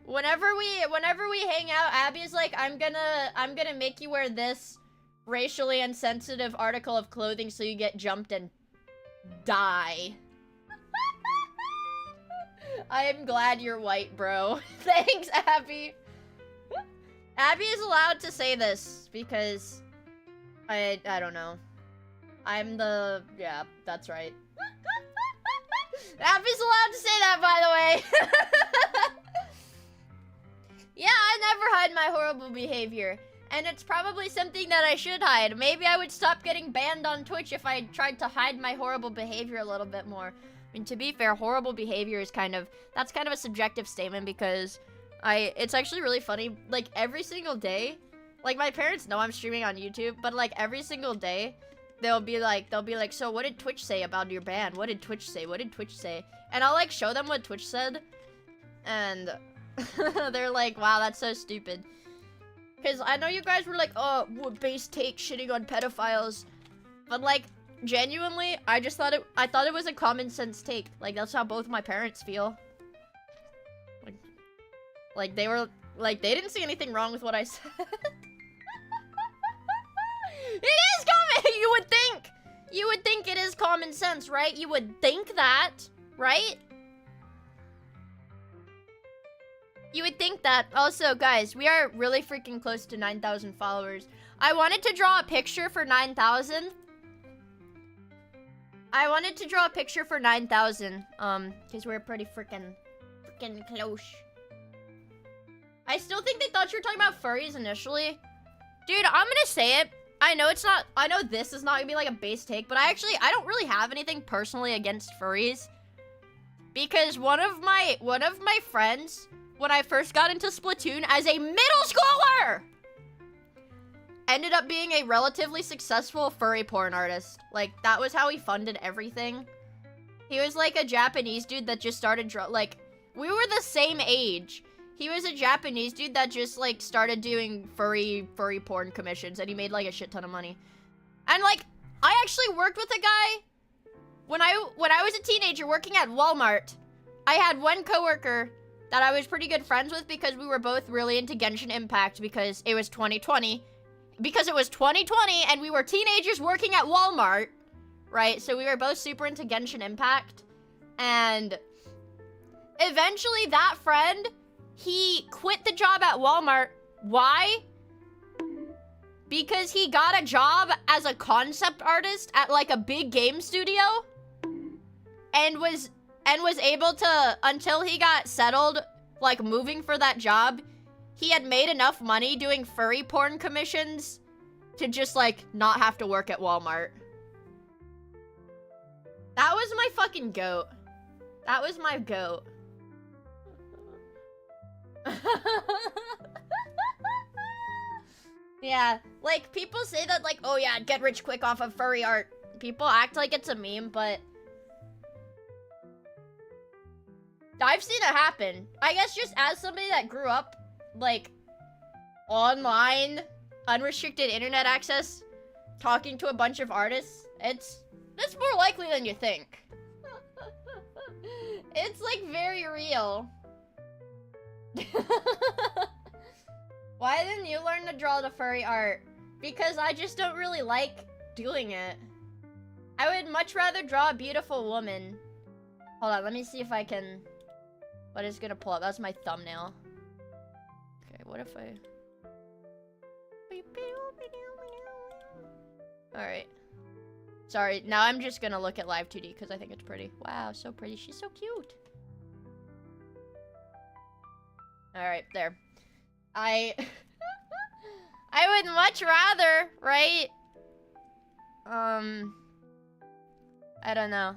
A: Whenever we hang out, Abby's like, I'm gonna make you wear this racially insensitive article of clothing so you get jumped and die. I am glad you're white, bro. Thanks, Abby. Abby is allowed to say this because I don't know. Yeah, that's right. Abby's that, by the way. Yeah, I never hide my horrible behavior. And it's probably something that I should hide. Maybe I would stop getting banned on Twitch if I tried to hide my horrible behavior a little bit more. I mean, to be fair, horrible behavior is that's kind of a subjective statement because it's actually really funny. Like, every single day, like, my parents know I'm streaming on YouTube, but, like, every single day, they'll be like, so what did Twitch say about your ban? What did Twitch say? What did Twitch say? And I'll, like, show them what Twitch said, and they're like, wow, that's so stupid. Because I know you guys were like, oh, what base take shitting on pedophiles. But, like, genuinely, I thought it was a common sense take. Like, that's how both my parents feel. Like, they were, like, they didn't see anything wrong with what I said. It is common! You would think it is common sense, right? You would think that, right? You would think that. Also, guys, we are really freaking close to 9,000 followers. I wanted to draw a picture for 9,000. Because we're pretty freaking close. I still think they thought you were talking about furries initially. Dude, I'm gonna say it. I know this is not gonna be like a base take, but I don't really have anything personally against furries. Because one of my friends, when I first got into Splatoon as a middle schooler, ended up being a relatively successful furry porn artist. Like, that was how he funded everything. He was like a Japanese dude that just started like, we were the same age. He was a Japanese dude that just, like, started doing furry porn commissions, and he made, like, a shit ton of money. And, like, I actually worked with a guy when I was a teenager working at Walmart. I had one coworker that I was pretty good friends with because we were both really into Genshin Impact because it was 2020. Because it was 2020 and we were teenagers working at Walmart, right? So we were both super into Genshin Impact. And eventually that friend, he quit the job at Walmart. Why? Because he got a job as a concept artist at like a big game studio and was able to, until he got settled, like moving for that job, he had made enough money doing furry porn commissions to just like not have to work at Walmart. That was my fucking goat. That was my goat. Yeah, like, people say that, like, oh yeah, get rich quick off of furry art. People act like it's a meme, but I've seen it happen. I guess just as somebody that grew up, like, online, unrestricted internet access, talking to a bunch of artists, it's more likely than you think. It's, like, very real. Why didn't you learn to draw the furry art? Because I just don't really like doing it. I would much rather draw a beautiful woman. Hold on, let me see if I can... What is gonna pull up? That's my thumbnail. Okay, what if I... Alright. Sorry, now I'm just gonna look at Live 2D because I think it's pretty. Wow, so pretty. She's so cute. Alright, there. I would much rather, right? I don't know.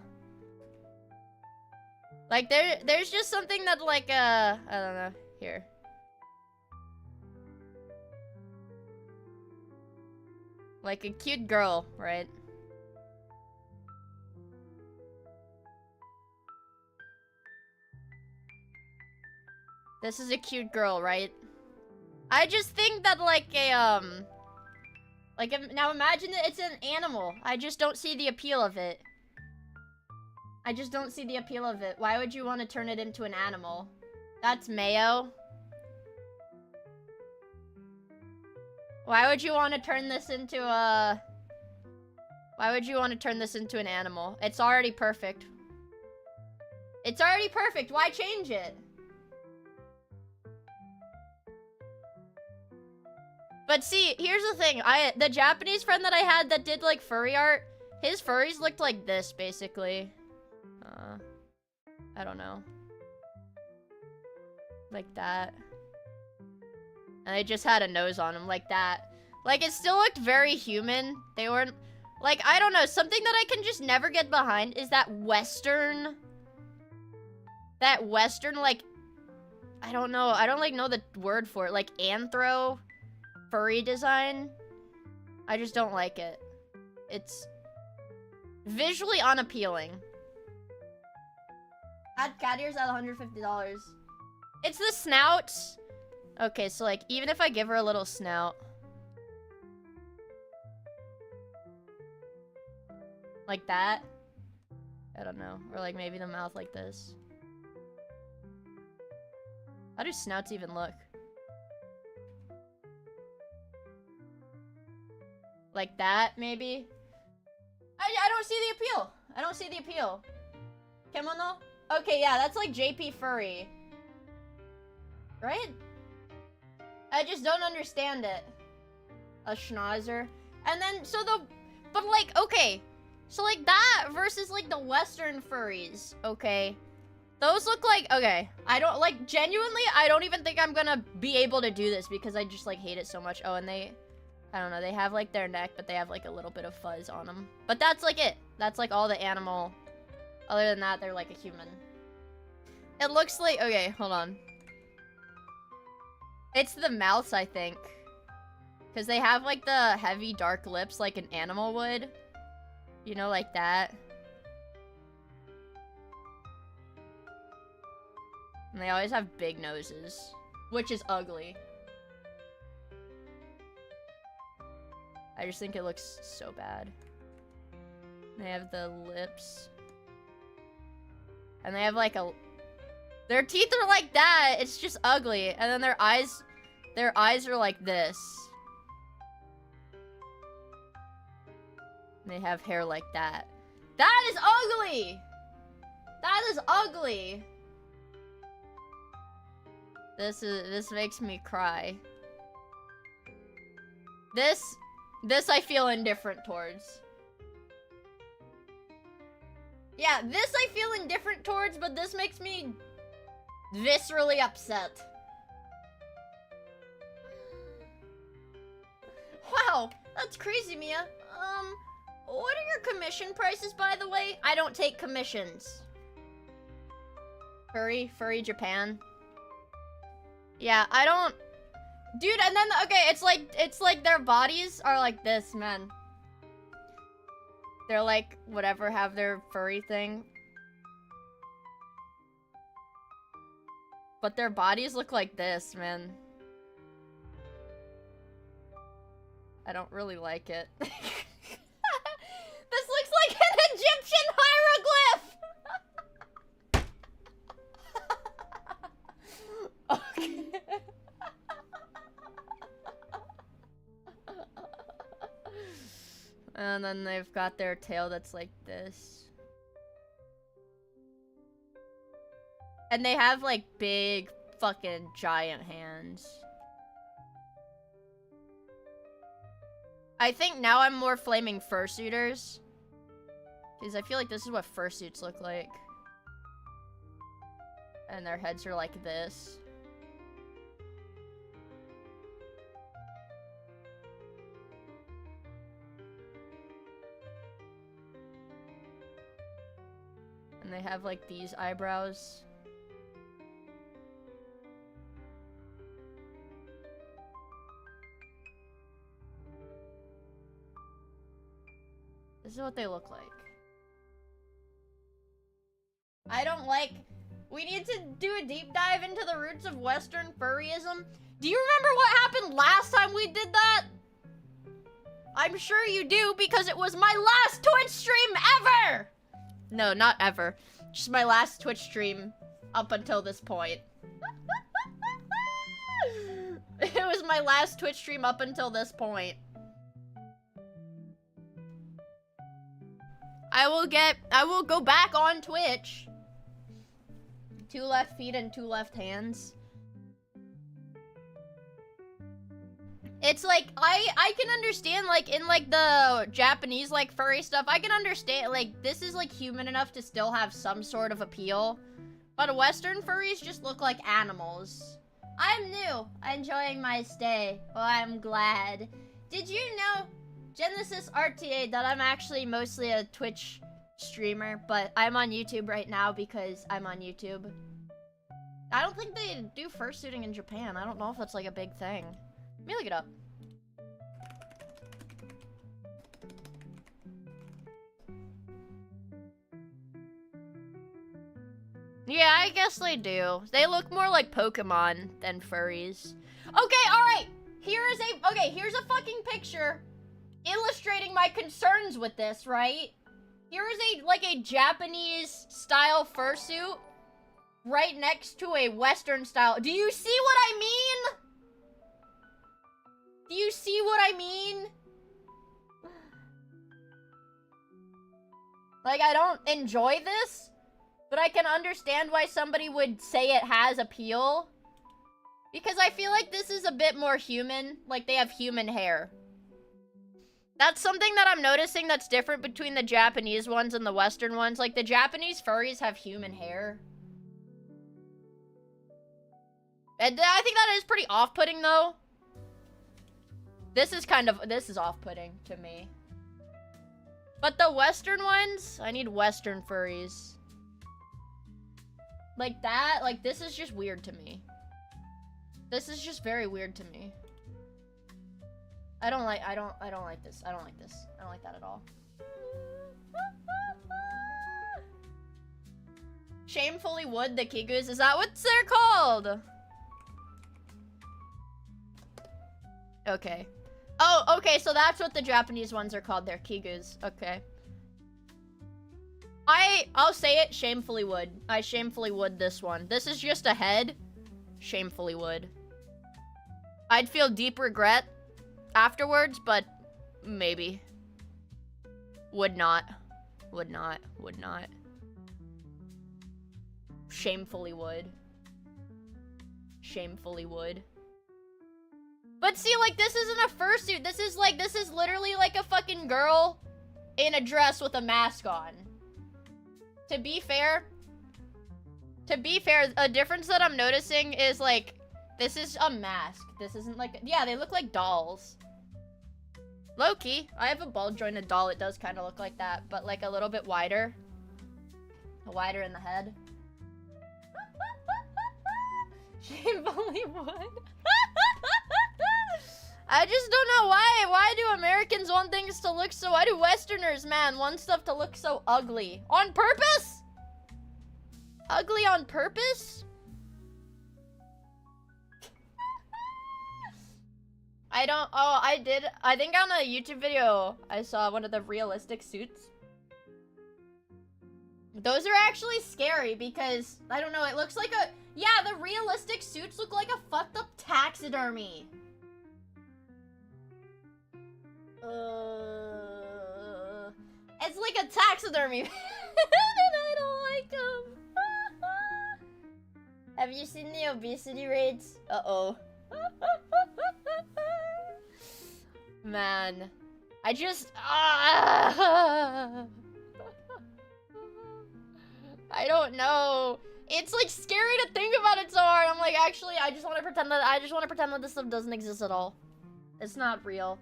A: Like, there's just something that, like, I don't know. Here. Like a cute girl, right? This is a cute girl, right? I just think that, like, now imagine that it's an animal. I just don't see the appeal of it. I just don't see the appeal of it. Why would you want to turn it into an animal? That's Mayo. Why would you want to turn this into a... Why would you want to turn this into an animal? It's already perfect. It's already perfect. Why change it? But see, here's the thing. The Japanese friend that I had that did, like, furry art, his furries looked like this, basically. I don't know. Like that. And they just had a nose on them like that. Like, it still looked very human. They weren't... Like, I don't know. Something that I can just never get behind is that Western... That Western, like... I don't know. I don't, like, know the word for it. Like, anthro furry design. I just don't like it. It's visually unappealing. Add cat ears at $150. It's the snouts. Okay, so, like, even if I give her a little snout... Like that? I don't know. Or, like, maybe the mouth like this. How do snouts even look? Like that, maybe? I don't see the appeal. I don't see the appeal. Kemono? Okay, yeah, that's like JP Furry. Right? I just don't understand it. A schnauzer. And then, so the... But, like, okay. So, like, that versus, like, the Western furries. Okay. Those look like... Okay. I don't... Like, genuinely, I don't even think I'm gonna be able to do this because I just, like, hate it so much. Oh, and they... I don't know. They have, like, their neck, but they have, like, a little bit of fuzz on them. But that's, like, it. That's, like, all the animal... Other than that, they're, like, a human. It looks like... Okay, hold on. It's the mouths, I think. Because they have, like, the heavy, dark lips like an animal would. You know, like that. And they always have big noses. Which is ugly. I just think it looks so bad. They have the lips. And they have, like, a... Their teeth are like that. It's just ugly. And then their eyes are like this. And they have hair like that. That is ugly! That is ugly! This makes me cry. This I feel indifferent towards. Yeah, this I feel indifferent towards, but this makes me viscerally upset. Wow, that's crazy, Mia. What are your commission prices, by the way? I don't take commissions. Furry Japan. Yeah, I don't... Dude, and then, okay, it's like their bodies are like this, man. They're like, whatever, have their furry thing. But their bodies look like this, man. I don't really like it. This looks like an Egyptian hieroglyph! Okay. And then they've got their tail that's like this. And they have, like, big fucking giant hands. I think now I'm more flaming fursuiters. Because I feel like this is what fursuits look like. And their heads are like this. And they have, like, these eyebrows. This is what they look like. I don't like... We need to do a deep dive into the roots of Western furryism. Do you remember what happened last time we did that? I'm sure you do, because it was my last Twitch stream ever! No, not ever. Just my last Twitch stream up until this point. It was my last Twitch stream up until this point. I will go back on Twitch. 2 left feet and 2 left hands. It's like, I can understand, like, in, like, the Japanese, like, furry stuff, I can understand, like, this is, like, human enough to still have some sort of appeal. But Western furries just look like animals. I'm new. Enjoying my stay. Well, I'm glad. Did you know, Genesis RTA, that I'm actually mostly a Twitch streamer, but I'm on YouTube right now because I'm on YouTube. I don't think they do fursuiting in Japan. I don't know if that's like a big thing. Let me look it up. Yeah, I guess they do. They look more like Pokemon than furries. Okay, alright. Here's a fucking picture illustrating my concerns with this, right? Here is a Japanese style fursuit right next to a Western style. Do you see what I mean? Do you see what I mean? Like, I don't enjoy this, but I can understand why somebody would say it has appeal. Because I feel like this is a bit more human. Like, they have human hair. That's something that I'm noticing that's different between the Japanese ones and the Western ones. Like, the Japanese furries have human hair. And I think that is pretty off-putting, though. This is off-putting to me. But the Western ones, I need Western furries. Like that, like this is just weird to me. This is just very weird to me. I don't like this. I don't like this. I don't like that at all. Shamefully Wood, the Kigus, is that what they're called? Okay. Oh, okay, so that's what the Japanese ones are called. They're Kigus. Okay. I'll say it, Shamefully Wood. I shamefully would this one. This is just a head. Shamefully would. I'd feel deep regret afterwards, but maybe. Would not. Would not. Would not. Shamefully would. Shamefully would. But see, like, this isn't a fursuit. This is literally like a fucking girl in a dress with a mask on. To be fair, a difference that I'm noticing is, like, this is a mask. This isn't like, yeah, they look like dolls. Low-key, I have a ball-jointed doll. It does kind of look like that, but, like, a little bit wider. Wider in the head. Shamefully would. I just don't know why. Why do Americans want things to look so... Why do Westerners, man, want stuff to look so ugly? On purpose? Ugly on purpose? I don't... Oh, I did... I think on a YouTube video, I saw one of the realistic suits. Those are actually scary because... I don't know, it looks like a... Yeah, the realistic suits look like a fucked up taxidermy. It's like a taxidermy. And I don't like them. Have you seen the obesity rates? Uh-oh. Man. I just... I don't know. It's like scary to think about it so hard. I'm like, actually, I just want to pretend that this stuff doesn't exist at all. It's not real.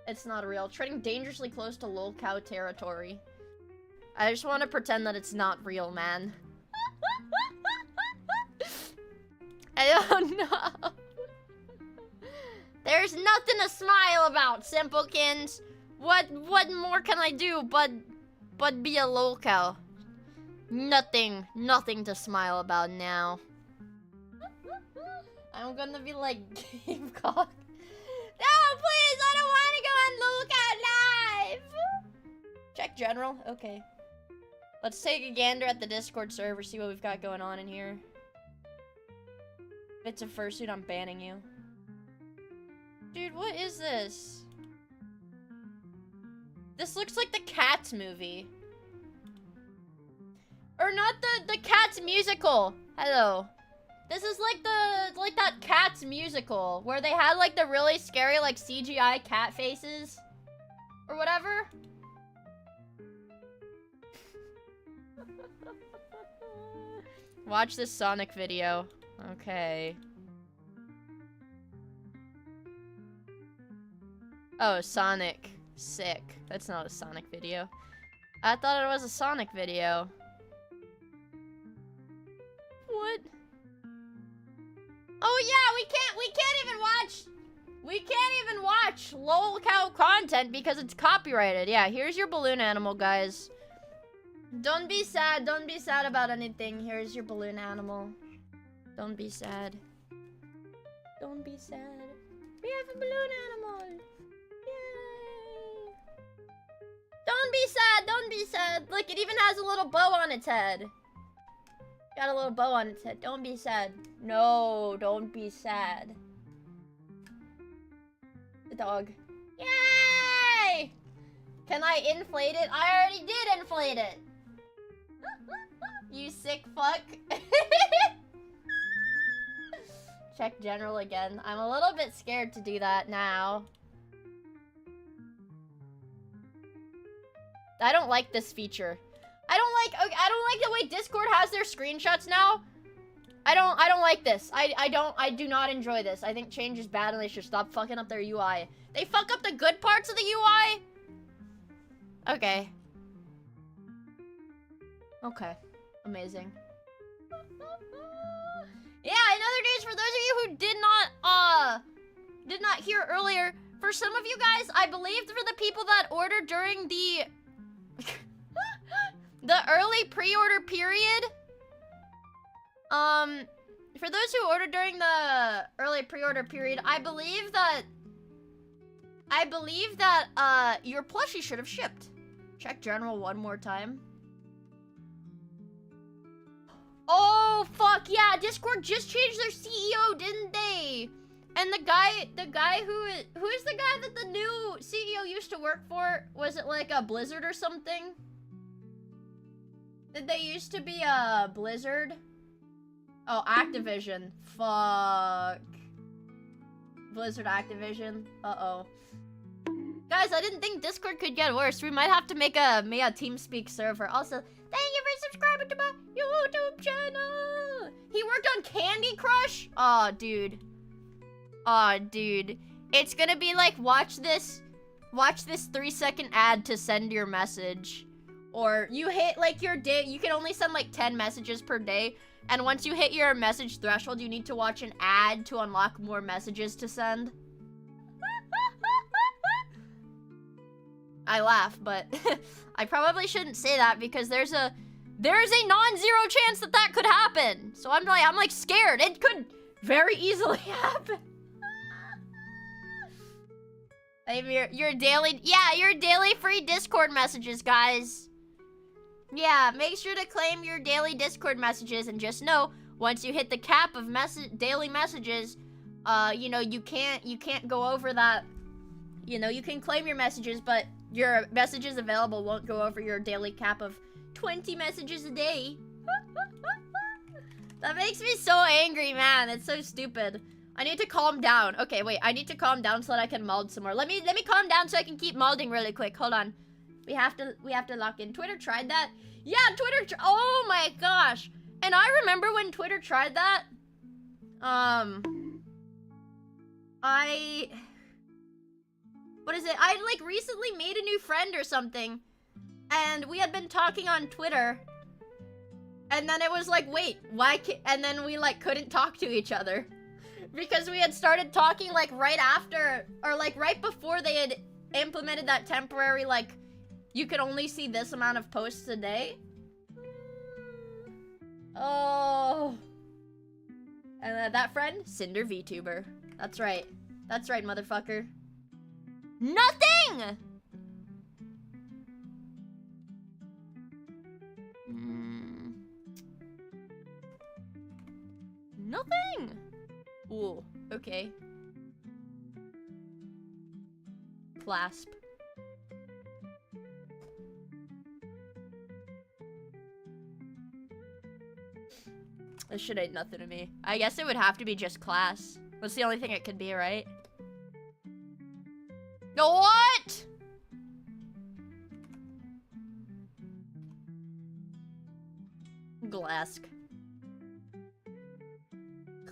A: It's not real. Treading dangerously close to lol cow territory. I just want to pretend that it's not real, man. I don't know. There's nothing to smile about, simpletons. What more can I do but be a lol cow? Nothing to smile about now. I'm gonna be like Game Cock. No, please, I don't want to go on Lookout Live! Check general? Okay. Let's take a gander at the Discord server, see what we've got going on in here. If it's a fursuit, I'm banning you. Dude, what is this? This looks like the Cats movie. Or not the Cats musical. Hello. This is like that Cats musical where they had like the really scary like CGI cat faces or whatever. Watch this Sonic video. Okay. Oh, Sonic. Sick. That's not a Sonic video. I thought it was a Sonic video. What? Oh yeah, we can't even watch lol cow content because it's copyrighted. Yeah, here's your balloon animal, guys. Don't be sad about anything. Here's your balloon animal. Don't be sad. Don't be sad. We have a balloon animal. Yay. Don't be sad. Look, it even has a little bow on its head. Got a little bow on its head. Don't be sad. No, don't be sad. The dog. Yay! Can I inflate it? I already did inflate it. You sick fuck. Check general again. I'm a little bit scared to do that now. I don't like this feature. I don't like the way Discord has their screenshots now. I don't like this. I do not enjoy this. I think change is bad and they should stop fucking up their UI. They fuck up the good parts of the UI? Okay. Okay. Amazing. Yeah, in other news, for those of you who did not hear earlier, for some of you guys, I believe for the people that ordered during the the early pre-order period, for those who ordered during the early pre-order period, I believe that your plushie should have shipped. Check general one more time. Oh fuck yeah! Discord just changed their CEO, didn't they? And the guy who is the guy that the new CEO used to work for? Was it like a Blizzard or something? Did they used to be a Blizzard? Oh, Activision. Fuck. Blizzard Activision. Uh-oh. Guys, I didn't think Discord could get worse. We might have to make a TeamSpeak server. Also, thank you for subscribing to my YouTube channel. He worked on Candy Crush? Aw, dude. Aw, dude. It's gonna be like, watch this 3-second ad to send your message. Or you hit like your day, you can only send like 10 messages per day. And once you hit your message threshold, you need to watch an ad to unlock more messages to send. I laugh, but I probably shouldn't say that because there's a non-zero chance that that could happen. So I'm like scared. It could very easily happen. Your daily free Discord messages, guys. Yeah, make sure to claim your daily Discord messages and just know once you hit the cap of daily messages, you know, you can't go over that. You know, you can claim your messages, but your messages available won't go over your daily cap of 20 messages a day. That makes me so angry, man. It's so stupid. I need to calm down. Okay, wait. I need to calm down so that I can mold some more. Let me calm down so I can keep molding really quick. Hold on. We have to lock in. Twitter tried that. Yeah, Twitter. Oh my gosh. And I remember when Twitter tried that. What is it? I like recently made a new friend or something, and we had been talking on Twitter, and then it was like, wait, why? And then we like couldn't talk to each other because we had started talking like right after or like right before they had implemented that temporary like you could only see this amount of posts a day. Oh, and that friend, Cinder VTuber. That's right, motherfucker. Nothing! Nothing! Ooh, okay. Clasp. This should ain't nothing to me. I guess it would have to be just class. That's the only thing it could be, right? What? Glask.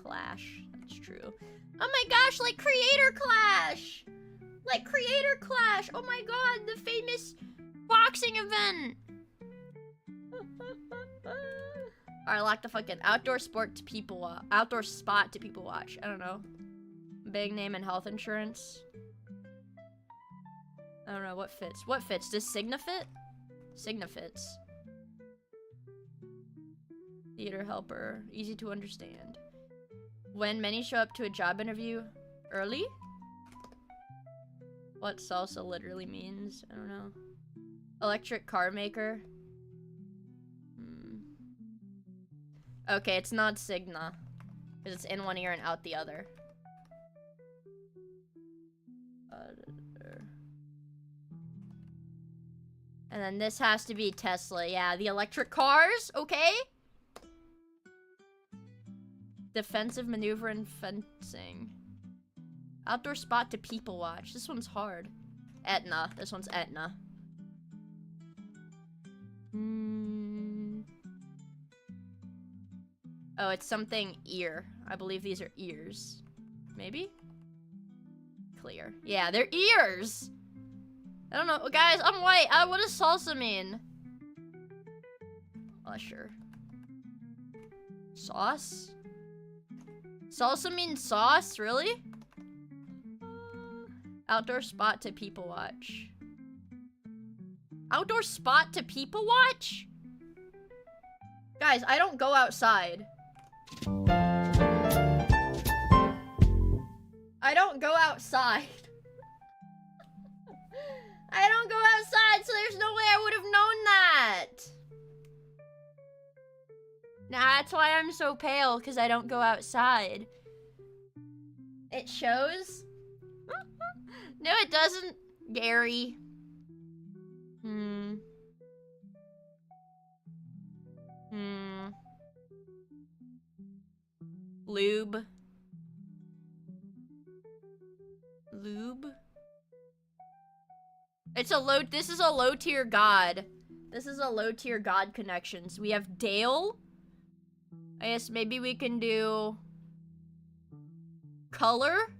A: Clash. That's true. Oh my gosh, like Creator Clash! Like Creator Clash! Oh my god, the famous boxing event! Alright, lock the fucking outdoor sport to people outdoor spot to people watch. I don't know. Big name and health insurance. I don't know what fits. What fits? Does Signa fit? Signa fits. Theater helper. Easy to understand. When many show up to a job interview early? What salsa literally means? I don't know. Electric car maker. Okay, it's not Signa. Because it's in one ear and out the other. And then this has to be Tesla. Yeah, the electric cars. Okay. Defensive maneuver and fencing. Outdoor spot to people watch. This one's hard. Etna. This one's Etna. Oh, it's something ear. I believe these are ears. Maybe? Clear. Yeah, they're ears! I don't know. Guys, I'm white. What does salsa mean? Usher. Sauce? Salsa means sauce? Really? Outdoor spot to people watch. Outdoor spot to people watch? Guys, I don't go outside. I don't go outside. I don't go outside, so there's no way I would have known that. Nah, that's why I'm so pale, because I don't go outside. It shows? No, it doesn't, Gary. Lube. Lube? It's a low, this is a low tier god. This is a low tier god connections. We have Dale. I guess maybe we can do color.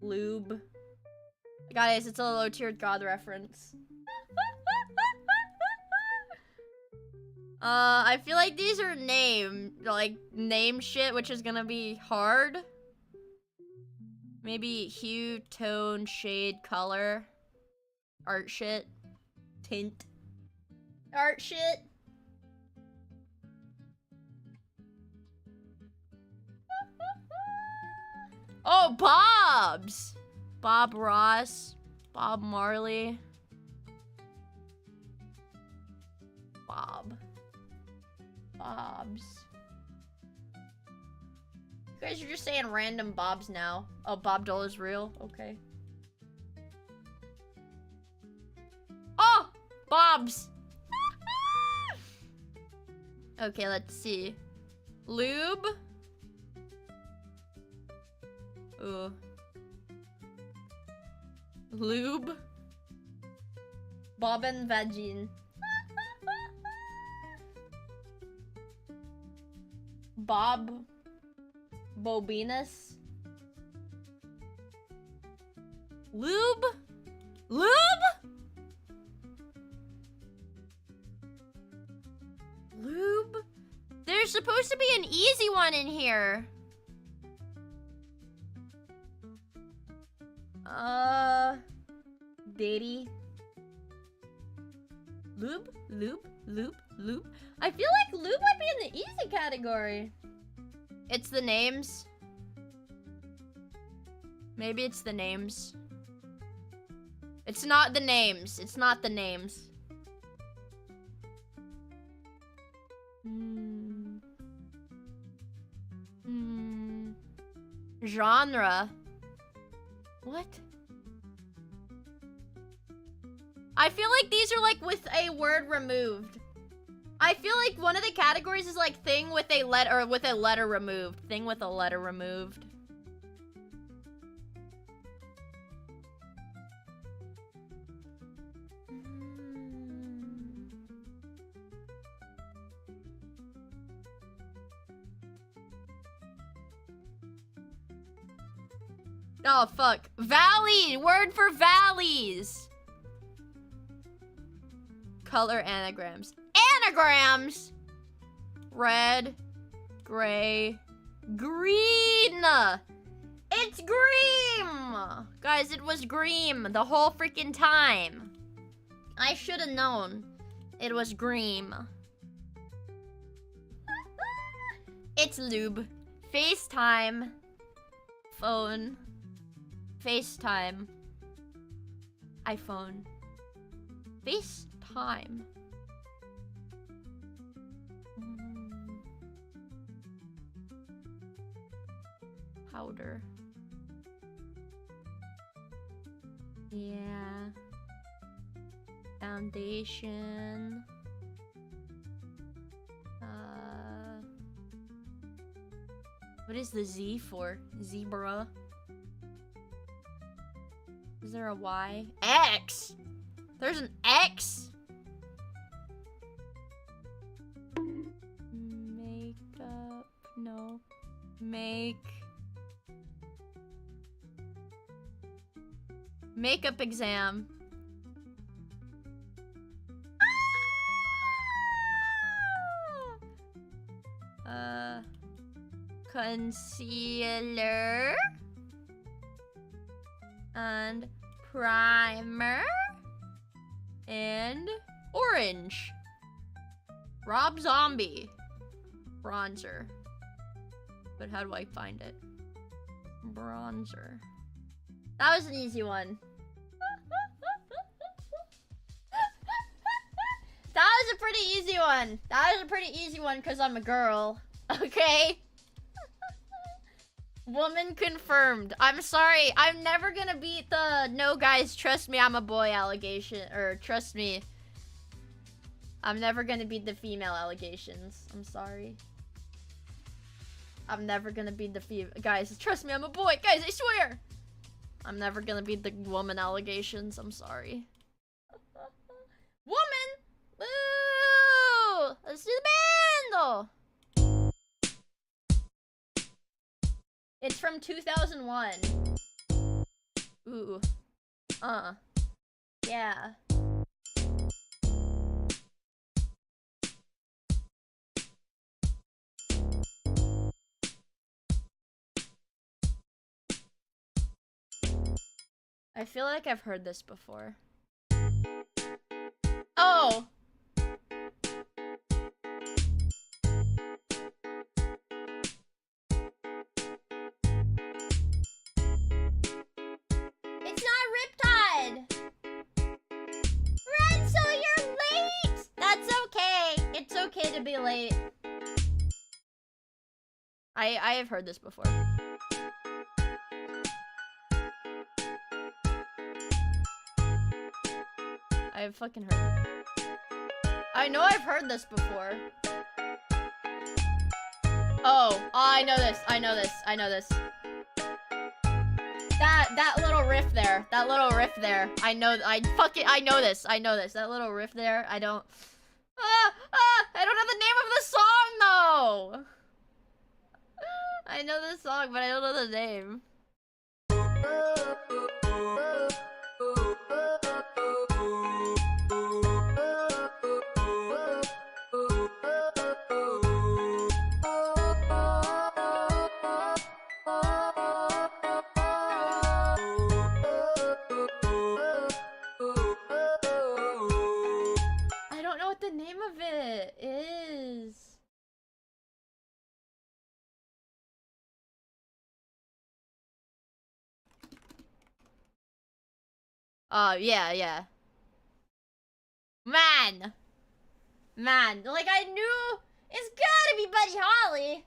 A: Lube. Guys, it's a low tier god reference. I feel like these are name shit, which is gonna be hard. Maybe hue, tone, shade, color. Art shit. Tint. Art shit. Oh, Bob's! Bob Ross. Bob Marley. Bob. Bob's. You guys are just saying random Bobs now. Oh, Bob Dole is real? Okay. Oh! Bob's! Okay, let's see. Lube. Ooh. Lube. Bob and Vagine. Bob. Bobinus. Lube? Lube? Lube? There's supposed to be an easy one in here. Daddy. Lube? Lube? Lube? Lube? I feel like lube might be in the easy category. It's the names. Maybe it's the names. It's not the names. It's not the names. Genre. What? I feel like these are like with a word removed. I feel like one of the categories is like thing with a letter, or with a letter removed. Thing with a letter removed. Oh, fuck. Valley! Word for valleys! Color anagrams. Anagrams! Red, gray, green! It's green! Guys, it was green the whole freaking time. I should have known it was green. It's lube. FaceTime. Phone. FaceTime. iPhone. FaceTime. Powder. Yeah. Foundation. What is the Z for? Zebra. Is there a Y? X! There's an X? Makeup. No. Makeup exam. Concealer. And primer. And orange. Rob Zombie. Bronzer. But how do I find it? Bronzer. That was an easy one. That was a pretty easy one. That was a pretty easy one because I'm a girl. Okay? Woman confirmed. I'm sorry. I'm never gonna beat the no guys, trust me, I'm a boy allegation. Or trust me. I'm never gonna beat the female allegations. I'm sorry. I'm never gonna beat the female. Guys, trust me, I'm a boy. Guys, I swear. I'm never gonna beat the woman allegations. I'm sorry. Woman! Woo! Let's do the bando! It's from 2001. Ooh. Yeah. I feel like I've heard this before. Oh! It's not Riptide! Renzo, you're late! That's okay. It's okay to be late. I have heard this before. I've fucking heard it. I know I've heard this before. Oh, I know this. I know this. I know this. That little riff there. That little riff there. I know this. I know this. That little riff there. I don't I don't know the name of the song though. I know the song, but I don't know the name. I don't know what the name of it is. Yeah. Man, like I knew it's gotta be Buddy Holly.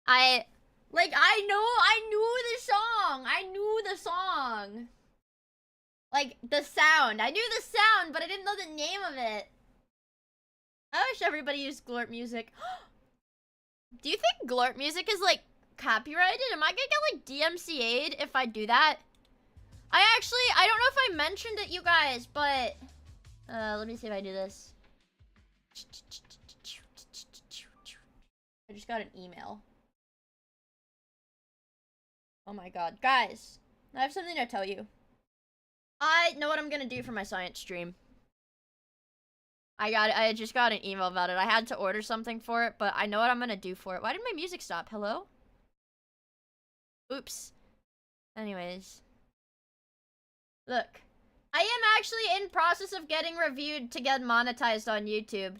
A: I knew the song. Like the sound. I knew the sound, but I didn't know the name of it. I wish everybody used Glorp music. Do you think Glorp music is like copyrighted? Am I gonna get like DMCA'd if I do that? I don't know if I mentioned it, you guys, but let me see if I do this. I just got an email. Oh my god. Guys, I have something to tell you. I know what I'm gonna do for my science stream. I just got an email about it. I had to order something for it, but I know what I'm gonna do for it. Why did my music stop? Hello? Oops. Anyways. Look. I am actually in process of getting reviewed to get monetized on YouTube.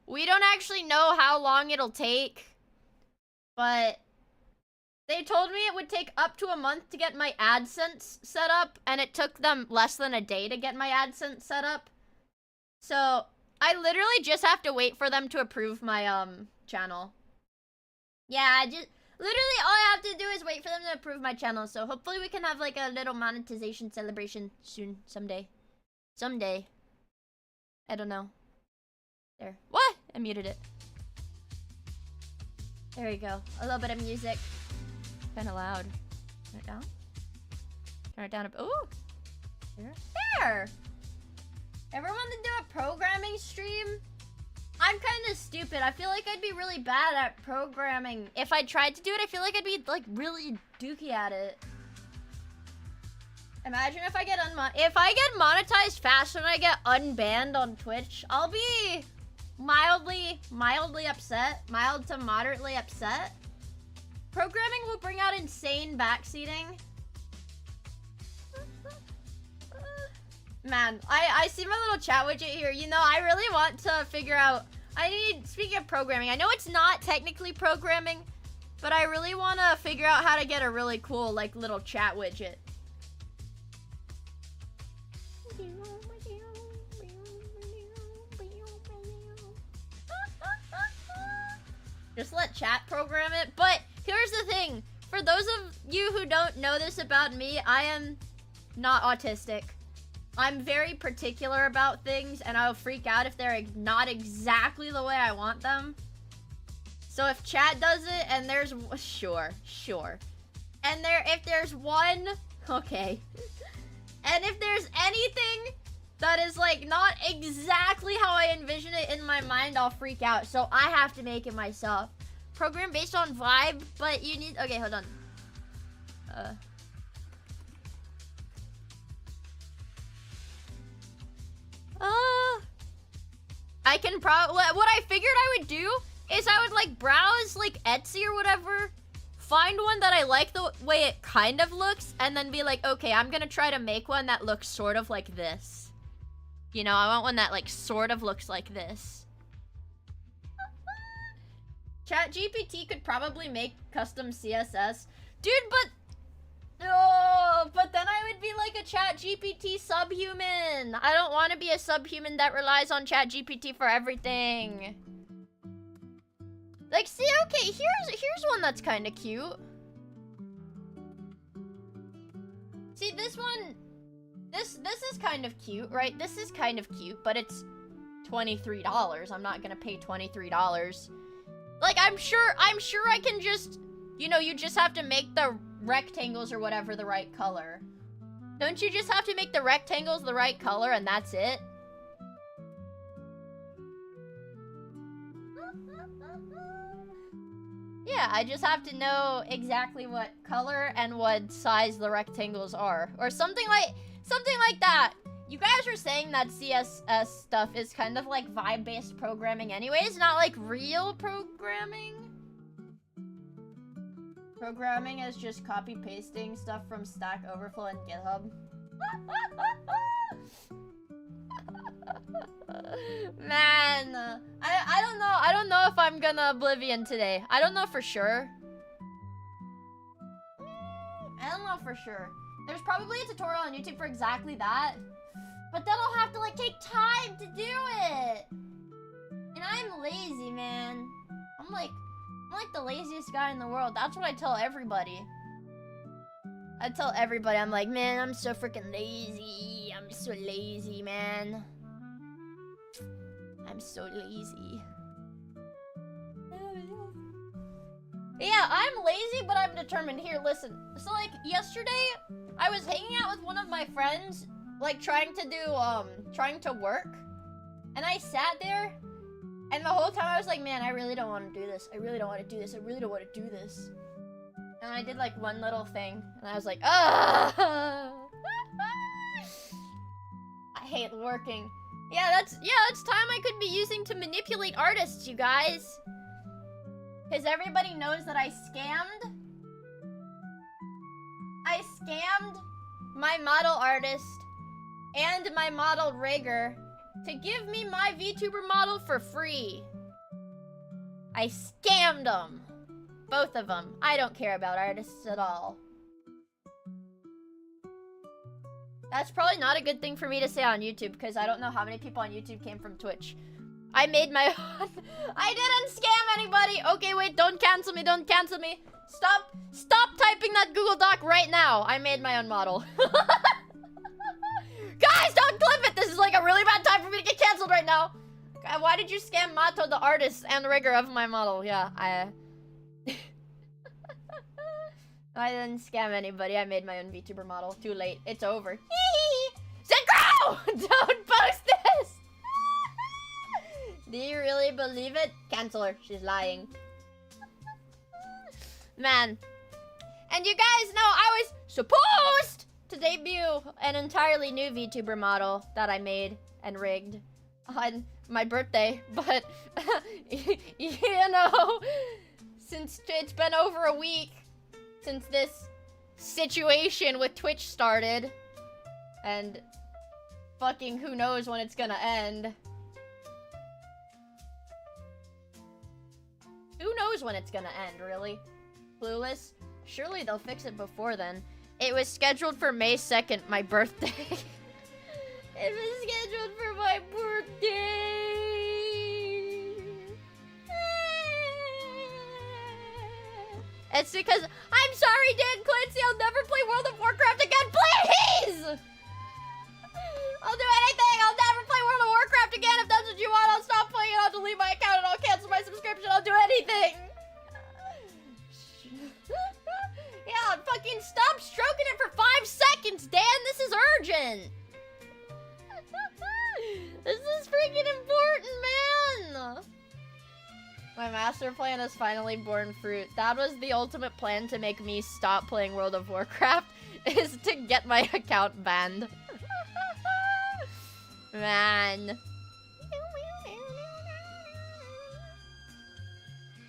A: We don't actually know how long it'll take, but they told me it would take up to a month to get my AdSense set up, and it took them less than a day to get my AdSense set up. So, I literally just have to wait for them to approve my, channel. Yeah, literally all I have to do is wait for them to approve my channel, so hopefully we can have, like, a little monetization celebration soon, someday. Someday. I don't know. There. What? I muted it. There we go. A little bit of music. Kinda loud. Turn it down? Turn it down a bit. Ooh! There! Ever wanted to do a programming stream? I'm kinda stupid. I feel like I'd be really bad at programming. If I tried to do it, I feel like I'd be, like, really dookie at it. Imagine if I get monetized fast when I get unbanned on Twitch, I'll be mildly upset. Mild to moderately upset. Programming will bring out insane backseating. Man, I see my little chat widget here. You know, I really want to figure out... speaking of programming, I know it's not technically programming, but I really want to figure out how to get a really cool, like, little chat widget. Just let chat program it. But here's the thing. For those of you who don't know this about me, I am not autistic. I'm very particular about things, and I'll freak out if they're not exactly the way I want them. So if chat does it, and there's... Sure. And if there's one... Okay. And if there's anything that is, like, not exactly how I envision it in my mind, I'll freak out. So I have to make it myself. Program based on vibe, but you need... Okay, hold on. I can probably... What I figured I would do is I would, like, browse, like, Etsy or whatever, find one that I like the way it kind of looks, and then be like, okay, I'm gonna try to make one that looks sort of like this. You know, I want one that, like, sort of looks like this. ChatGPT could probably make custom CSS. Dude, but... Oh, but then I would be like a ChatGPT subhuman. I don't want to be a subhuman that relies on ChatGPT for everything. Like, see, okay, here's one that's kind of cute. See, this one, this is kind of cute, right? This is kind of cute, but it's $23. I'm not gonna pay $23. Like, I'm sure I can just, you know, you just have to make the rectangles or whatever the right color. Don't you just have to make the rectangles the right color and that's it? Yeah, I just have to know exactly what color and what size the rectangles are. Or something like that. You guys were saying that CSS stuff is kind of like vibe-based programming anyways, not like real programming. Programming is just copy-pasting stuff from Stack Overflow and GitHub. Man, I don't know if I'm gonna Oblivion today. I don't know for sure. I don't know for sure. There's probably a tutorial on YouTube for exactly that. But then I'll have to, like, take time to do it. And I'm lazy, man. I'm like the laziest guy in the world. That's what I tell everybody. I'm like, man, I'm so freaking lazy. I'm so lazy, man. I'm so lazy. Yeah, I'm lazy, but I'm determined. Here, listen. So, like, yesterday, I was hanging out with one of my friends, like, trying to work. And I sat there, and the whole time I was like, man, I really don't want to do this. I really don't want to do this. I really don't want to do this. And I did like one little thing, and I was like, ugh! I hate working. Yeah, that's time I could be using to manipulate artists, you guys. Because everybody knows that I scammed. I scammed my model artist and my model rigger to give me my VTuber model for free. I scammed them. Both of them. I don't care about artists at all. That's probably not a good thing for me to say on YouTube, because I don't know how many people on YouTube came from Twitch. I made my own. I didn't scam anybody. Okay, wait, don't cancel me, don't cancel me. Stop typing that Google Doc right now. I made my own model. Guys, don't clip it. This is like a really bad time for me to get canceled right now. Why did you scam Mato, the artist and rigger of my model? Yeah, I didn't scam anybody. I made my own VTuber model. Too late. It's over. Synchro! Don't post this! Do you really believe it? Cancel her. She's lying. Man. And you guys know I was supposed to debut an entirely new VTuber model that I made and rigged on my birthday. But, you know, since it's been over a week since this situation with Twitch started, and fucking who knows when it's gonna end. Who knows when it's gonna end, really? Clueless? Surely they'll fix it before then. It was scheduled for May 2nd, my birthday. It was scheduled for my birthday. It's because I'm sorry, Dan Clancy. I'll never play World of Warcraft again. Please! I'll do anything. I'll never play World of Warcraft again. If that's what you want, I'll stop playing. I'll delete my account and I'll cancel my subscription. I'll do anything. Yeah, fucking stop stroking it for 5 seconds, Dan. This is urgent. This is freaking important, man. My master plan has finally borne fruit. That was the ultimate plan to make me stop playing World of Warcraft, is to get my account banned. Man.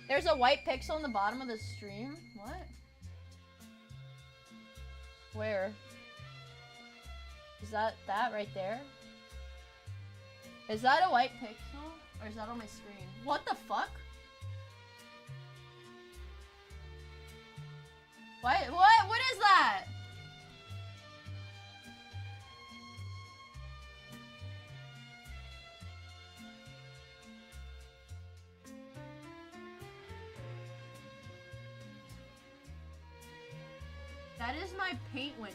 A: There's a white pixel in the bottom of the stream? What? Where? Is that right there? Is that a white pixel? Or is that on my screen? What the fuck? What is that? That is my paint window.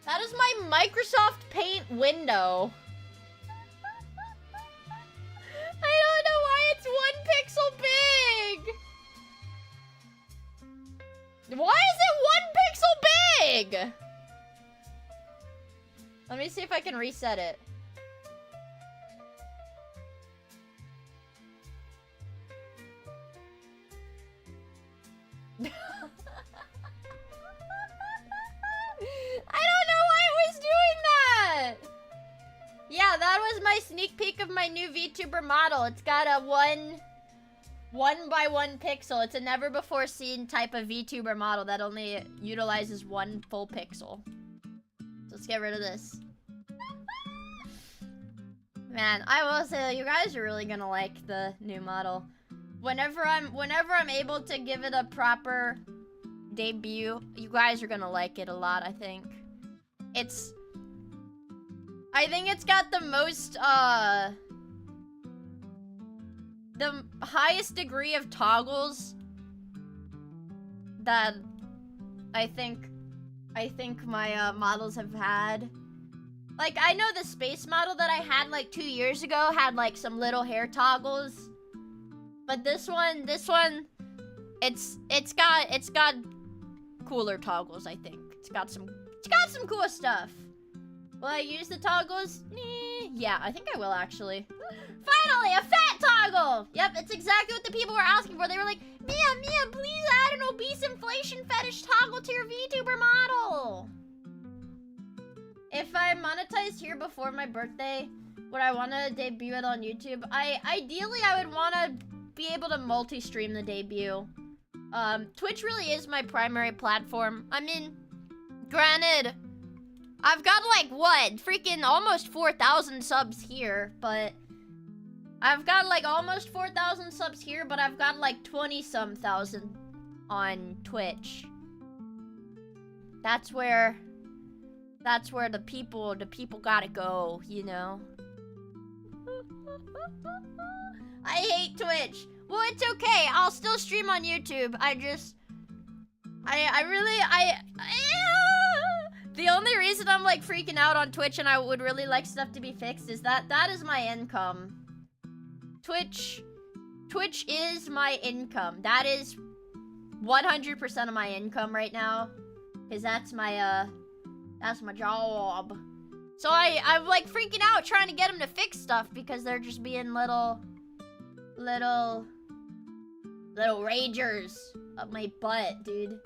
A: That is my Microsoft Paint window. I don't know why it's 1 pixel big. Why is it 1 pixel big? Let me see if I can reset it. I don't know why it was doing that. Yeah, that was my sneak peek of my new VTuber model. It's got a 1 by 1 pixel. It's a never before seen type of VTuber model that only utilizes 1 full pixel. So let's get rid of this. Man, I will say you guys are really gonna like the new model. Whenever I'm able to give it a proper debut, you guys are gonna like it a lot, I think. I think it's got the most, the highest degree of toggles that I think my models have had. Like, I know the space model that I had like 2 years ago had like some little hair toggles. But this one, it's got cooler toggles, I think. It's got some cool stuff. Will I use the toggles? Yeah, I think I will, actually. Finally, a fat toggle! Yep, it's exactly what the people were asking for. They were like, Miia, please add an obese inflation fetish toggle to your VTuber model. If I monetized here before my birthday, would I want to debut it on YouTube? Ideally, I would want to be able to multi-stream the debut. Twitch really is my primary platform. I mean, granted, I've got like, what, freaking almost 4,000 subs here, but I've got like almost 4,000 subs here, but I've got like 20-some thousand on Twitch. That's where the people gotta go, you know? I hate Twitch. Well, it's okay. I'll still stream on YouTube. The only reason I'm like freaking out on Twitch and I would really like stuff to be fixed is that is my income. Twitch is my income. That is 100% of my income right now. Cause that's my job. So I'm like freaking out trying to get them to fix stuff because they're just being little ragers up my butt, dude.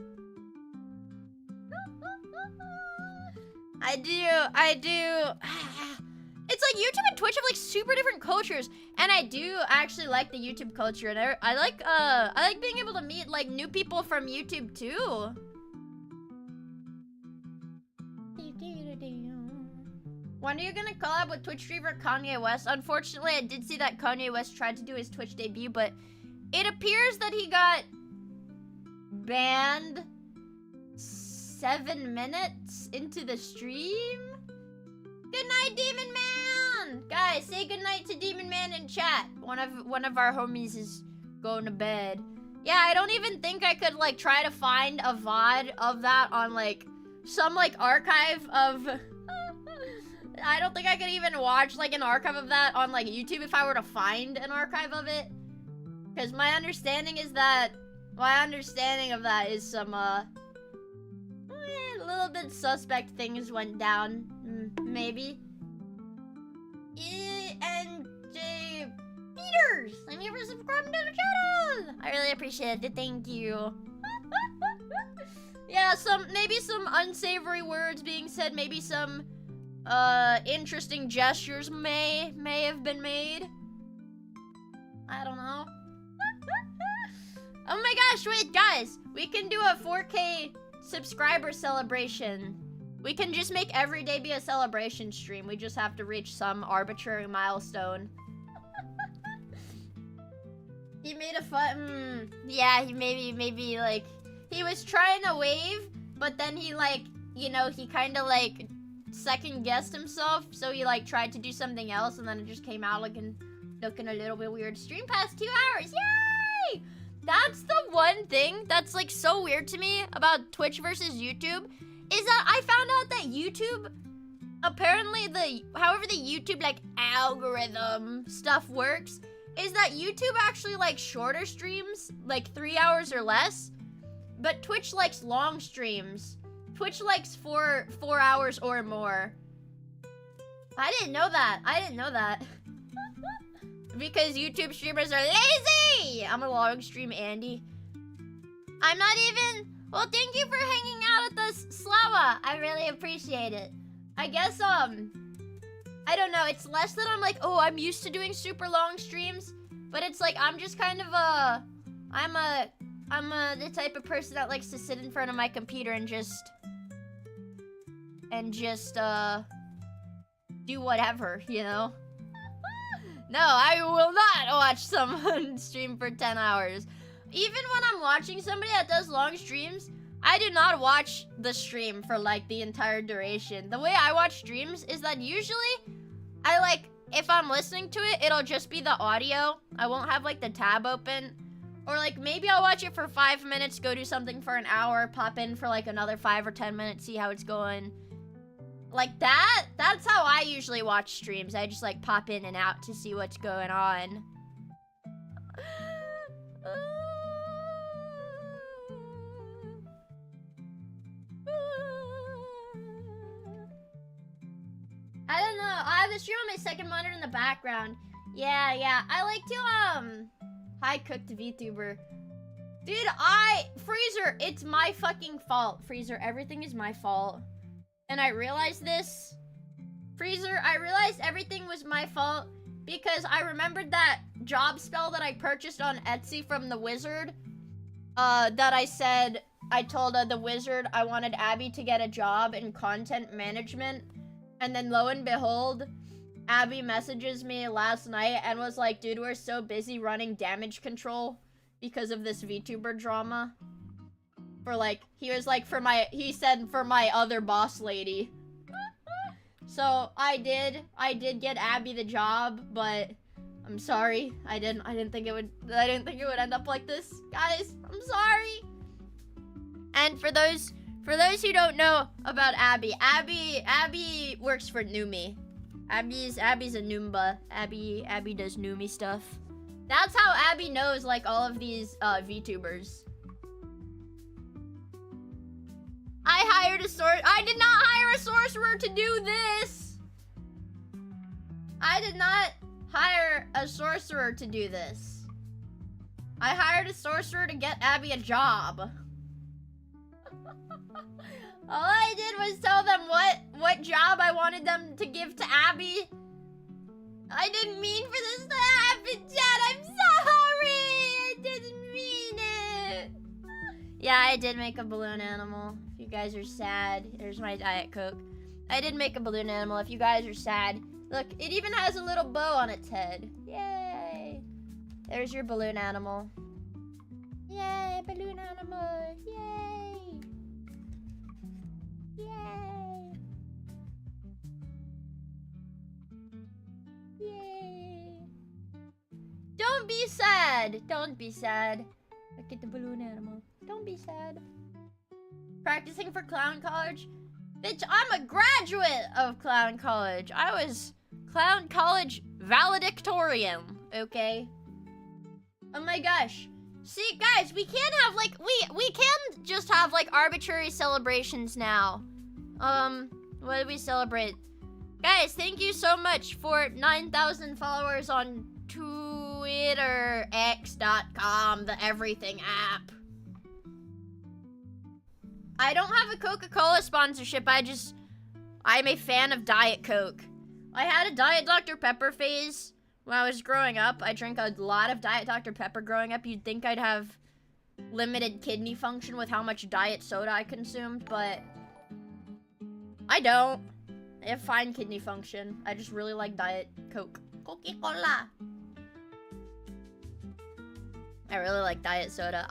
A: I do. It's like YouTube and Twitch have like super different cultures, and I do actually like the YouTube culture, and I like being able to meet like new people from YouTube too. When are you gonna collab with Twitch streamer Kanye West? Unfortunately, I did see that Kanye West tried to do his Twitch debut, but it appears that he got banned 7 minutes into the stream. Good night, Demon Man! Guys, say good night to Demon Man in chat. One of our homies is going to bed. Yeah, I don't even think I could like try to find a VOD of that on like some like archive of I don't think I could even watch like an archive of that on like YouTube if I were to find an archive of it. Cause my understanding of that is some a little bit suspect things went down. Maybe. And J Peters, thank you for subscribing to the channel. I really appreciate it. Thank you. Yeah, maybe some unsavory words being said, maybe some interesting gestures may have been made. I don't know. Oh my gosh, wait, guys, we can do a 4K subscriber celebration. We can just make every day be a celebration stream. We just have to reach some arbitrary milestone. He made a fun, yeah, he maybe like, he was trying to wave, but then he like, you know, he kind of like second guessed himself, so he like tried to do something else, and then it just came out looking a little bit weird. Stream past 2 hours, yay! That's the one thing that's like so weird to me about Twitch versus YouTube, is that I found out that YouTube, apparently however the YouTube like algorithm stuff works, is that YouTube actually likes shorter streams, like 3 hours or less, but Twitch likes long streams. Twitch likes 4 hours or more. I didn't know that. Because YouTube streamers are lazy! I'm a long stream Andy. I'm not even... Well, thank you for hanging out with us, Slava. I really appreciate it. I guess, I don't know. It's less that I'm like, oh, I'm used to doing super long streams. But it's like, I'm just kind of I'm the type of person that likes to sit in front of my computer and just do whatever, you know? No, I will not watch someone stream for 10 hours. Even when I'm watching somebody that does long streams, I do not watch the stream for like the entire duration. The way I watch streams is that usually I like, if I'm listening to it, it'll just be the audio. I won't have like the tab open. Or like maybe I'll watch it for 5 minutes, go do something for an hour, pop in for like another 5 or 10 minutes, see how it's going. Like that's how I usually watch streams. I just like pop in and out to see what's going on. I don't know. I have the stream on my second monitor in the background. Yeah. I like to, Hi, Cooked VTuber. Dude, Freezer, it's my fucking fault. Freezer, everything is my fault. And I realized this. Freezer, I realized everything was my fault because I remembered that job spell that I purchased on Etsy from the wizard. That I told the wizard I wanted Abby to get a job in content management. And then lo and behold, Abby messages me last night and was like, dude, we're so busy running damage control because of this VTuber drama. For like, he said for my other boss lady. So I did get Abby the job, but I'm sorry. I didn't think it would end up like this, guys. I'm sorry. And for those who don't know about Abby works for Numi. Abby's a Noomba. Abby does Numi stuff. That's how Abby knows like all of these VTubers. I did not hire a sorcerer to do this. I did not hire a sorcerer to do this. I hired a sorcerer to get Abby a job. All I did was tell them what job I wanted them to give to Abby. I didn't mean for this to happen, Chad. I'm sorry. I didn't mean it. Yeah, I did make a balloon animal. If you guys are sad, here's my Diet Coke. I did make a balloon animal. If you guys are sad, look, it even has a little bow on its head. Yay. There's your balloon animal. Yay, balloon animal. Yay. Yay. Yay. Don't be sad. Don't be sad. Look at the balloon animal. Don't be sad. Practicing for clown college? Bitch, I'm a graduate of clown college. I was clown college valedictorian, okay? Oh my gosh. See, guys, we can't have, like, we can just have, like, arbitrary celebrations now. What do we celebrate? Guys, thank you so much for 9,000 followers on Twitter, X.com, the everything app. I don't have a Coca-Cola sponsorship, I'm a fan of Diet Coke. I had a Diet Dr. Pepper phase when I was growing up. I drank a lot of Diet Dr. Pepper growing up. You'd think I'd have limited kidney function with how much diet soda I consumed, but I don't. I have fine kidney function. I just really like Diet Coke. Coca-Cola. I really like diet soda.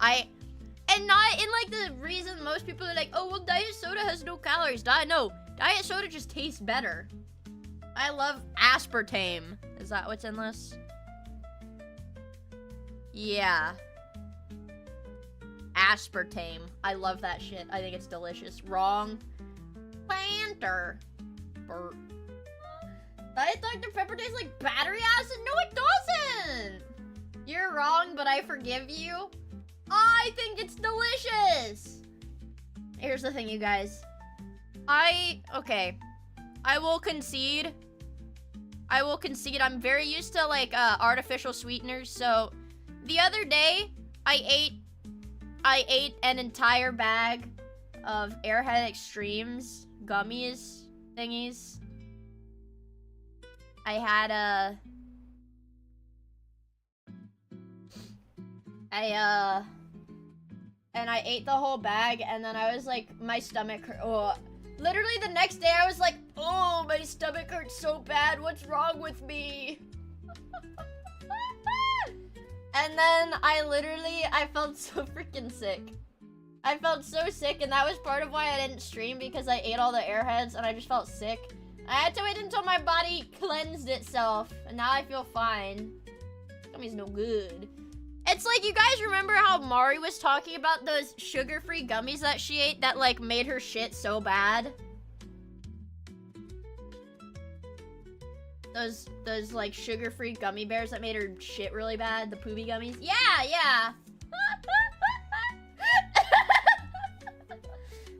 A: And not in like the reason most people are like, oh, well, diet soda has no calories. No, diet soda just tastes better. I love aspartame. Is that what's in this? Yeah. Aspartame. I love that shit. I think it's delicious. Wrong. Planter. Burp. Diet Dr. Pepper tastes like battery acid? No, it doesn't! You're wrong, but I forgive you. I think it's delicious! Here's the thing, you guys. Okay. I will concede. I'm very used to, like, artificial sweeteners, so the other day, I ate an entire bag of Airhead Extremes gummies thingies. And I ate the whole bag, and then I was like, my stomach hurt. Oh, literally the next day I was like, oh, my stomach hurts so bad. What's wrong with me? And then I felt so freaking sick. I felt so sick, and that was part of why I didn't stream, because I ate all the Airheads, and I just felt sick. I had to wait until my body cleansed itself, and now I feel fine. Gummy's no good. It's like, you guys remember how Mari was talking about those sugar-free gummies that she ate that, like, made her shit so bad? Those like, sugar-free gummy bears that made her shit really bad? The poopy gummies? Yeah!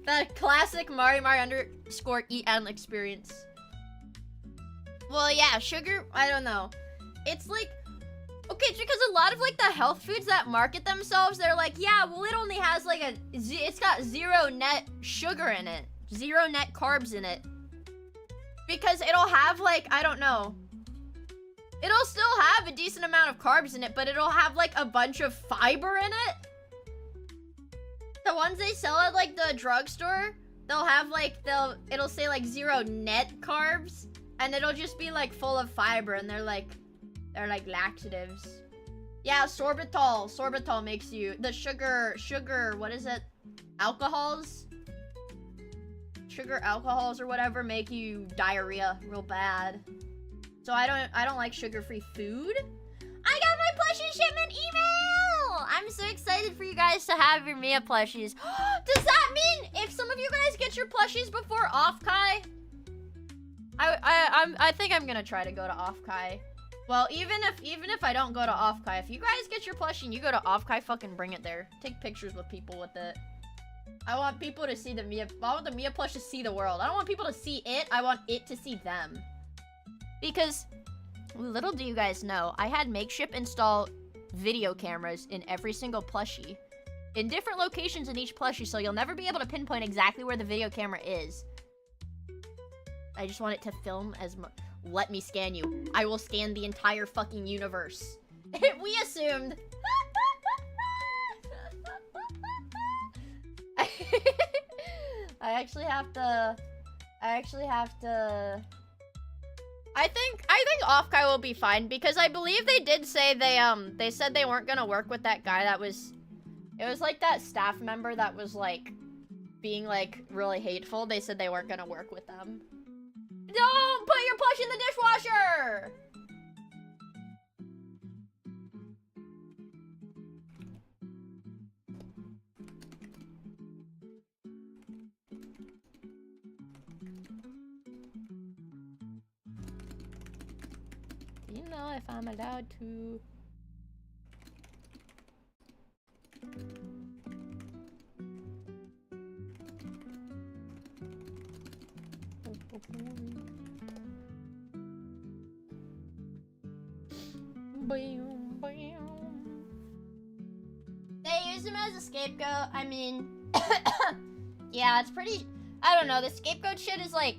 A: The classic Mari _ EN experience. Well, yeah, sugar, I don't know. It's like, Okay, it's because a lot of like the health foods that market themselves, they're like, yeah, well, it only has like it's got 0 net sugar in it, 0 net carbs in it. Because it'll have like, I don't know. It'll still have a decent amount of carbs in it, but it'll have like a bunch of fiber in it. The ones they sell at like the drugstore, they'll have like, it'll say like 0 net carbs, and it'll just be like full of fiber, and they're like laxatives. Yeah, sorbitol. Sorbitol makes you, the sugar, what is it? Alcohols? Sugar alcohols or whatever make you diarrhea real bad. So I don't like sugar-free food. I got my plushie shipment email! I'm so excited for you guys to have your Miia plushies. Does that mean if some of you guys get your plushies before Off-Kai? I think I'm gonna try to go to Off-Kai. Well, even if I don't go to Off-Kai, if you guys get your plushie and you go to Off-Kai, fucking bring it there. Take pictures with people with it. I want people to see the Miia. I want the Miia plush to see the world. I don't want people to see it. I want it to see them. Because, little do you guys know, I had Makeshift install video cameras in every single plushie. In different locations in each plushie, so you'll never be able to pinpoint exactly where the video camera is. I just want it to film as much. Let me scan you. I will scan the entire fucking universe. We assumed. I actually have to. I think Off-Kai will be fine because I believe they did say they said they weren't gonna work with that guy that was. It was like that staff member that was like being like really hateful. They said they weren't gonna work with them. Don't put your plush in the dishwasher! You know if I'm allowed to. They use him as a scapegoat. I mean, yeah, it's pretty. I don't know. The scapegoat shit is like,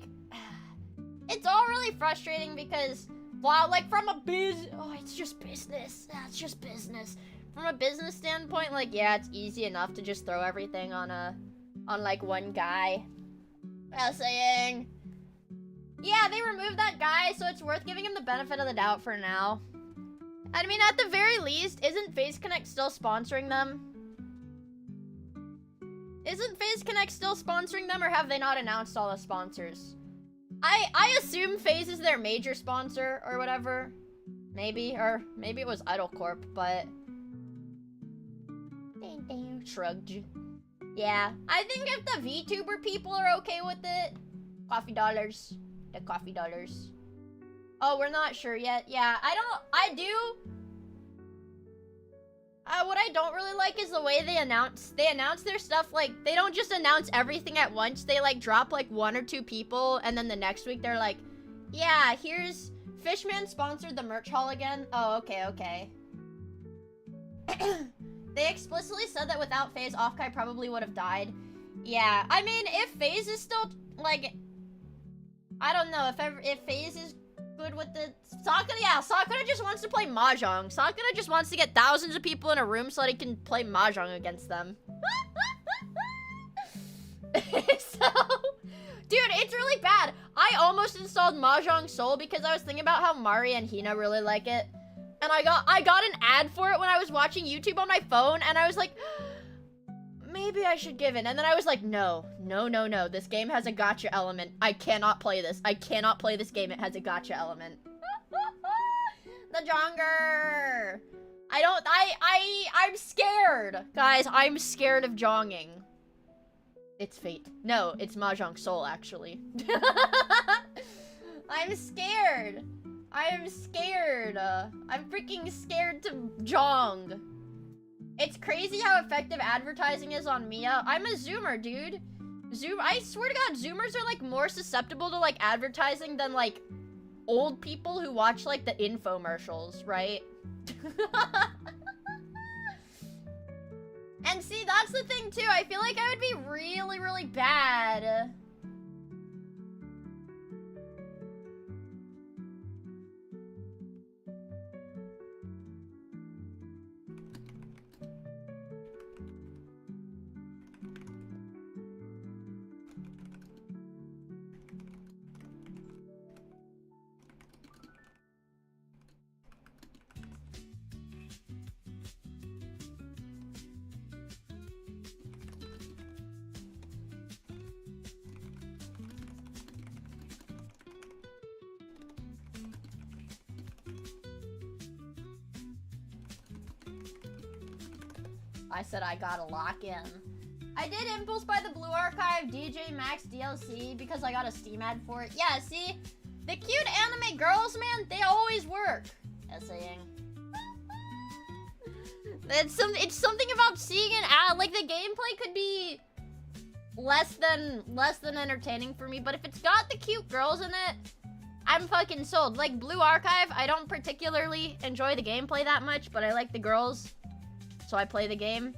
A: it's all really frustrating because, wow, like from a it's just business. That's just business. From a business standpoint, like, yeah, it's easy enough to just throw everything on like one guy. Well, saying. Yeah, they removed that guy, so it's worth giving him the benefit of the doubt for now. I mean, at the very least, isn't FaZe Connect still sponsoring them? Isn't FaZe Connect still sponsoring them, or have they not announced all the sponsors? I assume FaZe is their major sponsor, or whatever. Maybe, or maybe it was Idol Corp, but... Shrugged. Yeah, I think if the VTuber people are okay with it, coffee dollars. The coffee dollars. Oh, we're not sure yet. Yeah, what I don't really like is the way they announce their stuff. Like, they don't just announce everything at once. They, like, drop, like, 1 or 2 people, and then the next week they're like, yeah, here's... Fishman sponsored the merch haul again. Oh, okay. They explicitly said that without FaZe, Off-Kai probably would have died. Yeah, I mean, if FaZe is still, like... I don't know, if FaZe is good with the... Sakura just wants to play Mahjong. Sakura just wants to get thousands of people in a room so that he can play Mahjong against them. So... Dude, it's really bad. I almost installed Mahjong Soul because I was thinking about how Mari and Hina really like it. And I got an ad for it when I was watching YouTube on my phone, and I was like... Maybe I should give in. And then I was like, no. This game has a gacha element. I cannot play this. I cannot play this game. It has a gacha element. The Jonger. I'm scared. Guys, I'm scared of jonging. It's fate. No, it's Mahjong Soul, actually. I'm scared. I'm scared. I'm freaking scared to jong. It's crazy how effective advertising is on Miia. I'm a Zoomer, dude. I swear to God, Zoomers are, like, more susceptible to, like, advertising than, like, old people who watch, like, the infomercials, right? And see, that's the thing too. I feel like I would be really, really bad. I said I gotta lock in. I did Impulse by the Blue Archive DJ Max DLC because I got a Steam ad for it. Yeah, see? The cute anime girls, man, they always work. Essaying. It's something about seeing an ad. Like, the gameplay could be less than entertaining for me, but if it's got the cute girls in it, I'm fucking sold. Like, Blue Archive, I don't particularly enjoy the gameplay that much, but I like the girls. So I play the game.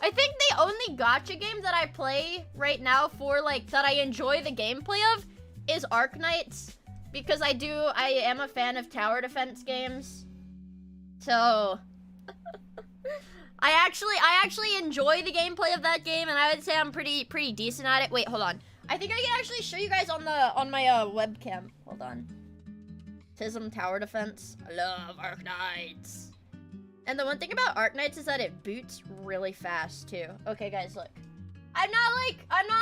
A: I think the only gacha game that I play right now for, like, that I enjoy the gameplay of is Arknights. Because I am a fan of tower defense games. So... I actually enjoy the gameplay of that game, and I would say I'm pretty decent at it. Wait, hold on. I think I can actually show you guys on my webcam. Hold on. Tism Tower Defense. I love Arknights. And the one thing about Arknights is that it boots really fast too. Okay, guys, look. I'm not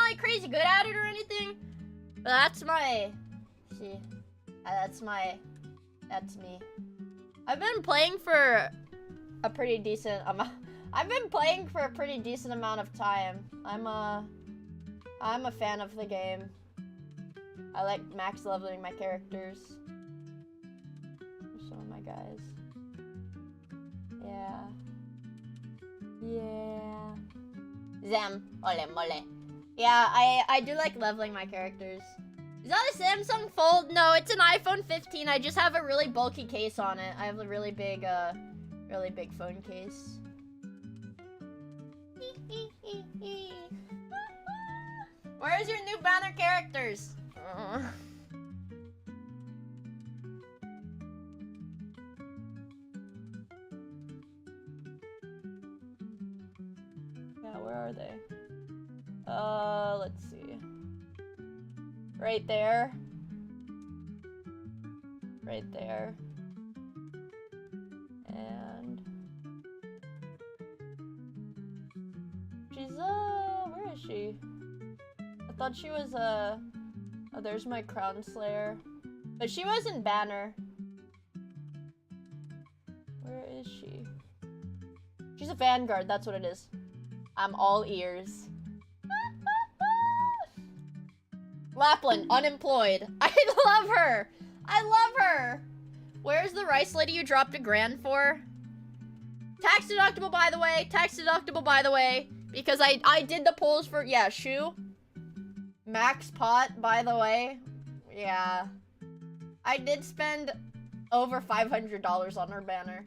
A: like crazy good at it or anything, but that's my. See, that's me. I've been playing for a pretty decent amount. I've been playing for a pretty decent amount of time. I'm a fan of the game. I like max leveling my characters. Some of my guys. Yeah. Zem. Ole mole. Yeah, I do like leveling my characters. Is that a Samsung Fold? No, it's an iPhone 15. I just have a really bulky case on it. I have a really big phone case. Where's your new banner characters? Yeah, where are they? Let's see. Right there. Right there. And she's where is she? I thought she was oh, there's my Crown Slayer. But she wasn't banner. Where is she? She's a Vanguard, that's what it is. I'm all ears. Lapland, unemployed. I love her. I love her. Where's the rice lady you dropped $1,000 for? Tax deductible, by the way. Tax deductible, by the way. Because I did the polls for, yeah, Shu. Max Pot, by the way. Yeah. I did spend over $500 on her banner.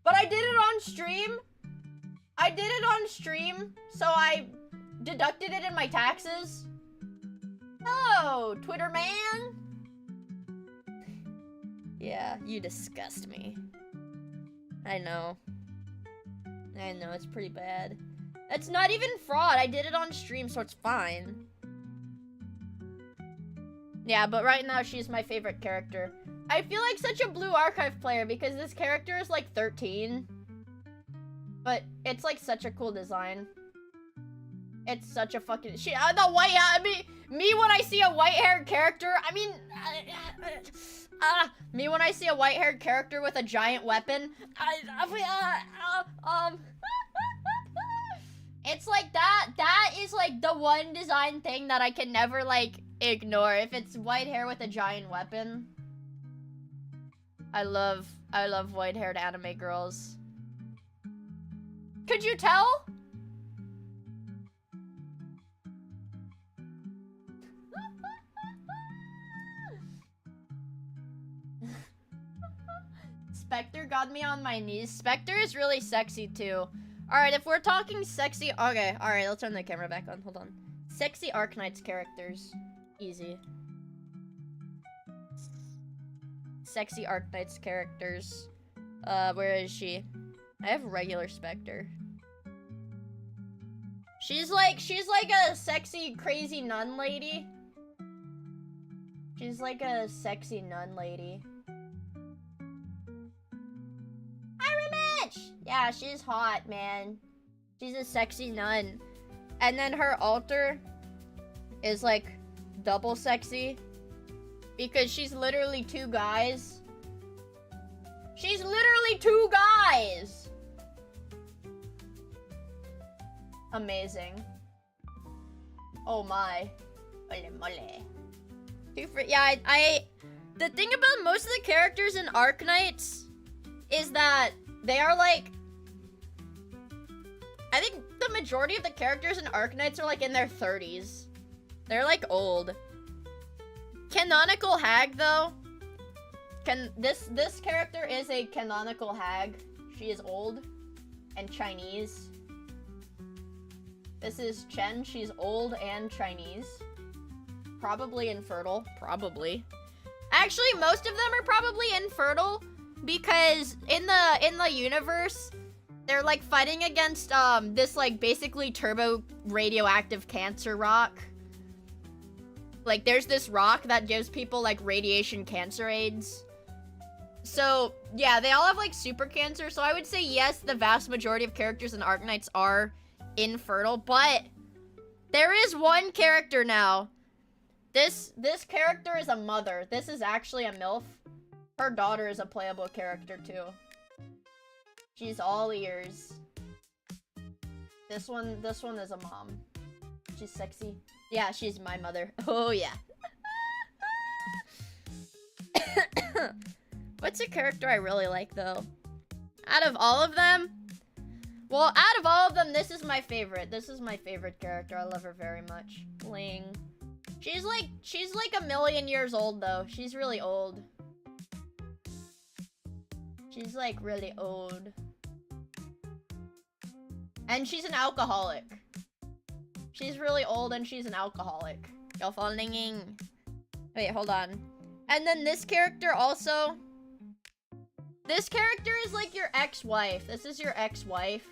A: But I did it on stream. I did it on stream, so I deducted it in my taxes. Hello, Twitter man. Yeah, you disgust me. I know. I know, it's pretty bad. It's not even fraud. I did it on stream, so it's fine. Yeah, but right now she's my favorite character. I feel like such a Blue Archive player because this character is like 13. But it's like such a cool design. It's such a fucking shit. The white, me when I see a white-haired character, I mean, me when I see a white-haired character with a giant weapon, it's like that is like the one design thing that I can never like ignore. If it's white hair with a giant weapon, I love white-haired anime girls. Could you tell? Spectre got me on my knees. Spectre is really sexy too. Alright, if we're talking sexy... Okay, alright, let's turn the camera back on. Hold on. Sexy Arknights characters. Easy. Sexy Arknights characters. Where is she? I have regular Spectre. She's like a sexy, crazy nun lady. She's like a sexy nun lady. Hi, Remitch! Yeah, she's hot, man. She's a sexy nun. And then her altar is like double sexy. Because she's literally two guys. She's literally two guys! Amazing. Oh my. Ole mole. Yeah, the thing about most of the characters in Arknights is that they are like... I think the majority of the characters in Arknights are like in their 30s. They're like old. Canonical hag though. This character is a canonical hag. She is old and Chinese. This is Chen. She's old and Chinese. Probably infertile. Probably. Actually, most of them are probably infertile because in the universe, they're like fighting against this like basically turbo radioactive cancer rock. Like there's this rock that gives people like radiation cancer AIDS. So yeah, they all have like super cancer. So I would say yes, the vast majority of characters in Arknights are infertile, but there is one character now. This character is a mother. This is actually a MILF. Her daughter is a playable character too. She's all ears. This one is a mom. She's sexy. Yeah, she's my mother. Oh yeah. What's a character I really like though? Out of all of them? Well, out of all of them, this is my favorite. This is my favorite character. I love her very much. Ling. She's like a million years old though. She's really old. She's like really old. And she's an alcoholic. She's really old and she's an alcoholic. Y'all following? Wait, hold on. And then this character also. This character is like your ex-wife. This is your ex-wife.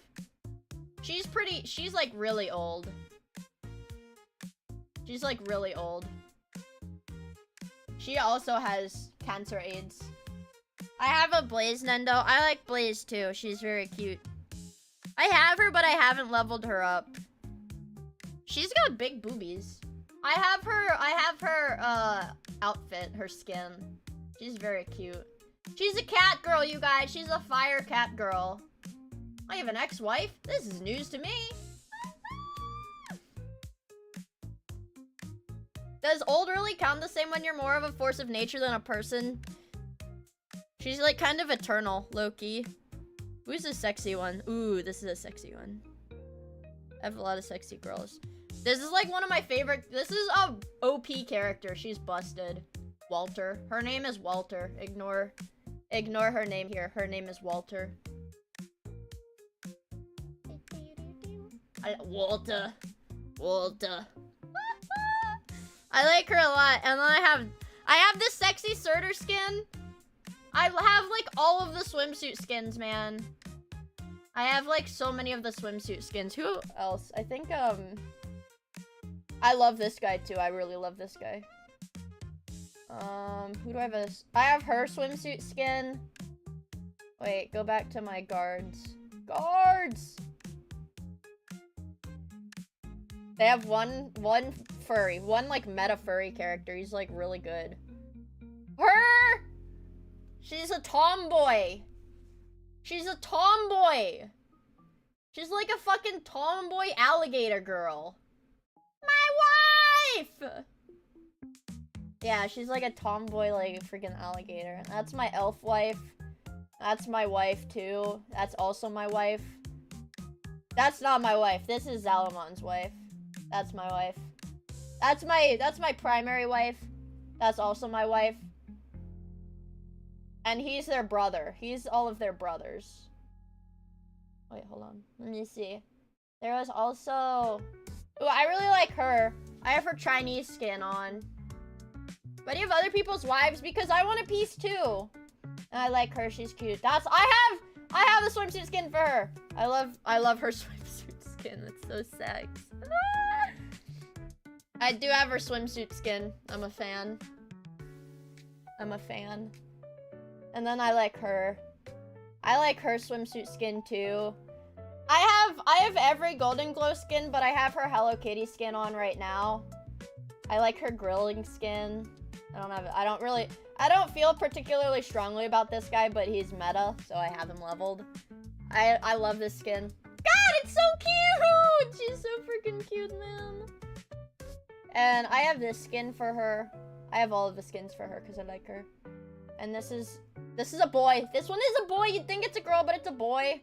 A: She's like really old. She's like really old. She also has cancer AIDS. I have a Blaze Nendo. I like Blaze too. She's very cute. I have her, but I haven't leveled her up. She's got big boobies. I have her outfit, her skin. She's very cute. She's a cat girl, you guys. She's a fire cat girl. I have an ex-wife? This is news to me. Does old really count the same when you're more of a force of nature than a person? She's like kind of eternal, low-key. Who's a sexy one? Ooh, this is a sexy one. I have a lot of sexy girls. This is like one of my favorite. This is a OP character. She's busted. Walter. Her name is Walter. Ignore her name here. Her name is Walter. Walter. I like her a lot. And then I have this sexy Surtur skin. I have like all of the swimsuit skins, man. I have like so many of the swimsuit skins. Who else? I think I love this guy too. I really love this guy. Who do I have? I have her swimsuit skin. Wait, go back to my guards. Guards! They have one furry. One, like, meta furry character. He's, like, really good. Her! She's a tomboy. She's a tomboy. She's like a fucking tomboy alligator girl. My wife! Yeah, she's like a tomboy, like a freaking alligator. That's my elf wife. That's my wife, too. That's also my wife. That's not my wife. This is Zalamon's wife. That's my wife. That's my primary wife. That's also my wife. And he's their brother. He's all of their brothers. Wait, hold on. Let me see. There was also... Ooh, I really like her. I have her Chinese skin on. But do you have other people's wives? Because I want a piece too. And I like her. She's cute. That's... I have the swimsuit skin for her. I love her swimsuit skin. It's so sex. I do have her swimsuit skin. I'm a fan. I'm a fan. And then I like her. I like her swimsuit skin too. I have every Golden Glow skin, but I have her Hello Kitty skin on right now. I like her grilling skin. I don't feel particularly strongly about this guy, but he's meta, so I have him leveled. I love this skin. God, it's so cute! She's so freaking cute, man. And I have this skin for her. I have all of the skins for her because I like her. And this is a boy. This one is a boy. You'd think it's a girl, but it's a boy.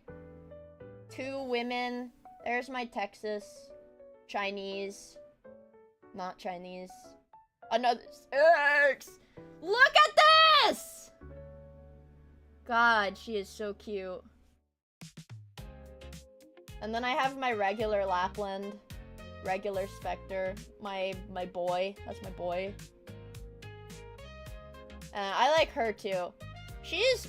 A: 2 women. There's my Texas. Chinese. Not Chinese. Another sex. Look at this! God, she is so cute. And then I have my regular Lapland. Regular Spectre. My boy. That's my boy. I like her too. She's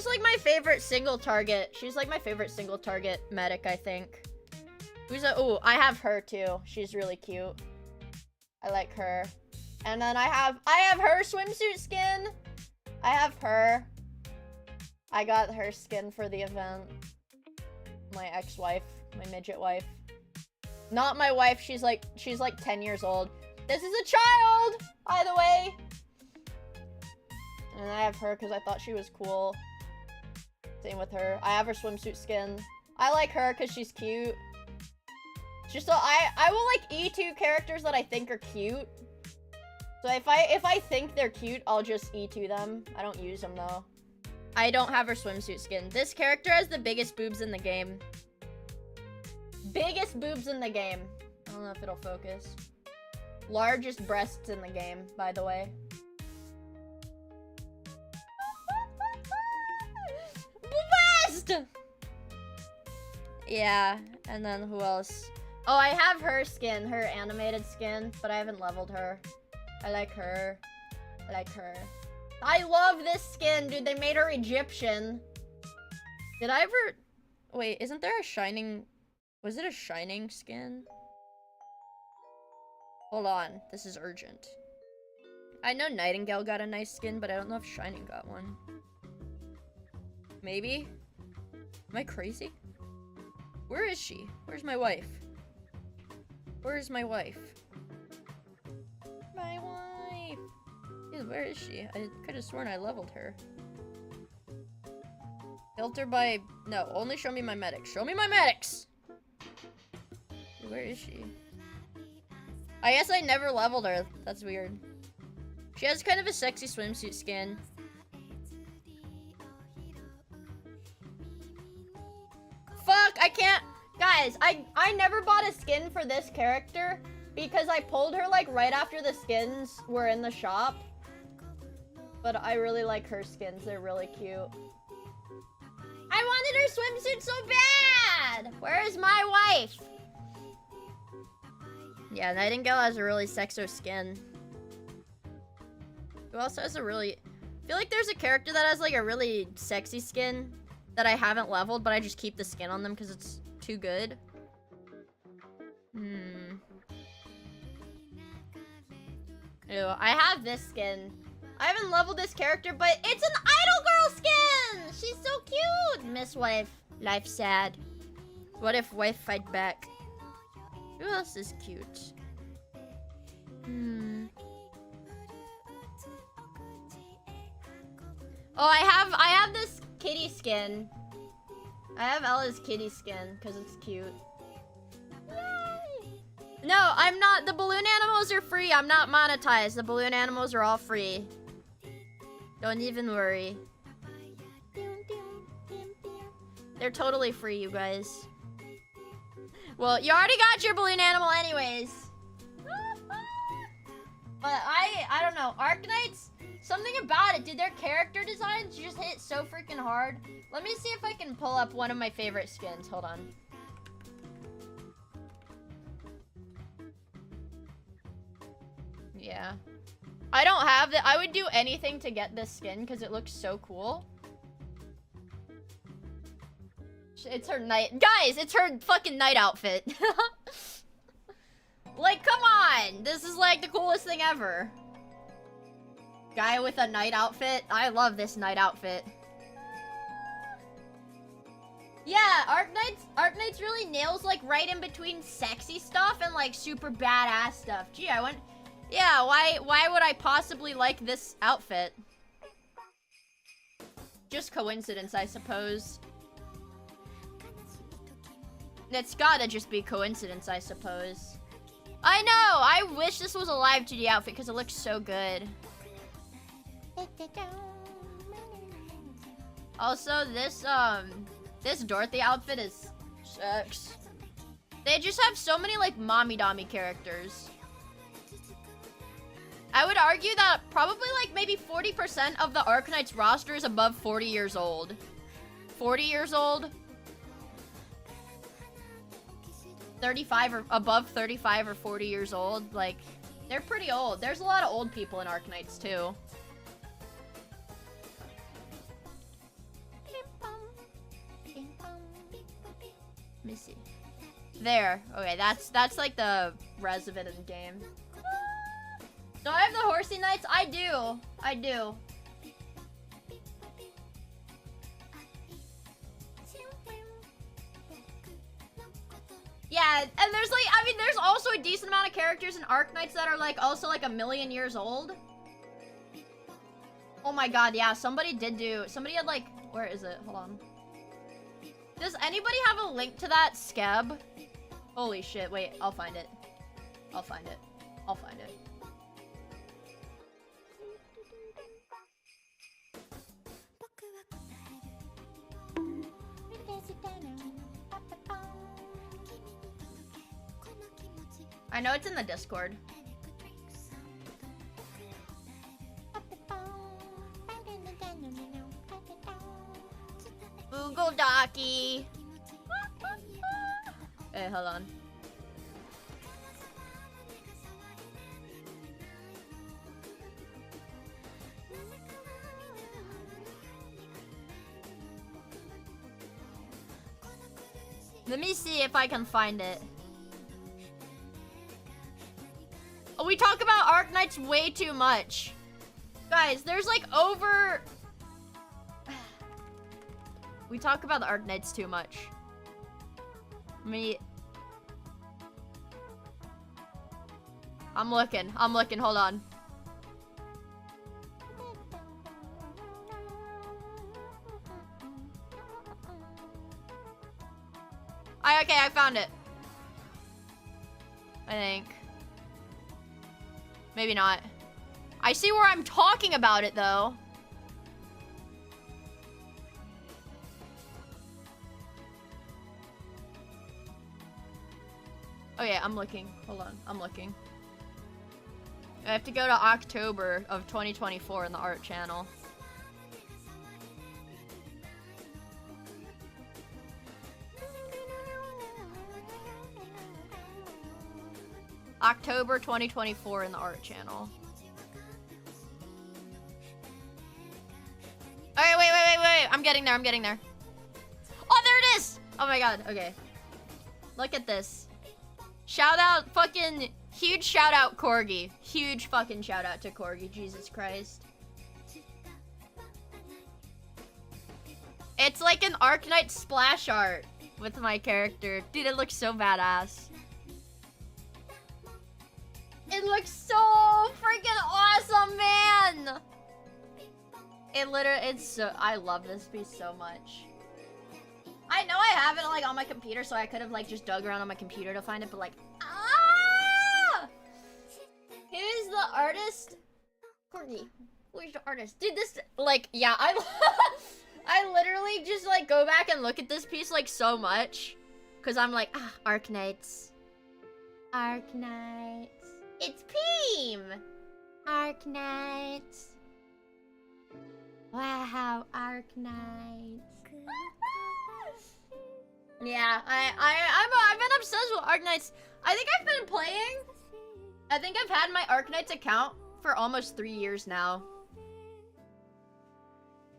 A: like my favorite single target. She's like my favorite single target medic, I think. Ooh, I have her too. She's really cute. I like her. And then I have her swimsuit skin. I have her. I got her skin for the event. My ex-wife, my midget wife. Not my wife, she's like 10 years old. This is a child, by the way. And I have her because I thought she was cool. Same with her. I have her swimsuit skin. I like her because she's cute. Just so I will like E2 characters that I think are cute. So if I think they're cute, I'll just E2 them. I don't use them though. I don't have her swimsuit skin. This character has the biggest boobs in the game. Biggest boobs in the game. I don't know if it'll focus. Largest breasts in the game, by the way. Best! Yeah, and then who else? Oh, I have her skin, her animated skin, but I haven't leveled her. I like her. I like her. I love this skin, dude. They made her Egyptian. Did I ever... Wait, isn't there a shining... Was it a shining skin? Hold on. This is urgent. I know Nightingale got a nice skin, but I don't know if Shining got one. Maybe? Am I crazy? Where is she? Where's my wife? Where's my wife? My wife! Dude, where is she? I could have sworn I leveled her. Filter by... No, only show me my medics. Show me my medics! Dude, where is she? I guess I never leveled her. That's weird. She has kind of a sexy swimsuit skin. Fuck, I can't... Guys, I never bought a skin for this character because I pulled her like right after the skins were in the shop. But I really like her skins. They're really cute. I wanted her swimsuit so bad! Where is my wife? Yeah, Nightingale has a really sexo skin. Who else has a really... I feel like there's a character that has like a really sexy skin that I haven't leveled, but I just keep the skin on them because it's too good. Ew, I have this skin. I haven't leveled this character, but it's an idol girl skin! She's so cute! Miss wife. Life sad. What if wife fight back? Who else is cute? Oh, I have this kitty skin. I have Ella's kitty skin because it's cute. Yay! No, I'm not. The balloon animals are free. I'm not monetized. The balloon animals are all free. Don't even worry. They're totally free, you guys. Well, you already got your balloon animal anyways. But I don't know. Arknights, Something about it, dude. Their character designs just hit so freaking hard. Let me see if I can pull up one of my favorite skins. Hold on. Yeah. I don't have that. I would do anything to get this skin because it looks so cool. It's her night. Guys, it's her fucking night outfit. Like, come on. This is like the coolest thing ever. Guy with a night outfit. I love this night outfit. Yeah, Arknights really nails like right in between sexy stuff and like super badass stuff. Gee, I went... Yeah, why would I possibly like this outfit? Just coincidence, I suppose. It's gotta just be coincidence, I suppose. I know! I wish this was a live 2D outfit because it looks so good. Also, this Dorothy outfit is sucks. They just have so many, like, mommy-dommy characters. I would argue that probably, like, maybe 40% of the Arknights roster is above 40 years old. 40 years old? 35 or above 35 or 40 years old. Like, they're pretty old. There's a lot of old people in Arknights, too. Let me see. There. Okay, that's like the res of it in the game. Do I have the Horsey Knights? I do. I do. Yeah, and there's like, I mean, there's also a decent amount of characters in Arknights that are like also like 1,000,000 years old. Oh my god, yeah, somebody had like, where is it? Hold on. Does anybody have a link to that Skeb? Holy shit, wait, I'll find it. I'll find it. I'll find it. I know it's in the Discord. Google Docky. Hey, hold on. Let me see if I can find it. Oh, we talk about Arknights way too much. Guys, there's like over... We talk about the Arknights too much. I'm looking, hold on. Okay, I found it. I think. Maybe not. I see where I'm talking about it, though. Oh, yeah, I'm looking. Hold on, I'm looking. I have to go to October of 2024 in the art channel. October 2024 in the art channel. Okay, wait. I'm getting there. Oh, there it is! Oh my god, okay. Look at this. Shout out, fucking huge shout out Corgi. Huge fucking shout out to Corgi, Jesus Christ. It's like an Arknight splash art with my character. Dude, it looks so badass. It looks so freaking awesome, man! It's so, I love this piece so much. I know I have it like on my computer, so I could have like just dug around on my computer to find it, but like, ah! Who's the artist? Courtney, who's the artist? Dude, this, like, yeah, I literally just like go back and look at this piece like so much. Cause I'm like, ah, Arknights. Arknights. It's Peem! Arknights. Wow, Arknights. Yeah, I've been obsessed with Arknights. I think I've been playing. I think I've had my Arknights account for almost 3 years now.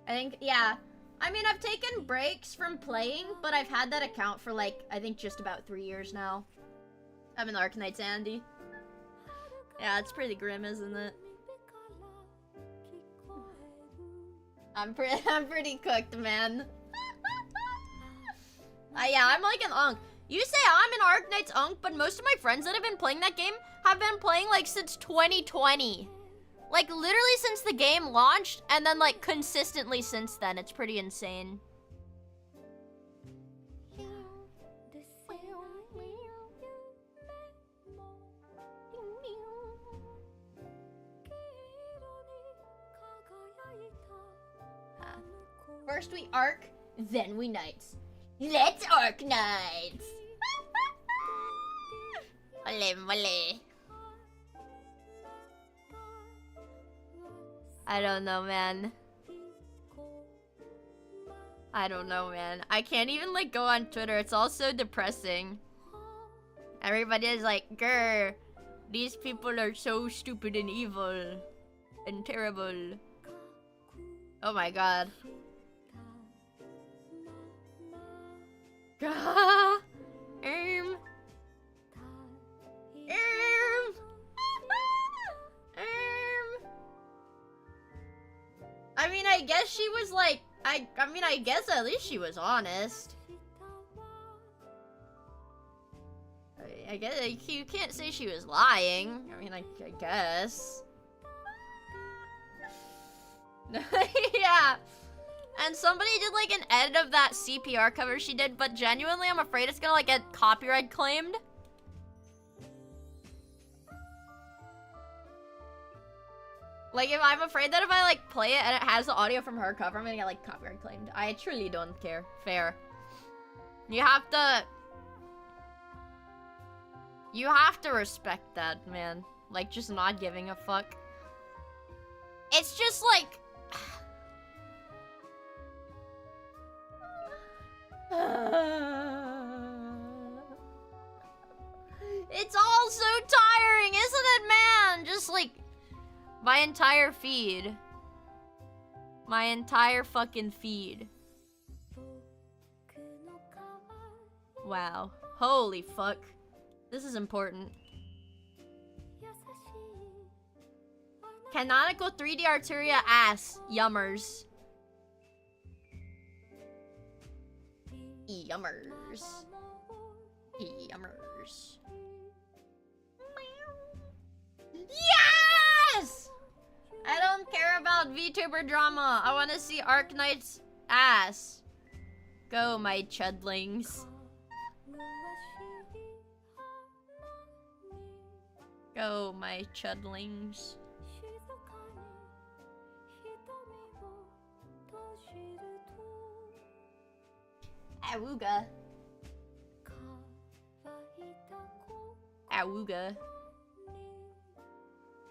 A: I think, yeah. I mean, I've taken breaks from playing, but I've had that account for like, I think just about 3 years now. I'm an Arknights Andy. Yeah, it's pretty grim, isn't it? I'm pretty cooked, man. Yeah, I'm like an unk. You say I'm an Arknights unk, but most of my friends that have been playing that game have been playing like since 2020. Like literally since the game launched, and then like consistently since then. It's pretty insane. First we Ark, then we Knights. Let's Ark Knights! Mole. I don't know, man. I don't know, man. I can't even like go on Twitter. It's all so depressing. Everybody is like, grr, these people are so stupid and evil and terrible. Oh my god. I mean, I guess she was like, I mean, I guess at least she was honest. I guess like, you can't say she was lying. I mean, I guess. Yeah. And somebody did like an edit of that CPR cover she did, but genuinely I'm afraid it's gonna like get copyright claimed. Like I'm afraid that if I like play it and it has the audio from her cover, I'm gonna get like copyright claimed. I truly don't care. Fair. You have to respect that, man. Like just not giving a fuck. It's just like it's all so tiring, isn't it, man? Just like my entire feed. My entire fucking feed. Wow. Holy fuck. This is important. Canonical 3D Arteria ass. Yummers. Yummers. Yummers. Yes! I don't care about VTuber drama. I want to see Arknight's ass. Go, my chudlings. Go, my chudlings. Awooga. Awooga.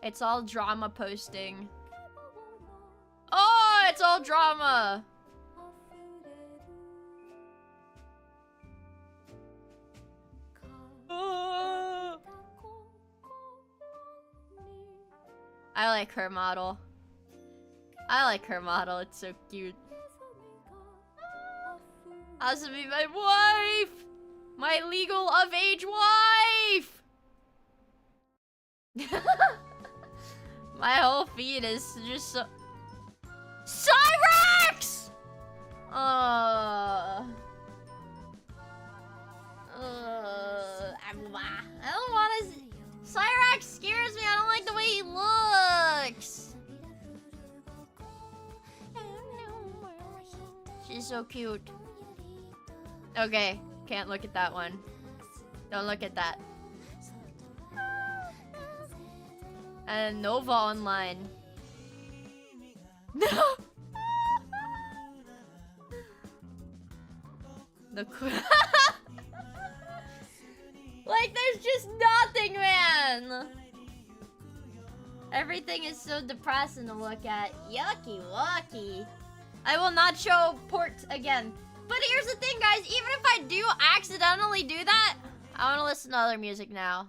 A: It's all drama posting. Oh, it's all drama. Oh. I like her model. I like her model. It's so cute. Has to be my wife! My legal of age wife! My whole feed is just so... Cyrex! I don't want to... Cyrex scares me. I don't like the way he looks. She's so cute. Okay, can't look at that one. Don't look at that. And Nova Online. No! The like, there's just nothing, man! Everything is so depressing to look at. Yucky wucky. I will not show port again. But here's the thing, guys. Even if I do accidentally do that, I want to listen to other music now.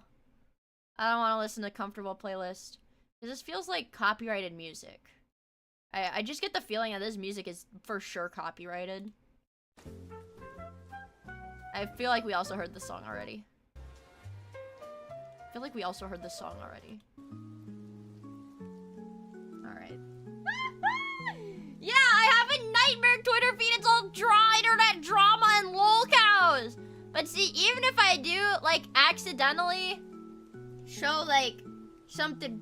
A: I don't want to listen to comfortable playlist. Because this feels like copyrighted music. I just get the feeling that this music is for sure copyrighted. I feel like we also heard this song already. Alright. Yeah, I have a nightmare Twitter feed. It's all internet drama and lol cows. But see, even if I do, like, accidentally show, like, something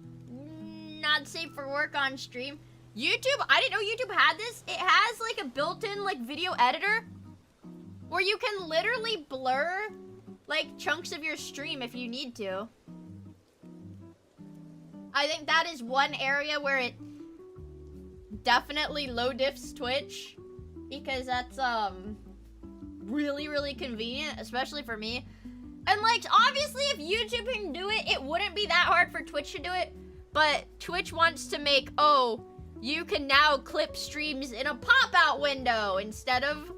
A: not safe for work on stream, YouTube, I didn't know YouTube had this. It has, like, a built-in, like, video editor where you can literally blur, like, chunks of your stream if you need to. I think that is one area where it definitely low diffs Twitch, because that's, really, really convenient, especially for me. And, like, obviously, if YouTube can do it, it wouldn't be that hard for Twitch to do it. But Twitch wants to make, oh, you can now clip streams in a pop-out window instead of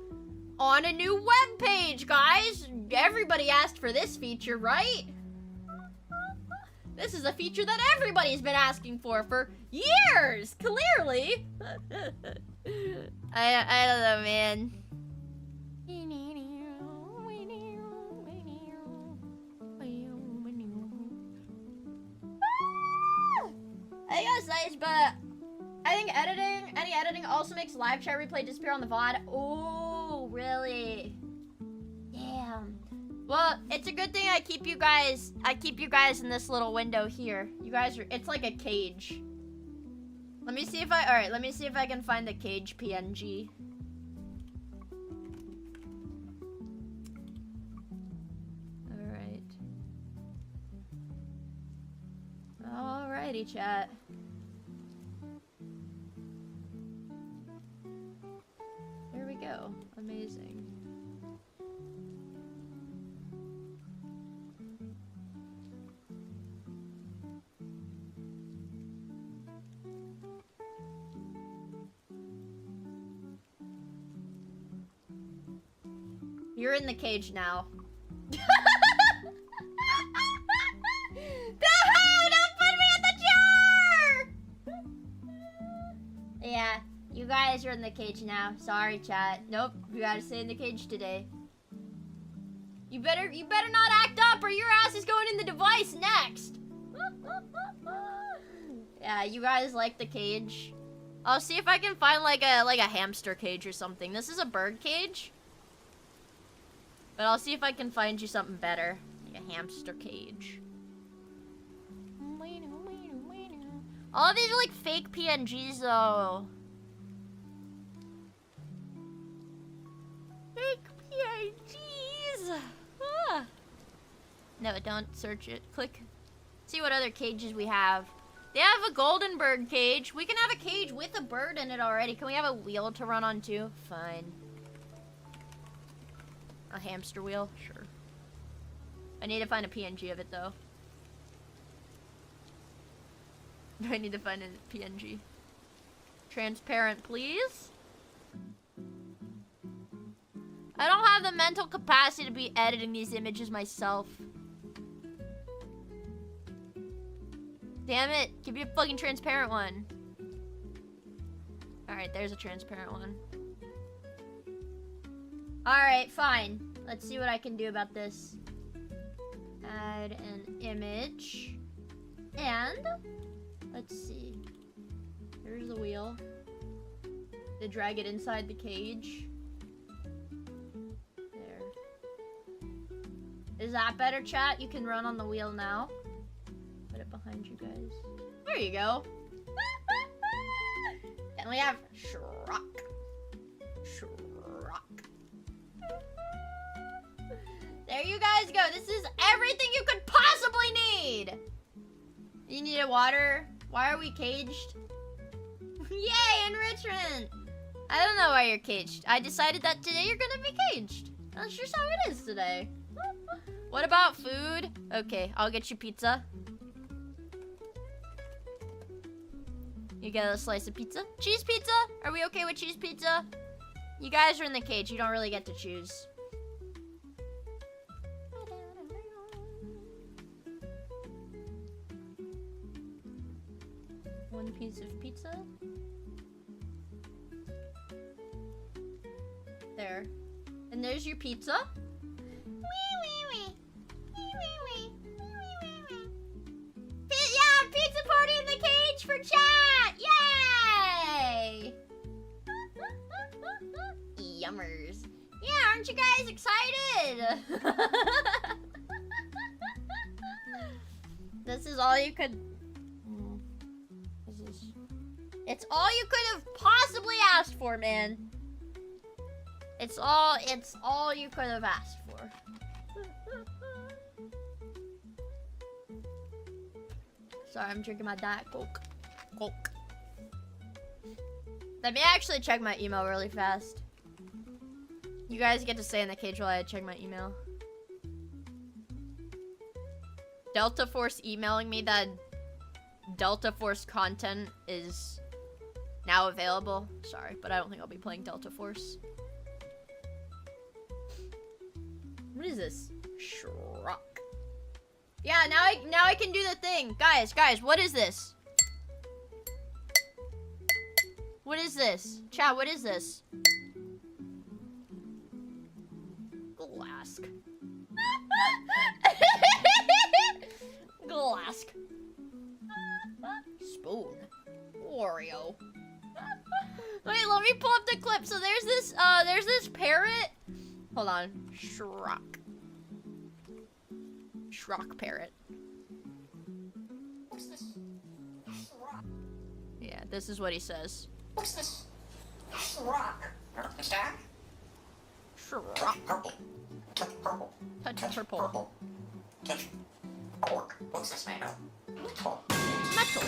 A: on a new web page, guys. Everybody asked for this feature, right? This is a feature that everybody's been asking for years, clearly. I don't know, man. I guess nice, but I think any editing also makes live chat replay disappear on the VOD. Oh, really? Damn. Well, it's a good thing I keep you guys in this little window here. You guys are, it's like a cage. Let me see if I can find the cage PNG. Alrighty, chat. There we go. Amazing. You're in the cage now. No, don't put me in the jar! Yeah, you guys are in the cage now. Sorry, chat. Nope, you gotta stay in the cage today. You better not act up or your ass is going in the device next. Yeah, you guys like the cage. I'll see if I can find like a hamster cage or something. This is a bird cage. But I'll see if I can find you something better. Like a hamster cage. All of these are like fake PNGs though. Fake PNGs! Ah. No, don't search it. Click. See what other cages we have. They have a golden bird cage. We can have a cage with a bird in it already. Can we have a wheel to run on too? Fine. A hamster wheel? Sure. I need to find a PNG of it though. I need to find a PNG. Transparent, please. I don't have the mental capacity to be editing these images myself. Damn it. Give me a fucking transparent one. Alright, there's a transparent one. Alright, fine. Let's see what I can do about this. Add an image. And let's see. Here's the wheel. To drag it inside the cage. There. Is that better, chat? You can run on the wheel now. Put it behind you guys. There you go. And we have Shrock. There you guys go. This is everything you could possibly need. You need a water. Why are we caged? Yay, enrichment. I don't know why you're caged. I decided that today you're gonna be caged. That's just how it is today. What about food? Okay, I'll get you pizza. You get a slice of pizza. Cheese pizza? Are we okay with cheese pizza? You guys are in the cage. You don't really get to choose. One piece of pizza. There. And there's your pizza. Yeah, pizza party in the cage for chat! Yay! Yummers. Yeah, aren't you guys excited? This is all you could... It's all you could have possibly asked for, man. It's all you could have asked for. Sorry, I'm drinking my Diet Coke. Coke. Let me actually check my email really fast. You guys get to stay in the cage while I check my email. Delta Force emailing me that Delta Force content is now available. Sorry, but I don't think I'll be playing Delta Force. What is this? Shrock. Yeah, now I can do the thing. Guys, what is this? What is this? Chat, what is this? Glask. Glask. Spoon. Oreo. Wait, let me pull up the clip. So there's this parrot. Hold on. Shrock. Shrock parrot.
B: What's this? Shrock.
A: Yeah, this is what he says.
B: What's this? Shrock. What's that?
A: Shrock.
B: Purple. Touch purple.
A: Touch purple.
B: Purple. Touch pork. What's this made of? Metal.
A: Metal.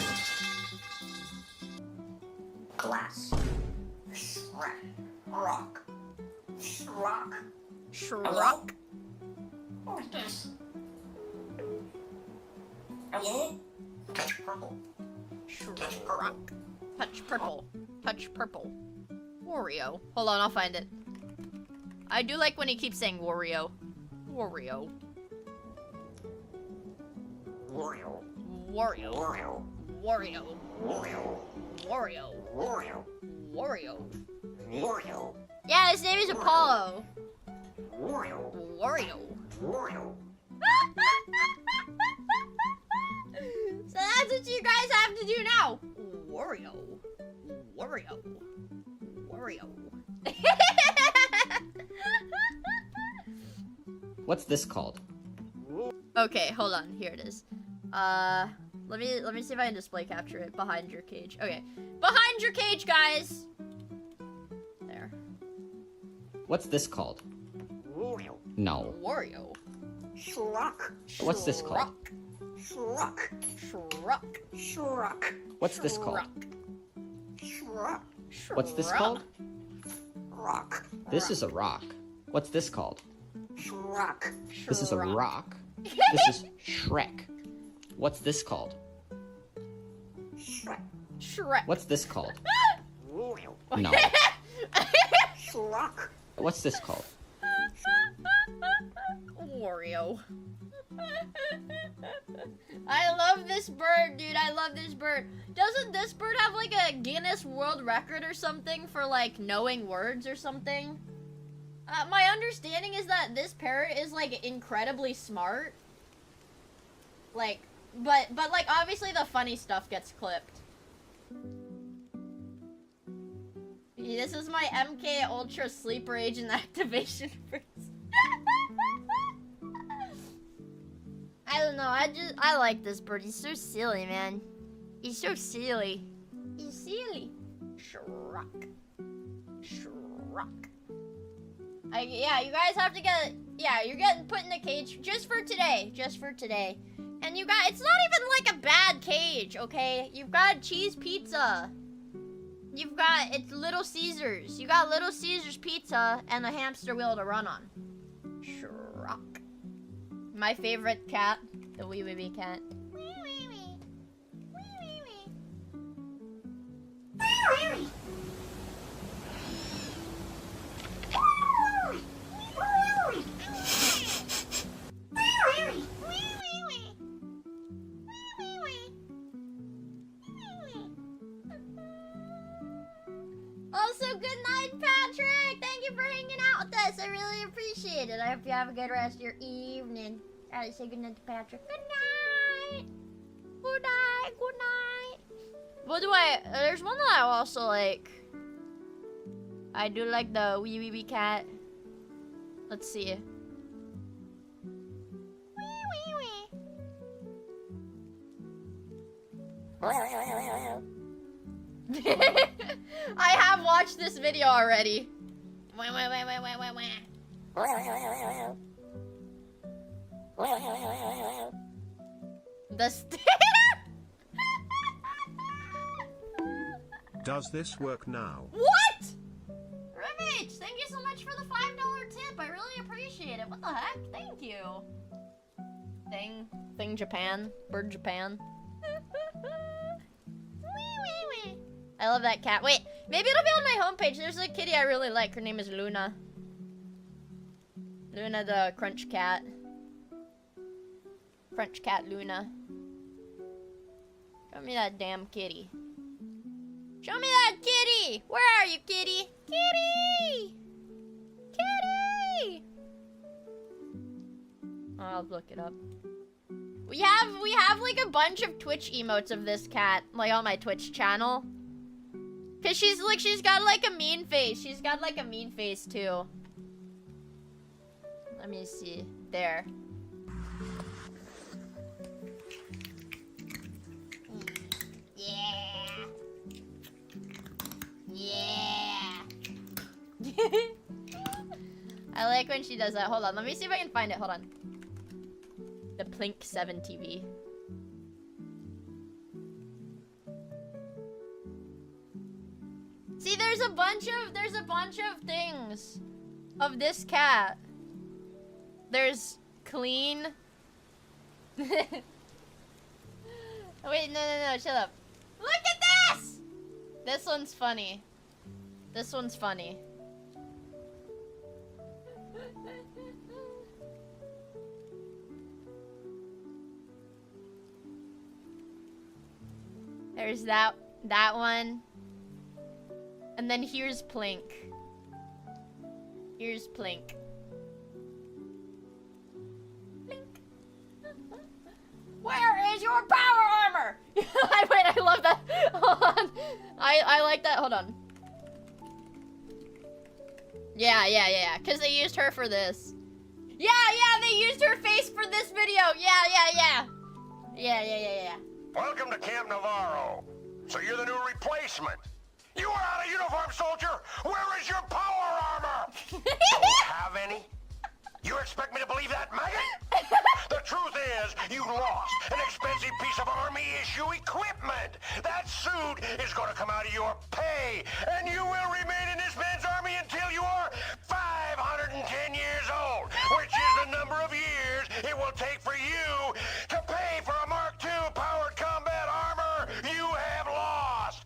B: Glass. Shrock. Rock. Shrock.
A: Shrock.
B: What's this? Hello? Touch purple.
A: Shrock. Touch purple. Touch purple. Wario. Hold on, I'll find it. I do like when he keeps saying Wario. Wario.
B: Wario.
A: Wario.
B: Wario.
A: Wario.
B: Wario.
A: Wario.
B: Wario.
A: Wario.
B: Wario.
A: Yeah, his name is Apollo.
B: Wario.
A: Wario.
B: Wario.
A: So that's what you guys have to do now. Wario. Wario. Wario.
C: What's this called?
A: Okay, hold on. Here it is. Let me see if I can display capture it behind your cage. Okay. Behind your cage, guys. There.
C: What's this called?
B: Wario.
C: No.
A: Wario.
B: Shrock.
C: What's this called?
B: Shrock.
A: Shrock.
B: Shrock.
C: What's this called?
B: Shrock.
C: What's this called?
B: Rock.
C: This is a rock. What's this called?
B: Shrock.
C: This is a rock. This is Shrek. What's this called?
B: Shrek.
A: Shrek.
C: What's this called?
B: Wario.
C: No.
B: Shrock.
C: What's this called?
A: Wario. I love this bird, dude. I love this bird. Doesn't this bird have like a Guinness World Record or something for like knowing words or something? My understanding is that this parrot is like incredibly smart. Like, but like obviously the funny stuff gets clipped. This is my MK Ultra Sleeper Agent activation freeze. I don't know, I like this bird. He's so silly, man. He's so silly. He's silly. Shrock. Shrock. Yeah, you guys have to get, yeah, you're getting put in a cage just for today. Just for today. And you got, it's not even like a bad cage, okay? You've got cheese pizza. You've got, it's Little Caesars. You got Little Caesars pizza and a hamster wheel to run on. Shrock. My favorite cat, the wee wee wee cat. Wee wee wee. Wee wee wee. Also, good night, Patrick! Thank you for hanging out with us. I really appreciate it. I hope you have a good rest of your evening. Alright, say good night to Patrick. Good night! Good night, good night. What do there's one that I also like. I do like the wee wee wee cat. Let's see. Wee wee wee. I have watched this video already.
D: Does this work now?
A: What? Rimage, thank you so much for the $5 tip. I really appreciate it. What the heck? Thank you. Thing Japan. Bird Japan. I love that cat. Wait, maybe it'll be on my homepage. There's a kitty I really like. Her name is Luna. Luna the Crunch Cat. Crunch Cat Luna. Show me that damn kitty. Show me that kitty! Where are you, kitty? Kitty! Kitty! I'll look it up. We have like a bunch of Twitch emotes of this cat, like on my Twitch channel. Cause she's got like a mean face. She's got like a mean face too. Let me see. There. Yeah. Yeah. I like when she does that. Hold on. Let me see if I can find it. Hold on. The Plink 7 TV. See, there's a bunch of things of this cat. There's clean. Wait, no, shut up. Look at this! This one's funny. This one's funny. There's that one. And then here's Plink. Here's Plink. Plink. Where is your power armor? Wait, I love that. Hold on. I like that. Hold on. Yeah. Because they used her for this. Yeah, they used her face for this video. Yeah.
E: Welcome to Camp Navarro. So you're the new replacement. You are out of uniform, soldier! Where is your power armor? Don't have any? You expect me to believe that, maggot? The truth is, you lost an expensive piece of Army-issue equipment. That suit is gonna come out of your pay, and you will remain in this man's army until you are 510 years old, which is the number of years it will take for you to pay for a Mark II powered combat armor you have lost.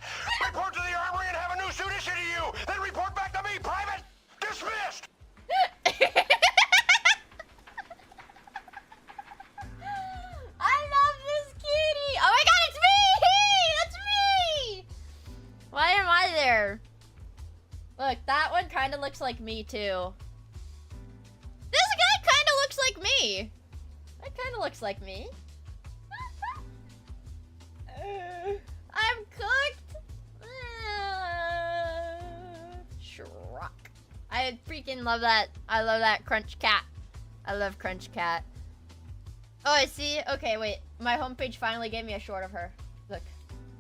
E: Report to the armory and have a new suit issued to you. Then report back to me, Private. Dismissed.
A: I love this kitty. Oh my god, it's me! That's me! Why am I there? Look, that one kind of looks like me too. This guy kind of looks like me. That kind of looks like me. I'm cooked. Shrock. I freaking love that. I love that Crunch Cat. I love Crunch Cat. Oh, I see. Okay, wait. My homepage finally gave me a short of her. Look.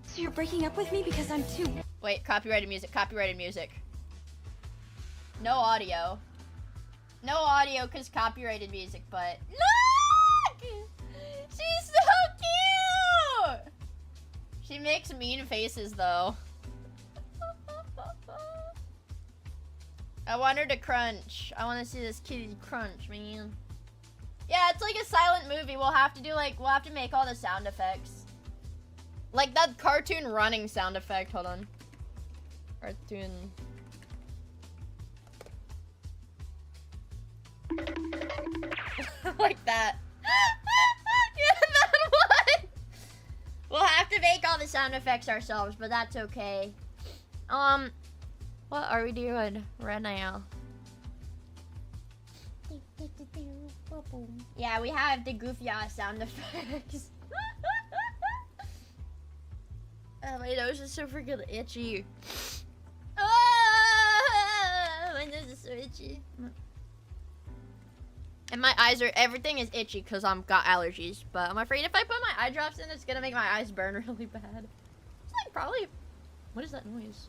F: So you're breaking up with me because I'm too...
A: Wait, copyrighted music. Copyrighted music. No audio. No audio because copyrighted music, but... Look! She's so cute! She makes mean faces, though. I want her to crunch. I want to see this kitty crunch, man. Yeah, it's like a silent movie. We'll have to make all the sound effects. Like that cartoon running sound effect. Hold on. Cartoon. Like that. Yeah, that one! We'll have to make all the sound effects ourselves, but that's okay. What are we doing right now? Yeah, we have the goofy ass sound effects. Oh, my nose is so freaking itchy. Oh, my nose is so itchy. And my eyes are, everything is itchy because I've got allergies. But I'm afraid if I put my eye drops in, it's gonna make my eyes burn really bad. It's like probably, what is that noise?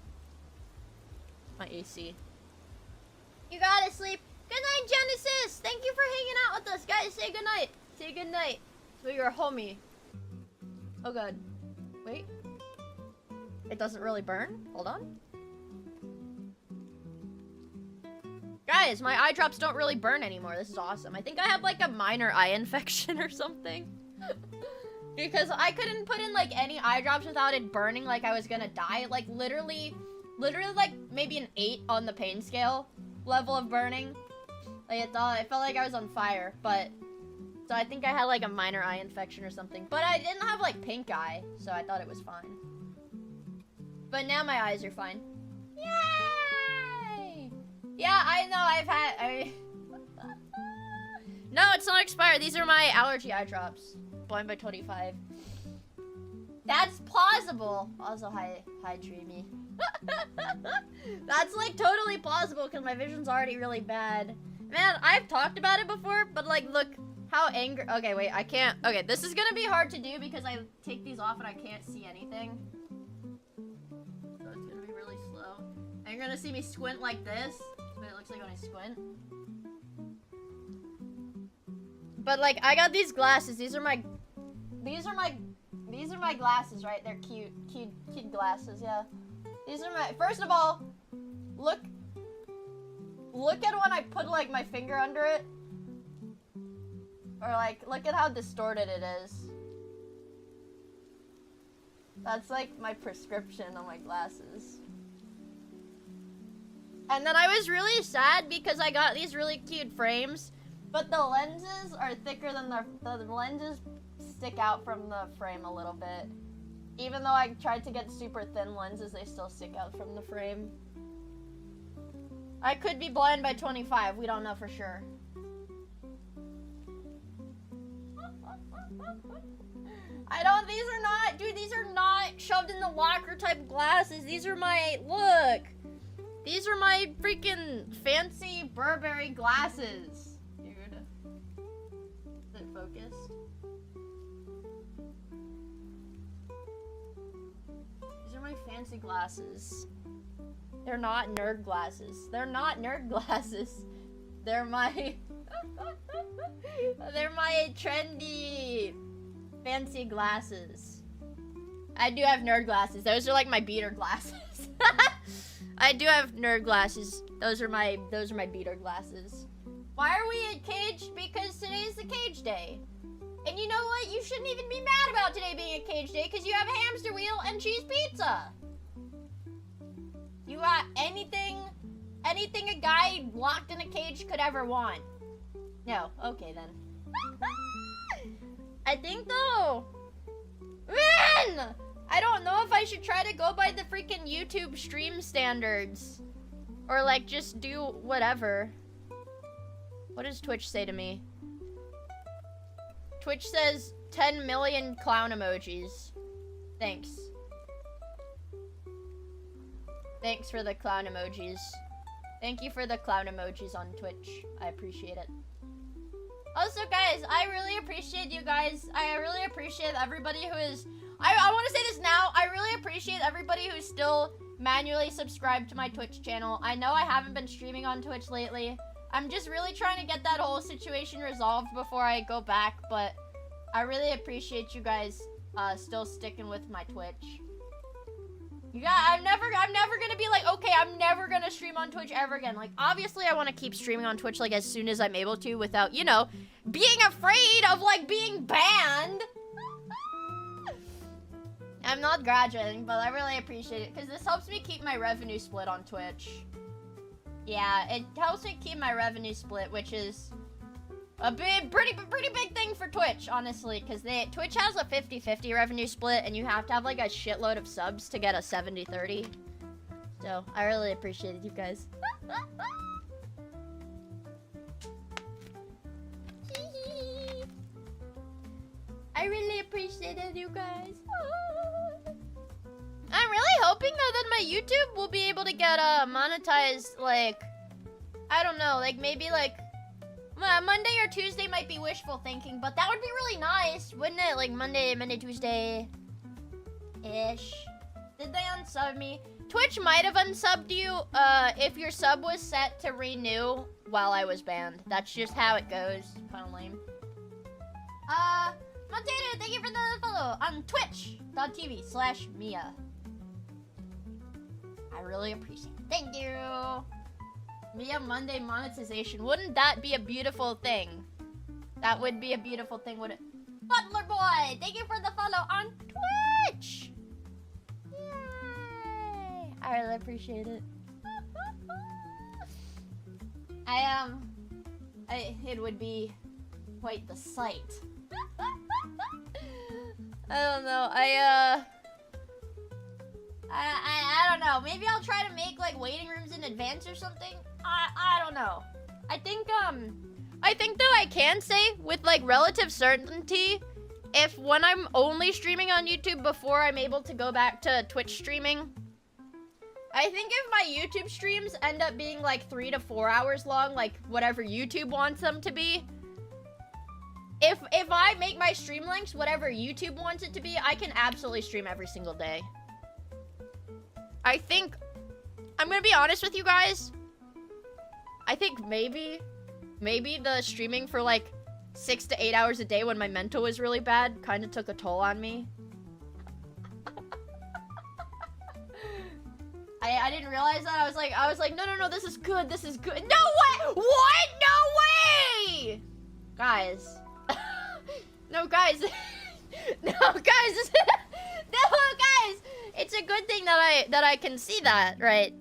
A: My AC. You gotta sleep. Good night, Genesis. Thank you for hanging out with us, guys. Say good night. Say good night. So you're a homie. Oh god. Wait. It doesn't really burn. Hold on. Guys, my eye drops don't really burn anymore. This is awesome. I think I have like a minor eye infection or something. Because I couldn't put in like any eye drops without it burning like I was gonna die. Like literally like maybe an 8 on the pain scale level of burning. Like it felt like I was on fire, but so I think I had like a minor eye infection or something. But I didn't have like pink eye, so I thought it was fine. But now my eyes are fine. Yay! Yeah, I know, No, it's not expired. These are my allergy eye drops. Blind by 25. That's plausible. Also, hi, Dreamy. That's like totally plausible because my vision's already really bad. Man, I've talked about it before, but like, look how angry. Okay, wait, I can't. Okay, this is gonna be hard to do because I take these off and I can't see anything. So it's gonna be really slow. And you're gonna see me squint like this. That's what it looks like when I squint. But like, I got these glasses. These are my glasses, right? They're cute glasses, yeah. These are my, first of all, look at when I put like my finger under it. Or like, look at how distorted it is. That's like my prescription on my glasses. And then I was really sad because I got these really cute frames, but the lenses are thicker than the lenses stick out from the frame a little bit. Even though I tried to get super thin lenses, they still stick out from the frame. I could be blind by 25, we don't know for sure. These are not shoved in the locker type glasses. These are my, look. These are my freaking fancy Burberry glasses. Dude. Is it focused? These are my fancy glasses. They're not nerd glasses. They're not nerd glasses. They're my... They're my trendy, fancy glasses. I do have nerd glasses. Those are like my beater glasses. I do have nerd glasses. Those are my beater glasses. Why are we at Cage? Because today's the Cage Day. And you know what? You shouldn't even be mad about today being a Cage Day because you have a hamster wheel and cheese pizza. You got anything a guy locked in a cage could ever want. No, okay then. I think though, man, I don't know if I should try to go by the freaking YouTube stream standards or like just do whatever. What does Twitch say to me? Twitch says 10 million clown emojis. Thanks. Thanks for the clown emojis. Thank you for the clown emojis on Twitch. I appreciate it. Also, guys, I really appreciate you guys. I really appreciate everybody who is... I want to say this now. I really appreciate everybody who's still manually subscribed to my Twitch channel. I know I haven't been streaming on Twitch lately. I'm just really trying to get that whole situation resolved before I go back, but I really appreciate you guys still sticking with my Twitch. Yeah, I'm never gonna be like, okay, I'm never gonna stream on Twitch ever again. Like, obviously I want to keep streaming on Twitch, like, as soon as I'm able to without, you know, being afraid of, like, being banned. I'm not graduating, but I really appreciate it because this helps me keep my revenue split on Twitch. Yeah, it helps me keep my revenue split, which is a pretty big thing for Twitch, honestly, because Twitch has a 50-50 revenue split, and you have to have like a shitload of subs to get a 70-30. So I really appreciate it, you guys. I really appreciate it, you guys. I'm really hoping though that my YouTube will be able to get monetized, like, I don't know, like maybe like Monday or Tuesday might be wishful thinking, but that would be really nice, wouldn't it? Like Monday, Tuesday ish. Did they unsub me? Twitch might have unsubbed you if your sub was set to renew while I was banned. That's just how it goes. Kind of lame. Montana, thank you for the follow on twitch.tv/Miia. I really appreciate it. Thank you. Miia Monday monetization. Wouldn't that be a beautiful thing? That would be a beautiful thing, wouldn't it? Butler Boy, thank you for the follow on Twitch. Yay. I really appreciate it. It would be quite the sight. I don't know. I don't know. Maybe I'll try to make like waiting rooms in advance or something. I don't know. I think though I can say with like relative certainty if when I'm only streaming on YouTube before I'm able to go back to Twitch streaming, I think if my YouTube streams end up being like 3 to 4 hours long, like whatever YouTube wants them to be, if I make my stream lengths whatever YouTube wants it to be, I can absolutely stream every single day. I think, I'm gonna be honest with you guys, I think maybe the streaming for like 6 to 8 hours a day when my mental was really bad kind of took a toll on me. I didn't realize that. I was like, no, this is good. No way! What? No way! Guys. No, guys. No, guys. No, guys. It's a good thing that I can see that, right?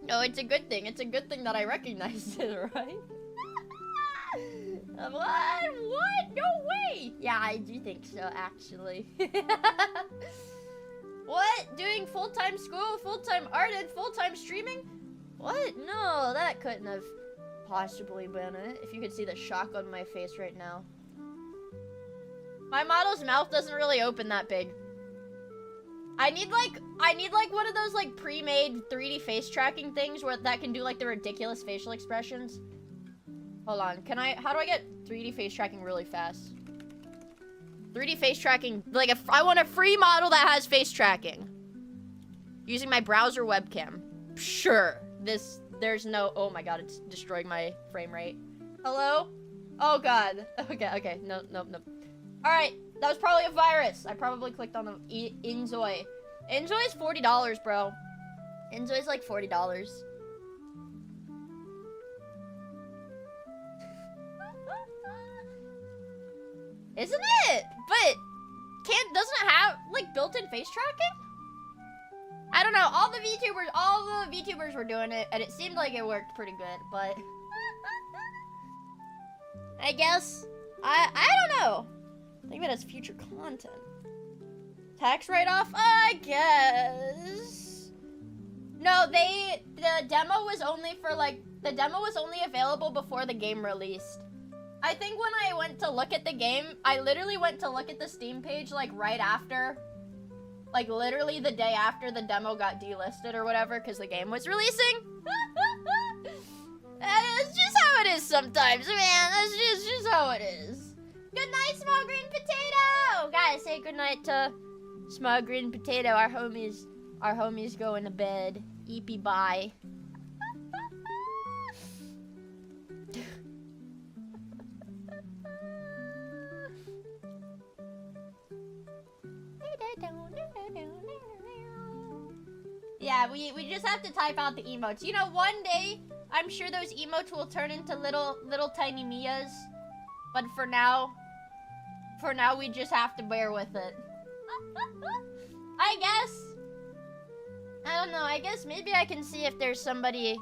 A: No, it's a good thing. It's a good thing that I recognize it, right? What? No way! Yeah, I do think so, actually. What? Doing full-time school, full-time art, and full-time streaming? What? No, that couldn't have possibly been it. If you could see the shock on my face right now. My model's mouth doesn't really open that big. I need like one of those like pre-made 3D face tracking things where that can do like the ridiculous facial expressions. Hold on, how do I get 3D face tracking really fast? 3D face tracking, like I want a free model that has face tracking. Using my browser webcam. Sure, there's no, oh my god, it's destroying my frame rate. Hello? Oh god, okay, no. Alright, that was probably a virus. I probably clicked on the Inzoi. Inzoi is $40, bro. Inzoi is like $40. Isn't it? But doesn't it have like built-in face tracking? I don't know. All the VTubers were doing it, and it seemed like it worked pretty good. But I guess I don't know. I think that has future content. Tax write-off? I guess. No, the demo was only for like the demo was only available before the game released. I think when I went to look at the game, I literally went to look at the Steam page like right after, like literally the day after the demo got delisted or whatever because the game was releasing. It's just how it is sometimes, man. That's just how it is. Good night, Small Green Potato! Guys, say good night to Small Green Potato. Our homies going to bed. Eepy bye. Yeah, we just have to type out the emotes. You know, one day, I'm sure those emotes will turn into little tiny Mias. But for now, we just have to bear with it. I guess. I don't know. I guess maybe I can see if there's somebody.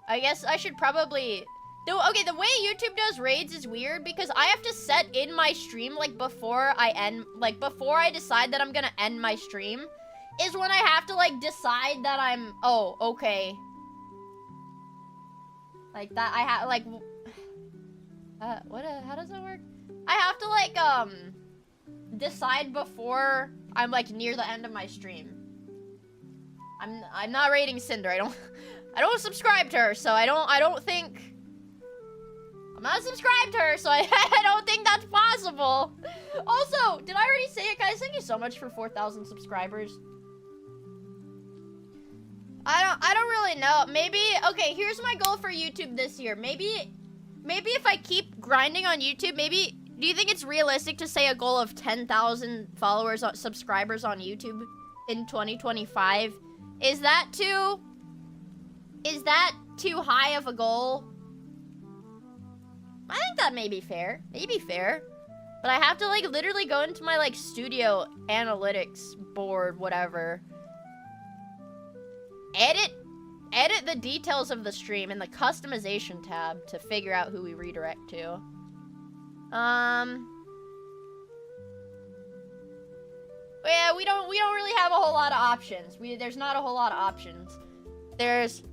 A: I guess I should probably. Okay, the way YouTube does raids is weird because I have to set in my stream like before I decide that I'm gonna end my stream is when I have to like decide that I'm okay. Like that I have like how does that work? I have to like decide before I'm like near the end of my stream. I'm not rating Cinder. I don't subscribe to her, so I don't think I'm not subscribed to her, so I don't think that's possible. Also, did I already say it, guys? Thank you so much for 4,000 subscribers. I don't really know. Maybe, okay, here's my goal for YouTube this year. Maybe if I keep grinding on YouTube, do you think it's realistic to say a goal of 10,000 followers, subscribers on YouTube in 2025? Is that too high of a goal? I think that may be fair. Maybe fair. But I have to like literally go into my like studio analytics board, whatever. Edit the details of the stream in the customization tab to figure out who we redirect to. Yeah, we don't really have a whole lot of options. There's not a whole lot of options. There's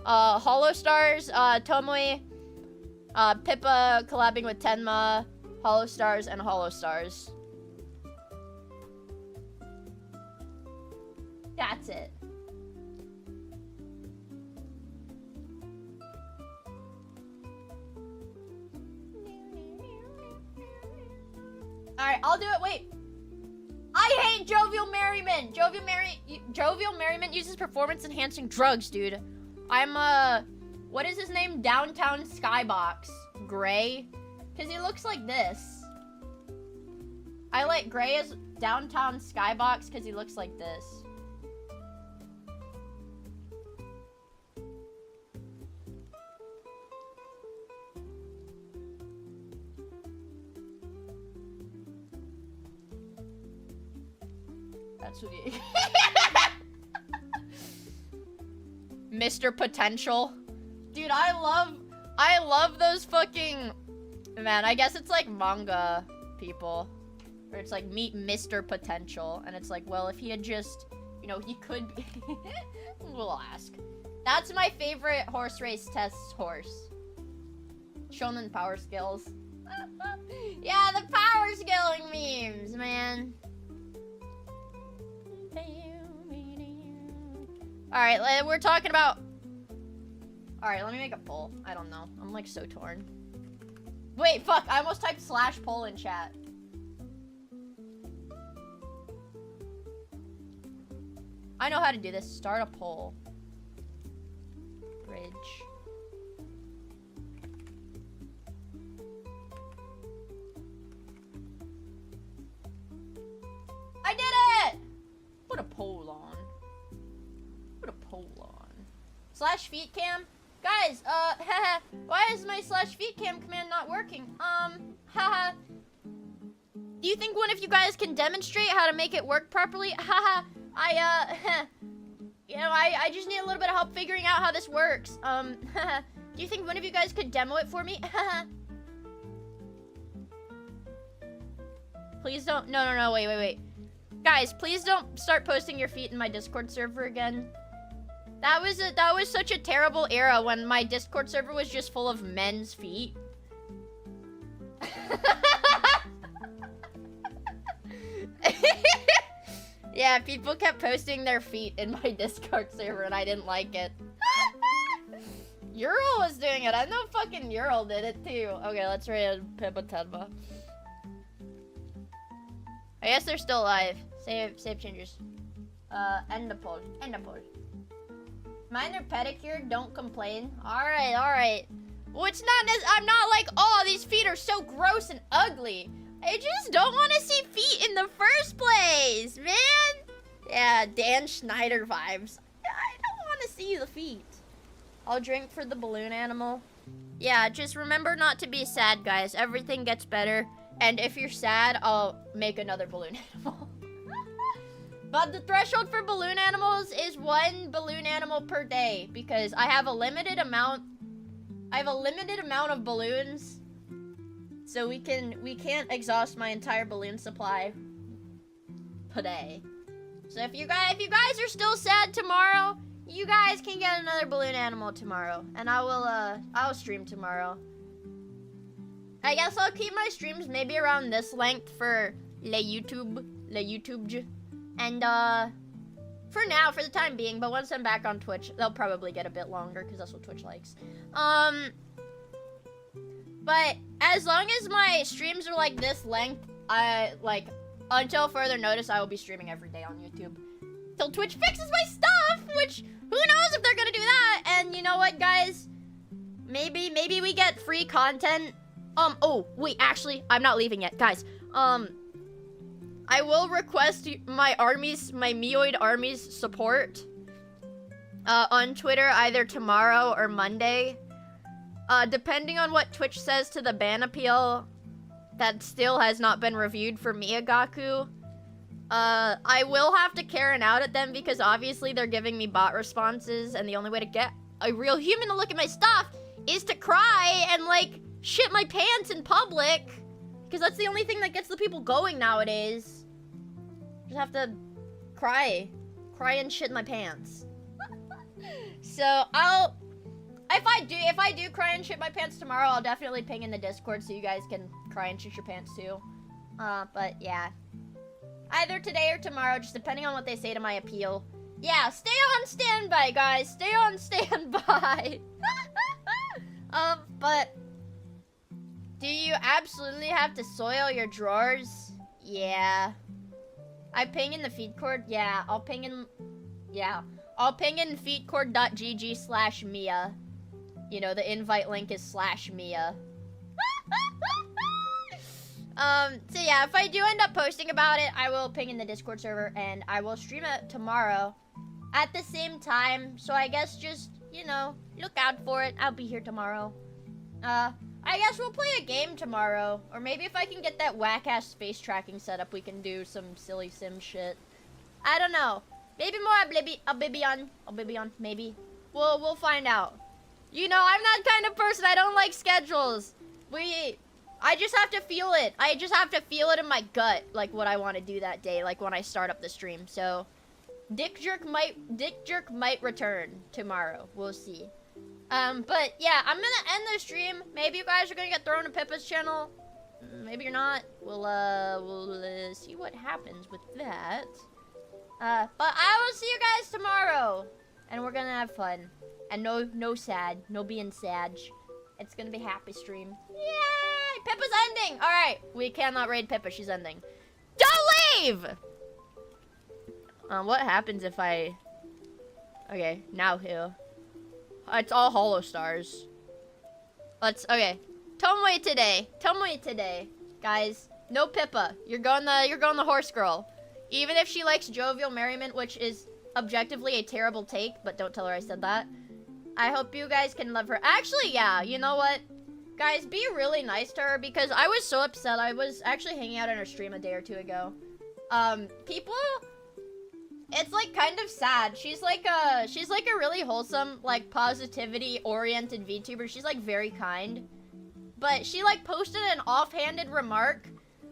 A: Hollow Stars, Tomoe, Pippa collabing with Tenma, Hollow Stars, and Hollow Stars. That's it. Alright, I'll do it. Wait. I hate Jovial Merriment. Jovial Merriment uses performance-enhancing drugs, dude. I'm, what is his name? Downtown Skybox. Gray. Because he looks like this. I like Gray as Downtown Skybox because he looks like this. That's what he... Mr. Potential. Dude, I love those fucking... Man, I guess it's like manga people. Where it's like, meet Mr. Potential. And it's like, well, if he had just... You know, he could be... We'll ask. That's my favorite horse race test horse. Shonen power skills. Yeah, the power scaling memes, man. Alright, we're talking about... Alright, let me make a poll. I don't know. I'm like so torn. Wait, fuck. I almost typed /poll in chat. I know how to do this. Start a poll. Bridge. I did it! Put a poll on. Put a poll on. /feet cam? Guys, why is my /feet cam command not working? Haha. Do you think one of you guys can demonstrate how to make it work properly? Haha. You know, I just need a little bit of help figuring out how this works. Do you think one of you guys could demo it for me? Please don't. No, wait. Guys, please don't start posting your feet in my Discord server again. That was such a terrible era when my Discord server was just full of men's feet. Yeah, people kept posting their feet in my Discord server and I didn't like it. Ural was doing it. I know fucking Ural did it too. Okay, let's raid Pippa Tenma. I guess they're still alive. Save changes. End the poll. Minor pedicure, don't complain. Alright. Well, it's not I'm not like, oh, these feet are so gross and ugly. I just don't want to see feet in the first place, man. Yeah, Dan Schneider vibes. I don't want to see the feet. I'll drink for the balloon animal. Yeah, just remember not to be sad, guys. Everything gets better. And if you're sad, I'll make another balloon animal. But the threshold for balloon animals is 1 balloon animal per day because I have a limited amount. I have a limited amount of balloons, so we can't exhaust my entire balloon supply per day. So if you guys are still sad tomorrow, you guys can get another balloon animal tomorrow, and I'll stream tomorrow. I guess I'll keep my streams maybe around this length for YouTube, and for now, for the time being. But once I'm back on Twitch, they'll probably get a bit longer because that's what Twitch likes. But as long as my streams are like this length, until further notice, I will be streaming every day on YouTube. Till Twitch fixes my stuff, which, who knows if they're gonna do that. And you know what, guys? Maybe we get free content. Oh, wait, actually, I'm not leaving yet. Guys, I will request my Meoid army's support, on Twitter either tomorrow or Monday. Depending on what Twitch says to the ban appeal that still has not been reviewed for Miyagaku, I will have to Karen out at them because obviously they're giving me bot responses, and the only way to get a real human to look at my stuff is to cry and, like, shit my pants in public, because that's the only thing that gets the people going nowadays. Just have to cry and shit my pants. So if I do cry and shit my pants tomorrow, I'll definitely ping in the Discord so you guys can cry and shit your pants too. But yeah, either today or tomorrow, just depending on what they say to my appeal. Yeah, stay on standby, guys. Stay on standby. But do you absolutely have to soil your drawers? Yeah. I ping in the feed cord? Yeah, I'll ping in feedcord.gg/Miia. You know, the invite link is /Miia. So yeah, if I do end up posting about it, I will ping in the Discord server, and I will stream it tomorrow at the same time. So I guess just, you know, look out for it. I'll be here tomorrow. I guess we'll play a game tomorrow. Or maybe if I can get that whack-ass space tracking set up, we can do some silly sim shit. I don't know. Maybe more Oblivion, maybe. We'll find out. You know, I'm that kind of person. I don't like schedules. I just have to feel it. I just have to feel it in my gut, like what I want to do that day, like when I start up the stream. So, Dick Jerk might return tomorrow. We'll see. But yeah, I'm gonna end the stream. Maybe you guys are gonna get thrown to Pippa's channel. Maybe you're not. We'll see what happens with that. But I will see you guys tomorrow, and we're gonna have fun. And no sad, no being sad. It's gonna be happy stream. Yay! Pippa's ending. All right, we cannot raid Pippa. She's ending. Don't leave. What happens if I? Okay, now who? It's all hollow stars. Okay. Tomoe today, guys. No Pippa. You're going the horse girl. Even if she likes jovial merriment, which is objectively a terrible take, but don't tell her I said that. I hope you guys can love her. Actually, yeah. You know what, guys? Be really nice to her because I was so upset. I was actually hanging out on her stream a day or two ago. People. It's like kind of sad. She's like a really wholesome, like positivity-oriented VTuber. She's like very kind. But she like posted an offhanded remark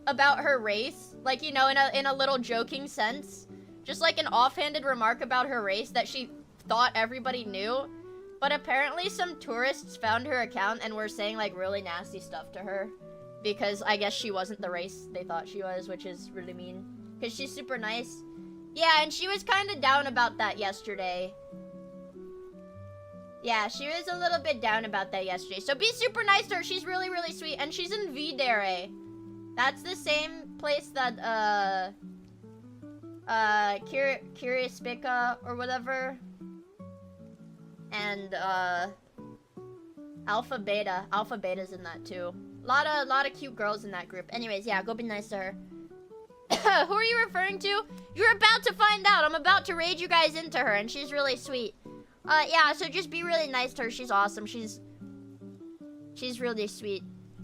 A: about her race, like, you know, in a little joking sense. Just like an offhanded remark about her race that she thought everybody knew. But apparently some tourists found her account and were saying like really nasty stuff to her because I guess she wasn't the race they thought she was, which is really mean because she's super nice. Yeah, and she was kind of down about that yesterday. Yeah, she was a little bit down about that yesterday. So be super nice to her. She's really, really sweet. And she's in VTubing. That's the same place that, Curious Pika or whatever. And, Alpha Beta's in that too. Lot of cute girls in that group. Anyways, yeah, go be nice to her. Who are you referring to? You're about to find out. I'm about to raid you guys into her, and she's really sweet. Yeah, so just be really nice to her. She's awesome. She's really sweet.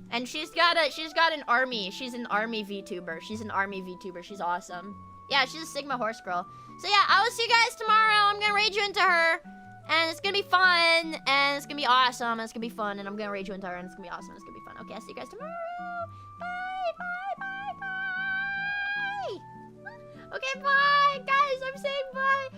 A: And she's got an army. She's an army VTuber. She's awesome. Yeah, she's a Sigma horse girl. So yeah, I will see you guys tomorrow. I'm gonna raid you into her. And it's gonna be fun. And it's gonna be awesome. And it's gonna be fun. And I'm gonna raid you into her. And it's gonna be awesome. And it's gonna be fun. Okay, I'll see you guys tomorrow. Bye, bye, bye, bye. Okay, bye. Guys, I'm saying bye.